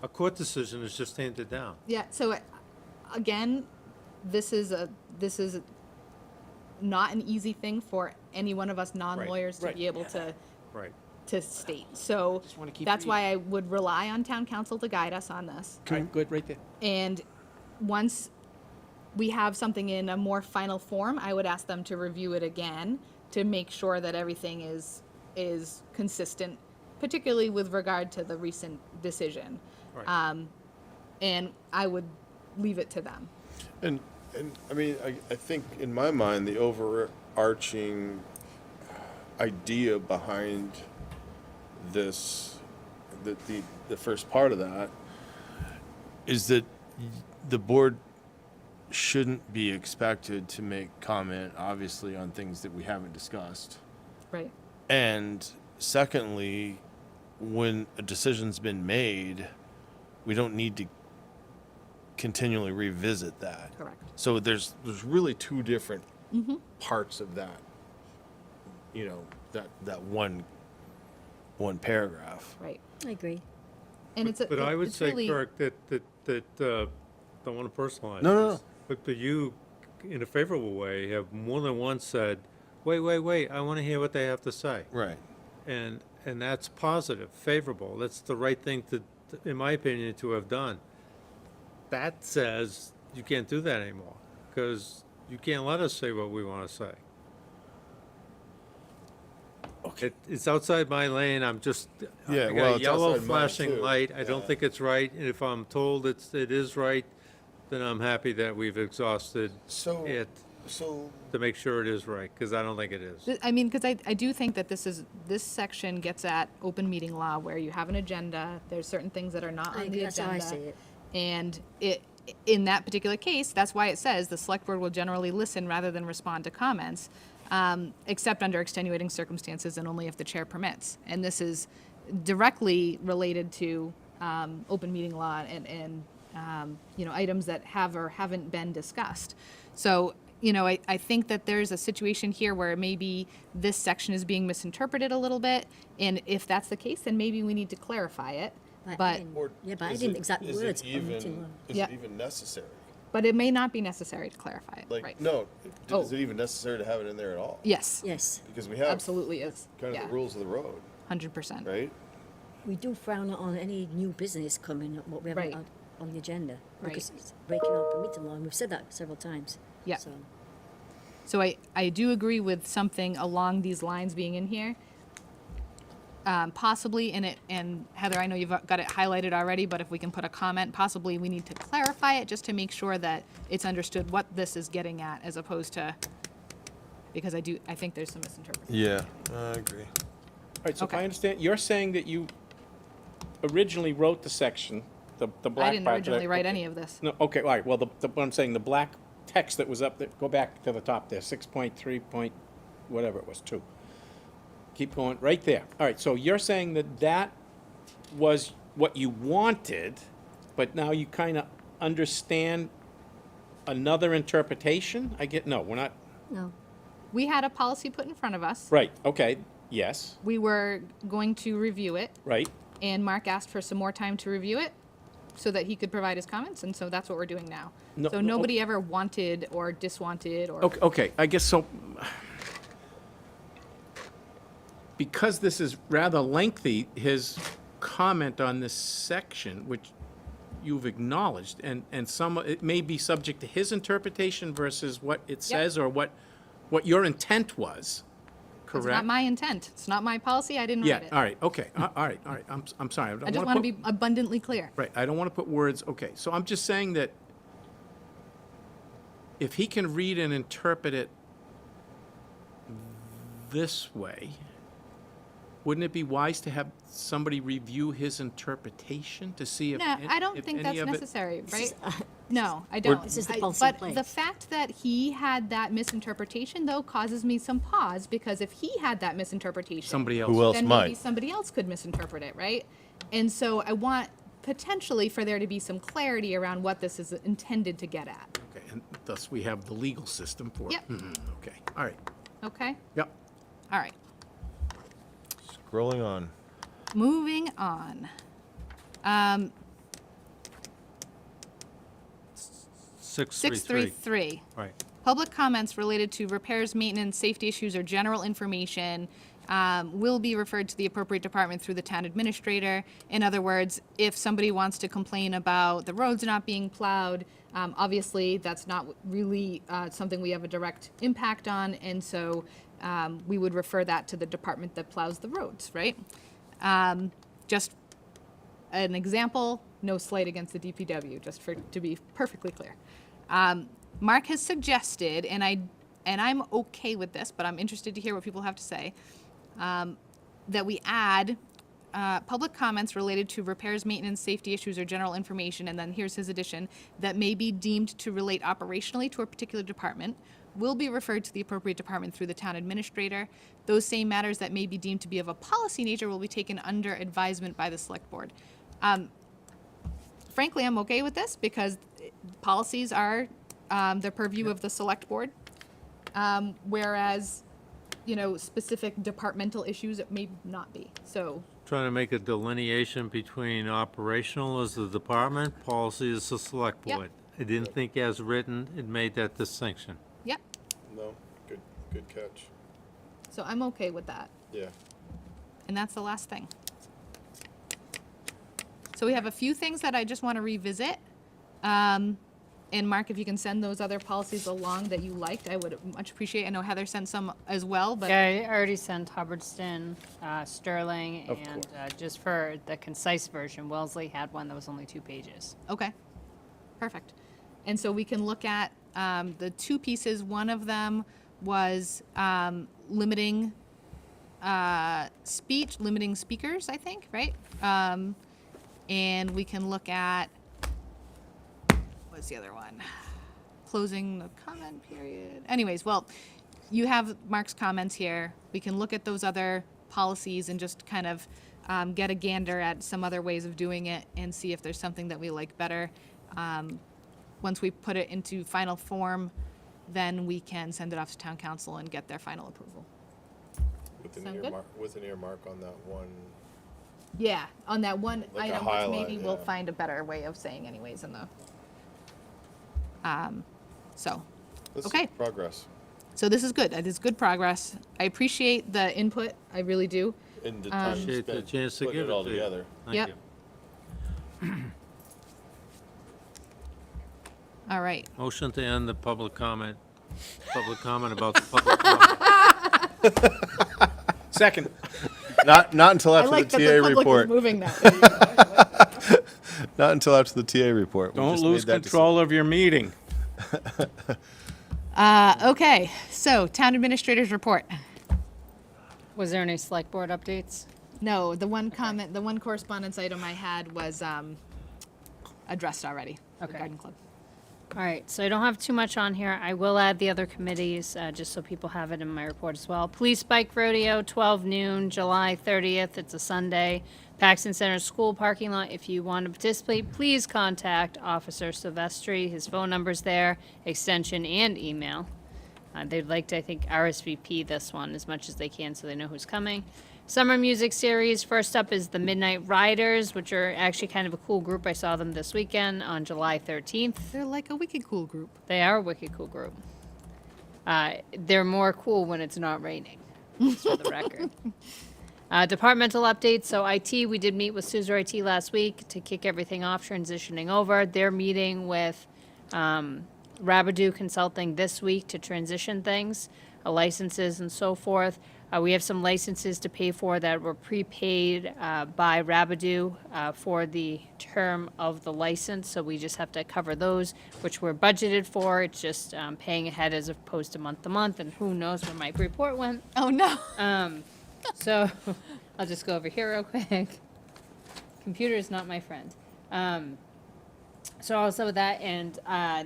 a court decision has just handed down. Yeah, so again, this is not an easy thing for any one of us non-lawyers to right. be able to Right. state. So Just wanna keep that's why reading. I would rely on town council to guide us on this. All right, good, right there. And once we have something in a more final form, I would ask them to review it again to make sure that everything is consistent, particularly with regard to the recent decision. Right. And I would leave it to them. And I mean, I think in my mind, the overarching idea behind this, the first part of that, is that the board shouldn't be expected to make comment, obviously, on things that we haven't discussed. Right. And secondly, when a decision's been made, we don't need to continually revisit that. Correct. So there's really two different parts of that, you know, that one paragraph. Right. I agree. And it's But I would it's say, really, Kirk, that don't want to personalize No, no, this, but you, in a favorable way, have more than once said, wait, I want to hear what they have to say. Right. And that's positive, favorable. That's the right thing to, in my opinion, to have done. That says you can't do that anymore, because you can't let us say what we want to say. Okay. It's outside my lane, I'm just, Yeah, I got well, a it's yellow outside mine, flashing too. light, I don't Yeah. think it's right, and if I'm told it is right, then I'm happy that we've exhausted So, it so to make sure it is right, because I don't think it is. I mean, because I do think that this section gets at open meeting law, where you have an agenda, there's certain things that are not on the That's how I agenda. see it. And in that particular case, that's why it says the select board will generally listen rather than respond to comments, except under extenuating circumstances and only if the chair permits. And this is directly related to open meeting law and items that have or haven't been discussed. So, I think that there's a situation here where maybe this section is being misinterpreted a little bit. And if that's the case, then maybe we need to clarify it. But I didn't exact words. Is Yeah. it even necessary? But it may not be necessary to clarify it, Like, right? no, Oh. is it even necessary to have it in there at all? Yes, Yes, Because we have absolutely is. kind of Yeah, the rules of the road, 100%. right? we do frown on any new business coming up, what we Right. have on the agenda. Right. Because it's breaking up a meeting law, and we've said that several times. Yeah. So, So I do agree with something along these lines being in here. Possibly in it, and Heather, I know you've got it highlighted already, but if we can put a comment, possibly we need to clarify it just to make sure that it's understood what this is getting at, as opposed to, because I think there's some misinterpretation. Yeah, I agree. All right, so if I Okay. understand, you're saying that you originally wrote the section, the black I didn't part. originally write any of this. No, okay, all right, well, what I'm saying, the black text that was up there, go back to the top there, 6.3 point, whatever it was, 2. Keep going, right there. All right, so you're saying that that was what you wanted, but now you kind of understand another interpretation? No, we're not, no. We had a policy put in front of us. right, okay, yes, We were going to review it, right. and Mark asked for some more time to review it so that he could provide his comments, and so that's what we're doing now. No- So nobody ever wanted or diswanted or. Okay, I guess so. Because this is rather lengthy, his comment on this section, which you've acknowledged, and it may be subject to his interpretation versus what it says or what your intent was, correct? It's not my intent. It's not my policy. I didn't write Yeah, it. all right, okay, all right. I'm sorry. I just want to be abundantly clear. Right, I don't want to put words, okay, so I'm just saying that if he can read and interpret it this way, wouldn't it be wise to have somebody review his interpretation to see if? No, I don't if think any that's of it- necessary, right? No, I don't. This is the I- policy But place. the fact that he had that misinterpretation, though, causes me some pause, because if he had that misinterpretation. Somebody else. Who else then might? maybe somebody else could misinterpret it, right? And so I want potentially for there to be some clarity around what this is intended to get at, Okay, and thus we have the legal system for. Yep. Okay, all right, okay? yep. All right, Scrolling on. moving on. 633. Right. Public comments related to repairs, maintenance, safety issues, or general information will be referred to the appropriate department through the town administrator. In other words, if somebody wants to complain about the roads not being plowed, obviously, that's not really something we have a direct impact on, and so we would refer that to the department that plows the roads, right? Just an example, no slight against the DPW, just to be perfectly clear. Mark has suggested, and I'm okay with this, but I'm interested to hear what people have to say, that we add public comments related to repairs, maintenance, safety issues, or general information, and then here's his addition, that may be deemed to relate operationally to a particular department, will be referred to the appropriate department through the town administrator. Those same matters that may be deemed to be of a policy nature will be taken under advisement by the select board. Frankly, I'm okay with this because policies are the purview of the select board, whereas, specific departmental issues it may not be. So, Trying to make a delineation between operational as the department, policy is the select Yep. board. I didn't think as written, it made that distinction. yep. No, good catch. So I'm okay with that. Yeah. And that's the last thing. So we have a few things that I just want to revisit. And Mark, if you can send those other policies along that you liked, I would much appreciate. I know Heather sent some as well, but Yeah, I already sent Hubbardston, Sterling, Of and just for the concise version, Wellesley had one that was only 2 pages. okay, perfect. And so we can look at the two pieces. One of them was limiting limiting speakers, I think, right? And we can look at, what's the other one? Closing the comment period. Anyways, well, you have Mark's comments here. We can look at those other policies and just kind of get a gander at some other ways of doing it and see if there's something that we like better. Once we put it into final form, then we can send it off to town council and get their final approval. Sound good? With an earmark on that one. Yeah, on that one Like a item, which highlight, maybe we'll yeah. find a better way of saying anyways in the, so, This is okay. progress. So this is good. It is good progress. I appreciate the input. I really do. And the time Appreciate the spent chance to putting give it all it to you. together. Thank Yep. you. All right. Motion to end the public comment about the public comment. Second. Not until I after like the that TA the public is report. moving now. Not until after the TA report. We Don't just lose made that control of your meeting. Okay, so town administrator's report. Was there any select board updates? No, the one comment, the one correspondence item I had was addressed already. the Okay. Garden Club. All right, so I don't have too much on here. I will add the other committees, just so people have it in my report as well. Police Bike Rodeo, 12 noon, July 30th. It's a Sunday. Paxton Center School parking lot. If you want to participate, please contact Officer Silvestri. His phone number's there, extension and email. They'd like to, I think, RSVP this one as much as they can so they know who's coming. Summer music series. First up is the Midnight Riders, which are actually kind of a cool group. I saw them this weekend on July 13th. They're like a wicked cool group. They are a wicked cool group. They're more cool when it's not raining, just for the record. Departmental updates. So IT, we did meet with Suzer IT last week to kick everything off, transitioning over. They're meeting with Rabidoo Consulting this week to transition things, licenses and so forth. We have some licenses to pay for that were prepaid by Rabidoo for the term of the license, so we just have to cover those, which we're budgeted for. It's just paying ahead as opposed to month, and who knows where my report went. Oh, no. So I'll just go over here real quick. Computer is not my friend. So also with that, and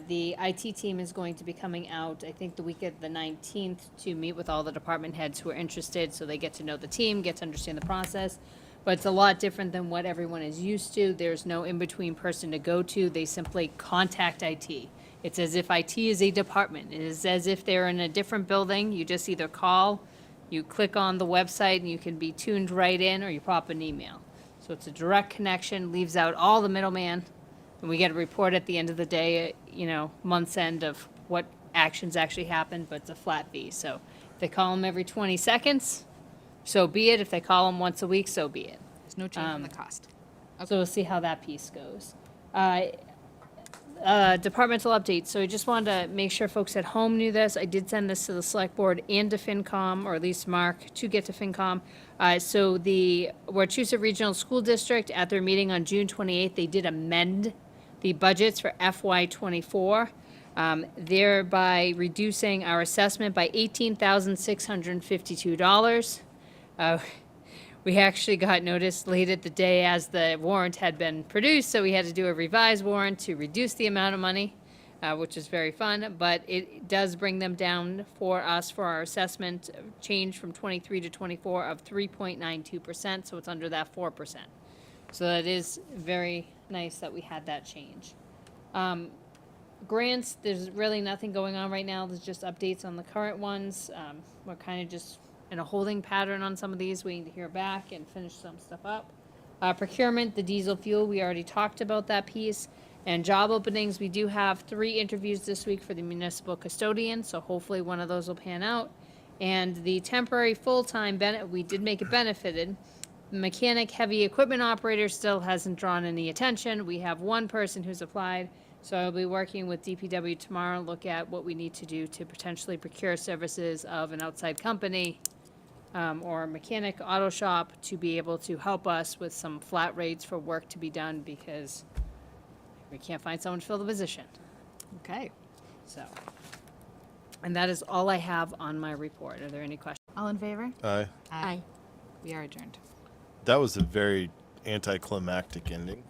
the IT team is going to be coming out, I think, the week of the 19th to meet with all the department heads who are interested, so they get to know the team, get to understand the process. But it's a lot different than what everyone is used to. There's no in-between person to go to. They simply contact IT. It's as if IT is a department. It is as if they're in a different building. You just either call, you click on the website, and you can be tuned right in, or you pop an email. So it's a direct connection, leaves out all the middleman. And we get a report at the end of the day, month's end of what actions actually happened, but it's a flat fee. So if they call them every 20 seconds, so be it. If they call them once a week, so be it. There's no change in the cost. So we'll see how that piece goes. Departmental updates. So I just wanted to make sure folks at home knew this. I did send this to the select board and to FinCom, or at least Mark, to get to FinCom. So the Wachusett Regional School District, at their meeting on June 28th, they did amend the budgets for FY24, thereby reducing our assessment by $18,652. We actually got notice late at the day as the warrant had been produced, so we had to do a revised warrant to reduce the amount of money, which is very fun, but it does bring them down for us for our assessment change from 23 to 24 of 3.92%, so it's under that 4%. So that is very nice that we had that change. Grants, there's really nothing going on right now. There's just updates on the current ones. We're kind of just in a holding pattern on some of these, waiting to hear back and finish some stuff up. Procurement, the diesel fuel, we already talked about that piece. And job openings, we do have 3 interviews this week for the municipal custodian, so hopefully one of those will pan out. And the temporary full-time we did make it benefited. Mechanic heavy equipment operator still hasn't drawn any attention. We have one person who's applied. So I'll be working with DPW tomorrow, look at what we need to do to potentially procure services of an outside company or a mechanic auto shop to be able to help us with some flat rates for work to be done because we can't find someone to fill the position. Okay, so, and that is all I have on my report. Are there any questions? All in favor? Aye. Aye. We are adjourned. That was a very anticlimactic ending.